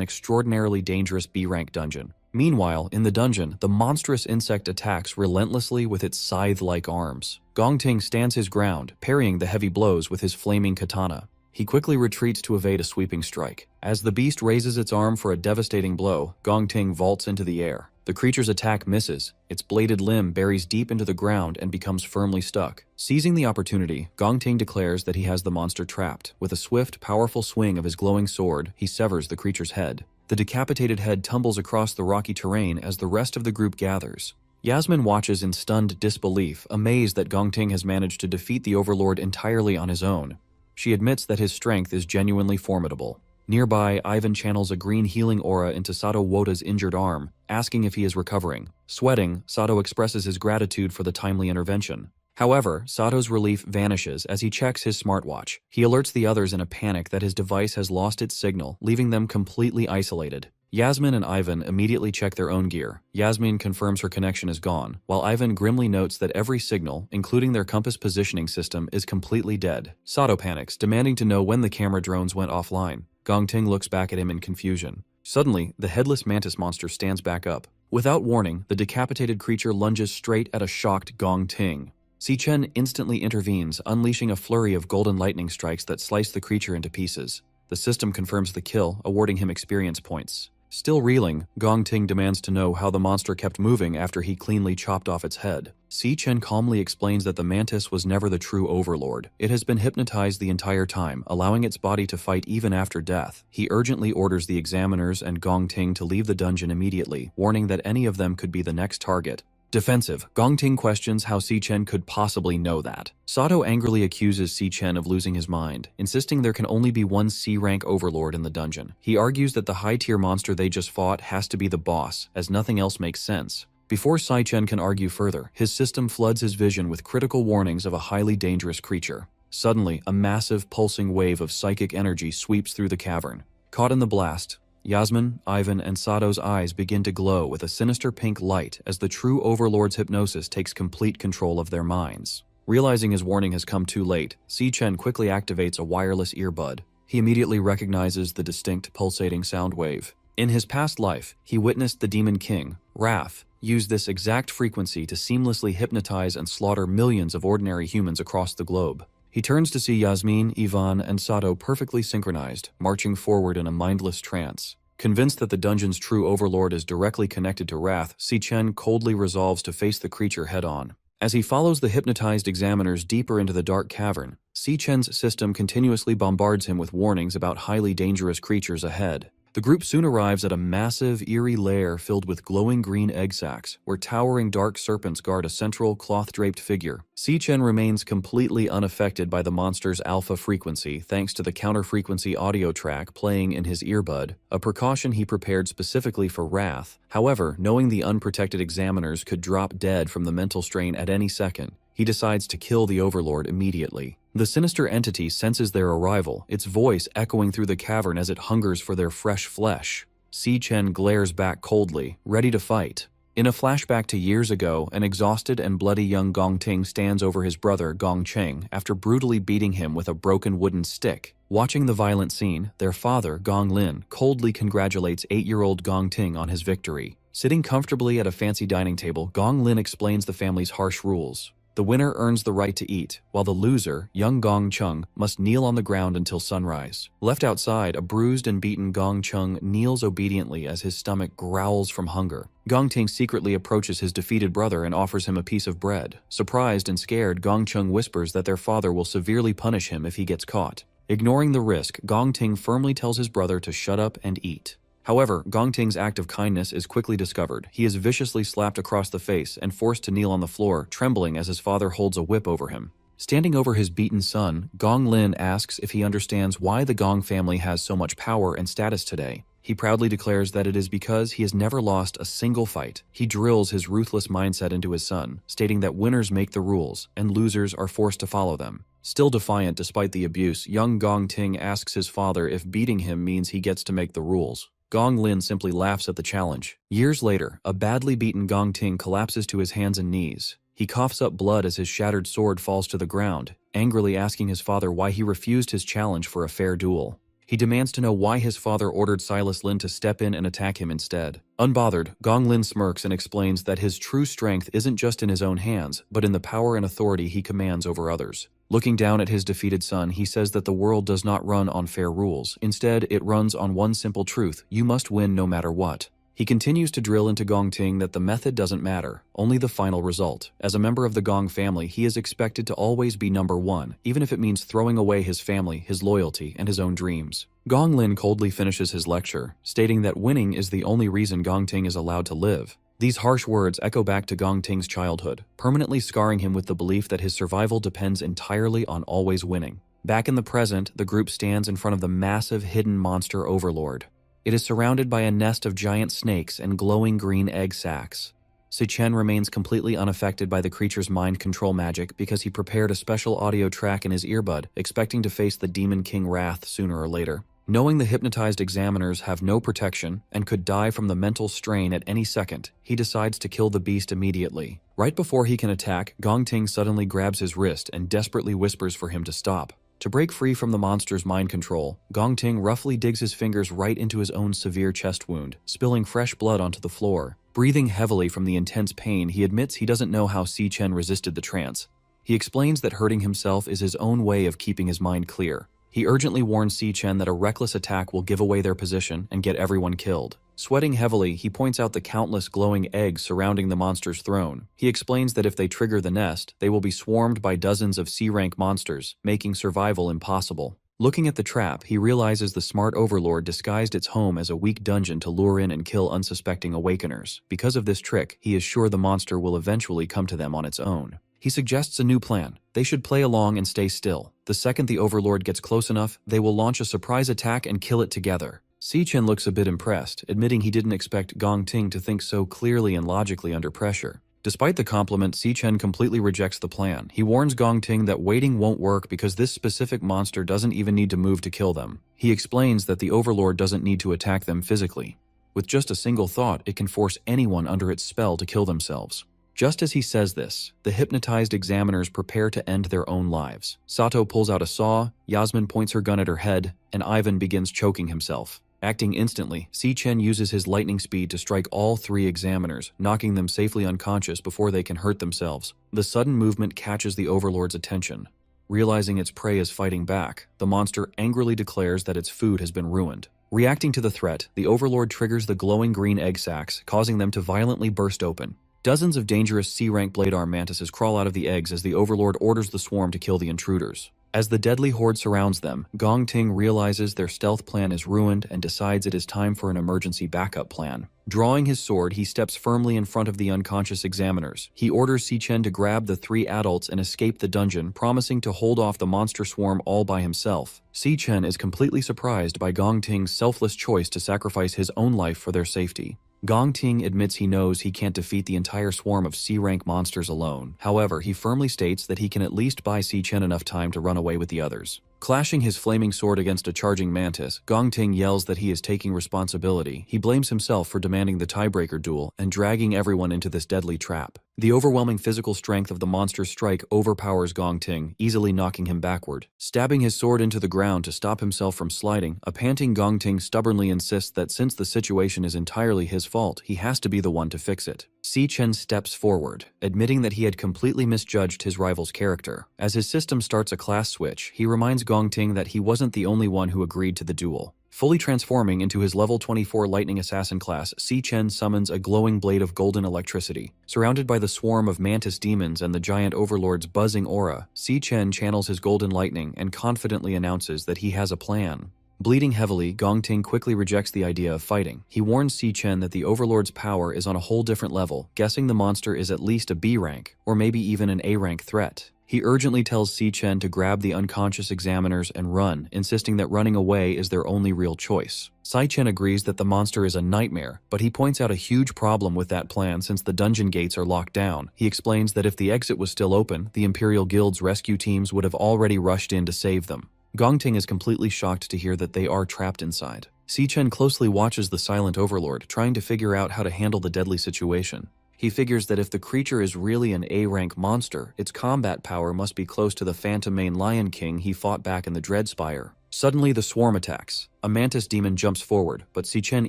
S1: extraordinarily dangerous B-rank dungeon. Meanwhile, in the dungeon, the monstrous insect attacks relentlessly with its scythe-like arms. Gongting stands his ground, parrying the heavy blows with his flaming katana. He quickly retreats to evade a sweeping strike. As the beast raises its arm for a devastating blow, Gongting vaults into the air. The creature's attack misses. Its bladed limb buries deep into the ground and becomes firmly stuck. Seizing the opportunity, Gongting declares that he has the monster trapped. With a swift, powerful swing of his glowing sword, he severs the creature's head. The decapitated head tumbles across the rocky terrain as the rest of the group gathers. Yasmin watches in stunned disbelief, amazed that Gongting has managed to defeat the overlord entirely on his own. She admits that his strength is genuinely formidable. Nearby, Ivan channels a green healing aura into Sato Wota's injured arm, asking if he is recovering. Sweating, Sato expresses his gratitude for the timely intervention. However, Sato's relief vanishes as he checks his smartwatch. He alerts the others in a panic that his device has lost its signal, leaving them completely isolated. Yasmin and Ivan immediately check their own gear. Yasmin confirms her connection is gone, while Ivan grimly notes that every signal, including their compass positioning system, is completely dead. Sato panics, demanding to know when the camera drones went offline. Gongting looks back at him in confusion. Suddenly, the headless mantis monster stands back up. Without warning, the decapitated creature lunges straight at a shocked Gongting. Si Chen instantly intervenes, unleashing a flurry of golden lightning strikes that slice the creature into pieces. The system confirms the kill, awarding him experience points. Still reeling, Gongting demands to know how the monster kept moving after he cleanly chopped off its head. Si Chen calmly explains that the mantis was never the true overlord. It has been hypnotized the entire time, allowing its body to fight even after death. He urgently orders the examiners and Gongting to leave the dungeon immediately, warning that any of them could be the next target. Defensive, Gongting questions how Si Chen could possibly know that. Sato angrily accuses Si Chen of losing his mind, insisting there can only be one C-rank overlord in the dungeon. He argues that the high-tier monster they just fought has to be the boss, as nothing else makes sense. Before Si Chen can argue further, his system floods his vision with critical warnings of a highly dangerous creature. Suddenly, a massive, pulsing wave of psychic energy sweeps through the cavern. Caught in the blast, Yasmin, Ivan, and Sato's eyes begin to glow with a sinister pink light as the true overlord's hypnosis takes complete control of their minds. Realizing his warning has come too late, Si Chen quickly activates a wireless earbud. He immediately recognizes the distinct pulsating sound wave. In his past life, he witnessed the Demon King, Raph, use this exact frequency to seamlessly hypnotize and slaughter millions of ordinary humans across the globe. He turns to see Yasmin, Ivan, and Sato perfectly synchronized, marching forward in a mindless trance. Convinced that the dungeon's true overlord is directly connected to Wrath, Si Chen coldly resolves to face the creature head-on. As he follows the hypnotized examiners deeper into the dark cavern, Si Chen's system continuously bombards him with warnings about highly dangerous creatures ahead. The group soon arrives at a massive, eerie lair filled with glowing green egg sacs, where towering dark serpents guard a central, cloth-draped figure. Si-Chen remains completely unaffected by the monster's alpha frequency thanks to the counter-frequency audio track playing in his earbud, a precaution he prepared specifically for Wrath. However, knowing the unprotected examiners could drop dead from the mental strain at any second, he decides to kill the Overlord immediately. The sinister entity senses their arrival, its voice echoing through the cavern as it hungers for their fresh flesh. Si-Chen glares back coldly, ready to fight. In a flashback to years ago, an exhausted and bloody young Gong Ting stands over his brother Gong Cheng after brutally beating him with a broken wooden stick. Watching the violent scene, their father, Gong Lin, coldly congratulates 8-year-old Gong Ting on his victory. Sitting comfortably at a fancy dining table, Gong Lin explains the family's harsh rules. The winner earns the right to eat, while the loser, young Gong Chung, must kneel on the ground until sunrise. Left outside, a bruised and beaten Gong Chung kneels obediently as his stomach growls from hunger. Gong Ting secretly approaches his defeated brother and offers him a piece of bread. Surprised and scared, Gong Chung whispers that their father will severely punish him if he gets caught. Ignoring the risk, Gong Ting firmly tells his brother to shut up and eat. However, Gong Ting's act of kindness is quickly discovered. He is viciously slapped across the face and forced to kneel on the floor, trembling as his father holds a whip over him. Standing over his beaten son, Gong Lin asks if he understands why the Gong family has so much power and status today. He proudly declares that it is because he has never lost a single fight. He drills his ruthless mindset into his son, stating that winners make the rules and losers are forced to follow them. Still defiant despite the abuse, young Gong Ting asks his father if beating him means he gets to make the rules. Gong Lin simply laughs at the challenge. Years later, a badly beaten Gong Ting collapses to his hands and knees. He coughs up blood as his shattered sword falls to the ground, angrily asking his father why he refused his challenge for a fair duel. He demands to know why his father ordered Silas Lin to step in and attack him instead. Unbothered, Gong Lin smirks and explains that his true strength isn't just in his own hands, but in the power and authority he commands over others. Looking down at his defeated son, he says that the world does not run on fair rules. Instead, it runs on one simple truth: you must win no matter what. He continues to drill into Gong Ting that the method doesn't matter, only the final result. As a member of the Gong family, he is expected to always be number one, even if it means throwing away his family, his loyalty, and his own dreams. Gong Lin coldly finishes his lecture, stating that winning is the only reason Gong Ting is allowed to live. These harsh words echo back to Gong Ting's childhood, permanently scarring him with the belief that his survival depends entirely on always winning. Back in the present, the group stands in front of the massive hidden monster Overlord. It is surrounded by a nest of giant snakes and glowing green egg sacs. Si-Chen remains completely unaffected by the creature's mind control magic because he prepared a special audio track in his earbud, expecting to face the Demon King Wrath sooner or later. Knowing the hypnotized examiners have no protection and could die from the mental strain at any second, he decides to kill the beast immediately. Right before he can attack, Gong Ting suddenly grabs his wrist and desperately whispers for him to stop. To break free from the monster's mind control, Gong Ting roughly digs his fingers right into his own severe chest wound, spilling fresh blood onto the floor. Breathing heavily from the intense pain, he admits he doesn't know how Si-Chen resisted the trance. He explains that hurting himself is his own way of keeping his mind clear. He urgently warns Si-Chen that a reckless attack will give away their position and get everyone killed. Sweating heavily, he points out the countless glowing eggs surrounding the monster's throne. He explains that if they trigger the nest, they will be swarmed by dozens of C-rank monsters, making survival impossible. Looking at the trap, he realizes the smart Overlord disguised its home as a weak dungeon to lure in and kill unsuspecting awakeners. Because of this trick, he is sure the monster will eventually come to them on its own. He suggests a new plan. They should play along and stay still. The second the Overlord gets close enough, they will launch a surprise attack and kill it together. Si-Chen looks a bit impressed, admitting he didn't expect Gong Ting to think so clearly and logically under pressure. Despite the compliment, Si-Chen completely rejects the plan. He warns Gong Ting that waiting won't work because this specific monster doesn't even need to move to kill them. He explains that the Overlord doesn't need to attack them physically. With just a single thought, it can force anyone under its spell to kill themselves. Just as he says this, the hypnotized examiners prepare to end their own lives. Sato pulls out a saw, Yasmin points her gun at her head, and Ivan begins choking himself. Acting instantly, Si-Chen uses his lightning speed to strike all three examiners, knocking them safely unconscious before they can hurt themselves. The sudden movement catches the Overlord's attention. Realizing its prey is fighting back, the monster angrily declares that its food has been ruined. Reacting to the threat, the Overlord triggers the glowing green egg sacs, causing them to violently burst open. Dozens of dangerous C-rank blade arm mantises crawl out of the eggs as the Overlord orders the swarm to kill the intruders. As the deadly horde surrounds them, Gong Ting realizes their stealth plan is ruined and decides it is time for an emergency backup plan. Drawing his sword, he steps firmly in front of the unconscious examiners. He orders Si Chen to grab the 3 adults and escape the dungeon, promising to hold off the monster swarm all by himself. Si Chen is completely surprised by Gong Ting's selfless choice to sacrifice his own life for their safety. Gong Ting admits he knows he can't defeat the entire swarm of C-rank monsters alone. However, he firmly states that he can at least buy Si Chen enough time to run away with the others. Clashing his flaming sword against a charging mantis, Gong Ting yells that he is taking responsibility. He blames himself for demanding the tiebreaker duel and dragging everyone into this deadly trap. The overwhelming physical strength of the monster's strike overpowers Gong Ting, easily knocking him backward. Stabbing his sword into the ground to stop himself from sliding, a panting Gong Ting stubbornly insists that since the situation is entirely his fault, he has to be the one to fix it. Si Chen steps forward, admitting that he had completely misjudged his rival's character. As his system starts a class switch, he reminds Gong Ting that he wasn't the only one who agreed to the duel. Fully transforming into his level 24 Lightning Assassin class, Si Chen summons a glowing blade of golden electricity. Surrounded by the swarm of mantis demons and the giant overlord's buzzing aura, Si Chen channels his golden lightning and confidently announces that he has a plan. Bleeding heavily, Gong Ting quickly rejects the idea of fighting. He warns Si Chen that the overlord's power is on a whole different level, guessing the monster is at least a B rank, or maybe even an A rank threat. He urgently tells Si Chen to grab the unconscious examiners and run, insisting that running away is their only real choice. Si Chen agrees that the monster is a nightmare, but he points out a huge problem with that plan since the dungeon gates are locked down. He explains that if the exit was still open, the Imperial Guild's rescue teams would have already rushed in to save them. Gong Ting is completely shocked to hear that they are trapped inside. Si Chen closely watches the silent overlord, trying to figure out how to handle the deadly situation. He figures that if the creature is really an A-rank monster, its combat power must be close to the Phantom Mane Lion King he fought back in the Dreadspire. Suddenly, the swarm attacks. A mantis demon jumps forward, but Si Chen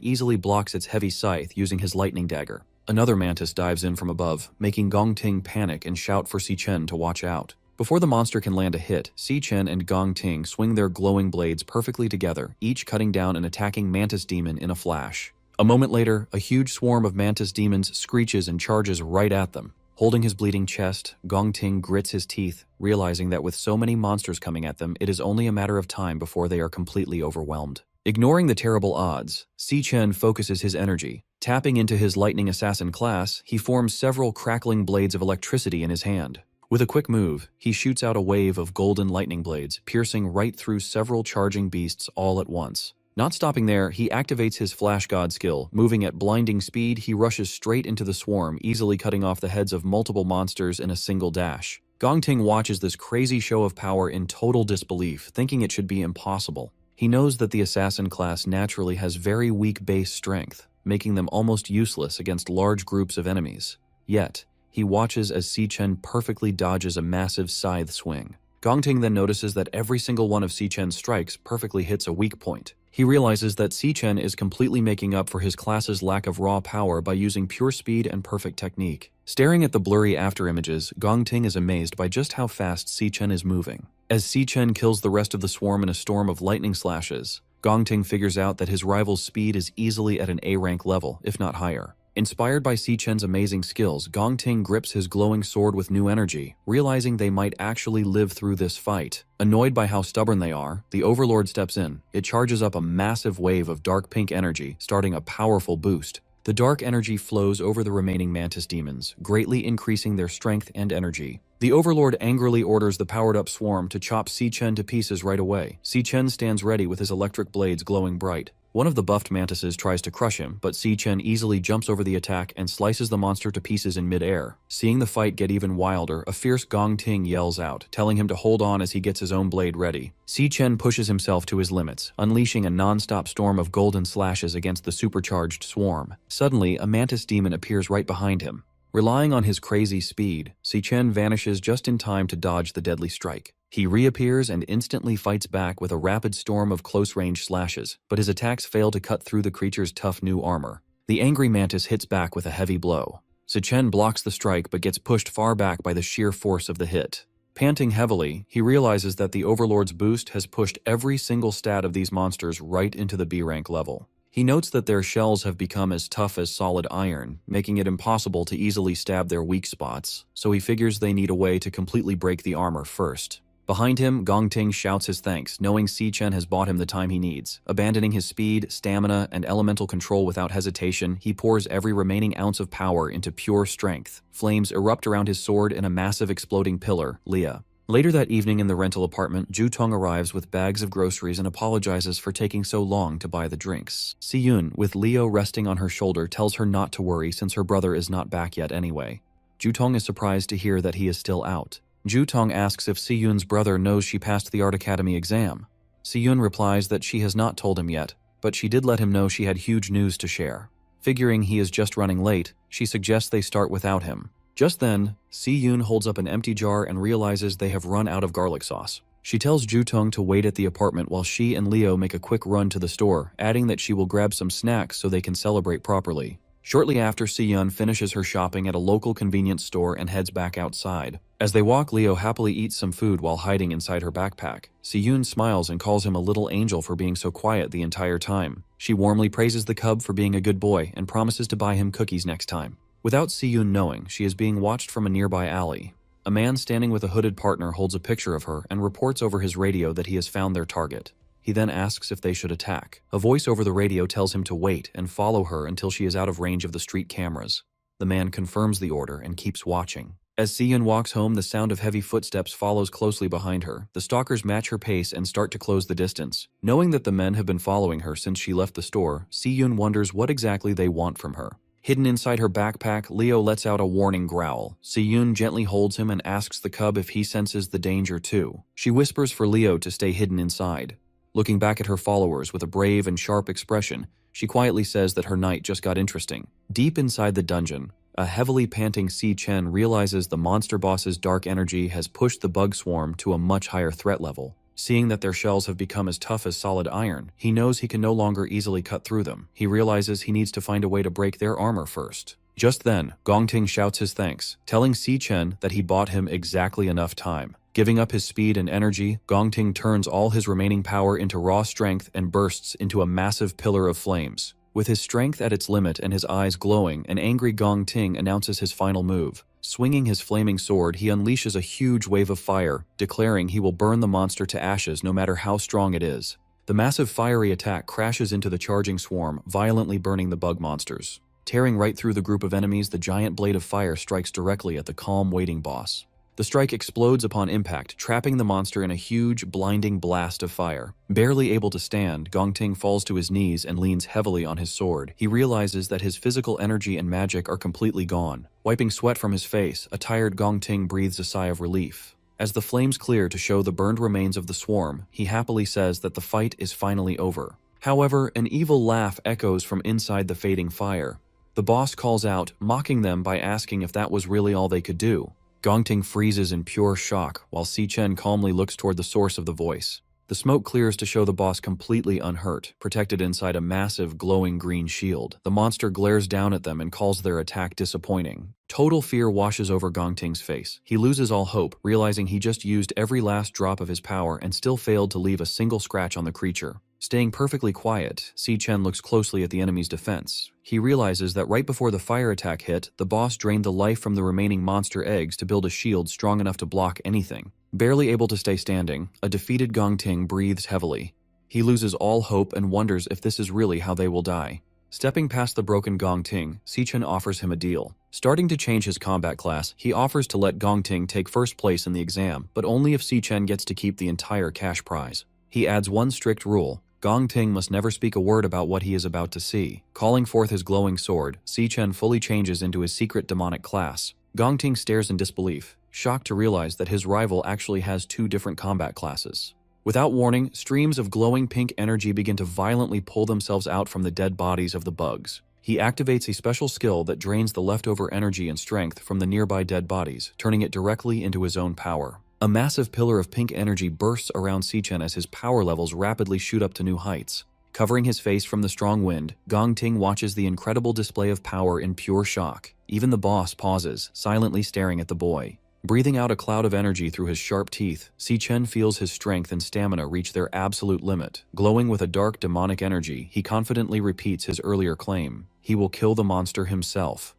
S1: easily blocks its heavy scythe using his lightning dagger. Another mantis dives in from above, making Gong Ting panic and shout for Si Chen to watch out. Before the monster can land a hit, Si Chen and Gong Ting swing their glowing blades perfectly together, each cutting down an attacking mantis demon in a flash. A moment later, a huge swarm of mantis demons screeches and charges right at them. Holding his bleeding chest, Gong Ting grits his teeth, realizing that with so many monsters coming at them, it is only a matter of time before they are completely overwhelmed. Ignoring the terrible odds, Si Chen focuses his energy. Tapping into his Lightning Assassin class, he forms several crackling blades of electricity in his hand. With a quick move, he shoots out a wave of golden lightning blades, piercing right through several charging beasts all at once. Not stopping there, he activates his Flash God skill. Moving at blinding speed, he rushes straight into the swarm, easily cutting off the heads of multiple monsters in a single dash. Gong Ting watches this crazy show of power in total disbelief, thinking it should be impossible. He knows that the assassin class naturally has very weak base strength, making them almost useless against large groups of enemies. Yet, he watches as Si Chen perfectly dodges a massive scythe swing. Gong Ting then notices that every single one of Si Chen's strikes perfectly hits a weak point. He realizes that Si Chen is completely making up for his class's lack of raw power by using pure speed and perfect technique. Staring at the blurry afterimages, Gong Ting is amazed by just how fast Si Chen is moving. As Si Chen kills the rest of the swarm in a storm of lightning slashes, Gong Ting figures out that his rival's speed is easily at an A-rank level, if not higher. Inspired by Si Chen's amazing skills, Gong Ting grips his glowing sword with new energy, realizing they might actually live through this fight. Annoyed by how stubborn they are, the Overlord steps in. It charges up a massive wave of dark pink energy, starting a powerful boost. The dark energy flows over the remaining mantis demons, greatly increasing their strength and energy. The Overlord angrily orders the powered-up swarm to chop Si Chen to pieces right away. Si Chen stands ready with his electric blades glowing bright. One of the buffed mantises tries to crush him, but Si Chen easily jumps over the attack and slices the monster to pieces in mid-air. Seeing the fight get even wilder, a fierce Gong Ting yells out, telling him to hold on as he gets his own blade ready. Si Chen pushes himself to his limits, unleashing a non-stop storm of golden slashes against the supercharged swarm. Suddenly, a mantis demon appears right behind him. Relying on his crazy speed, Si Chen vanishes just in time to dodge the deadly strike. He reappears and instantly fights back with a rapid storm of close-range slashes, but his attacks fail to cut through the creature's tough new armor. The angry mantis hits back with a heavy blow. Si Chen blocks the strike but gets pushed far back by the sheer force of the hit. Panting heavily, he realizes that the Overlord's boost has pushed every single stat of these monsters right into the B-rank level. He notes that their shells have become as tough as solid iron, making it impossible to easily stab their weak spots, so he figures they need a way to completely break the armor first. Behind him, Gong Ting shouts his thanks, knowing Si Chen has bought him the time he needs. Abandoning his speed, stamina, and elemental control without hesitation, he pours every remaining ounce of power into pure strength. Flames erupt around his sword in a massive exploding pillar, Leah. Later that evening in the rental apartment, Ju Tong arrives with bags of groceries and apologizes for taking so long to buy the drinks. Si Yun, with Leo resting on her shoulder, tells her not to worry since her brother is not back yet anyway. Ju Tong is surprised to hear that he is still out. Ju Tong asks if Si Yun's brother knows she passed the Art Academy exam. Si Yun replies that she has not told him yet, but she did let him know she had huge news to share. Figuring he is just running late, she suggests they start without him. Just then, Si Yun holds up an empty jar and realizes they have run out of garlic sauce. She tells Ju Tong to wait at the apartment while she and Leo make a quick run to the store, adding that she will grab some snacks so they can celebrate properly. Shortly after, Si Yun finishes her shopping at a local convenience store and heads back outside. As they walk, Leo happily eats some food while hiding inside her backpack. Si Yun smiles and calls him a little angel for being so quiet the entire time. She warmly praises the cub for being a good boy and promises to buy him cookies next time. Without Si Yun knowing, she is being watched from a nearby alley. A man standing with a hooded partner holds a picture of her and reports over his radio that he has found their target. He then asks if they should attack. A voice over the radio tells him to wait and follow her until she is out of range of the street cameras. The man confirms the order and keeps watching. As Si Yun walks home, the sound of heavy footsteps follows closely behind her. The stalkers match her pace and start to close the distance. Knowing that the men have been following her since she left the store, Si Yun wonders what exactly they want from her. Hidden inside her backpack, Leo lets out a warning growl. Si Yun gently holds him and asks the cub if he senses the danger too. She whispers for Leo to stay hidden inside. Looking back at her followers with a brave and sharp expression, she quietly says that her night just got interesting. Deep inside the dungeon, a heavily panting Si Chen realizes the monster boss's dark energy has pushed the bug swarm to a much higher threat level. Seeing that their shells have become as tough as solid iron, he knows he can no longer easily cut through them. He realizes he needs to find a way to break their armor first. Just then, Gong Ting shouts his thanks, telling Si Chen that he bought him exactly enough time. Giving up his speed and energy, Gong Ting turns all his remaining power into raw strength and bursts into a massive pillar of flames. With his strength at its limit and his eyes glowing, an angry Gong Ting announces his final move. Swinging his flaming sword, he unleashes a huge wave of fire, declaring he will burn the monster to ashes no matter how strong it is. The massive fiery attack crashes into the charging swarm, violently burning the bug monsters. Tearing right through the group of enemies, the giant blade of fire strikes directly at the calm, waiting boss. The strike explodes upon impact, trapping the monster in a huge, blinding blast of fire. Barely able to stand, Gong Ting falls to his knees and leans heavily on his sword. He realizes that his physical energy and magic are completely gone. Wiping sweat from his face, a tired Gong Ting breathes a sigh of relief. As the flames clear to show the burned remains of the swarm, he happily says that the fight is finally over. However, an evil laugh echoes from inside the fading fire. The boss calls out, mocking them by asking if that was really all they could do. Gong Ting freezes in pure shock, while Si Chen calmly looks toward the source of the voice. The smoke clears to show the boss completely unhurt, protected inside a massive, glowing green shield. The monster glares down at them and calls their attack disappointing. Total fear washes over Gong Ting's face. He loses all hope, realizing he just used every last drop of his power and still failed to leave a single scratch on the creature. Staying perfectly quiet, Si Chen looks closely at the enemy's defense. He realizes that right before the fire attack hit, the boss drained the life from the remaining monster eggs to build a shield strong enough to block anything. Barely able to stay standing, a defeated Gong Ting breathes heavily. He loses all hope and wonders if this is really how they will die. Stepping past the broken Gong Ting, Si Chen offers him a deal. Starting to change his combat class, he offers to let Gong Ting take first place in the exam, but only if Si Chen gets to keep the entire cash prize. He adds one strict rule. Gong Ting must never speak a word about what he is about to see. Calling forth his glowing sword, Si Chen fully changes into his secret demonic class. Gong Ting stares in disbelief, shocked to realize that his rival actually has two different combat classes. Without warning, streams of glowing pink energy begin to violently pull themselves out from the dead bodies of the bugs. He activates a special skill that drains the leftover energy and strength from the nearby dead bodies, turning it directly into his own power. A massive pillar of pink energy bursts around Si Chen as his power levels rapidly shoot up to new heights. Covering his face from the strong wind, Gong Ting watches the incredible display of power in pure shock. Even the boss pauses, silently staring at the boy. Breathing out a cloud of energy through his sharp teeth, Si Chen feels his strength and stamina reach their absolute limit. Glowing with a dark demonic energy, he confidently repeats his earlier claim. He will kill the monster himself.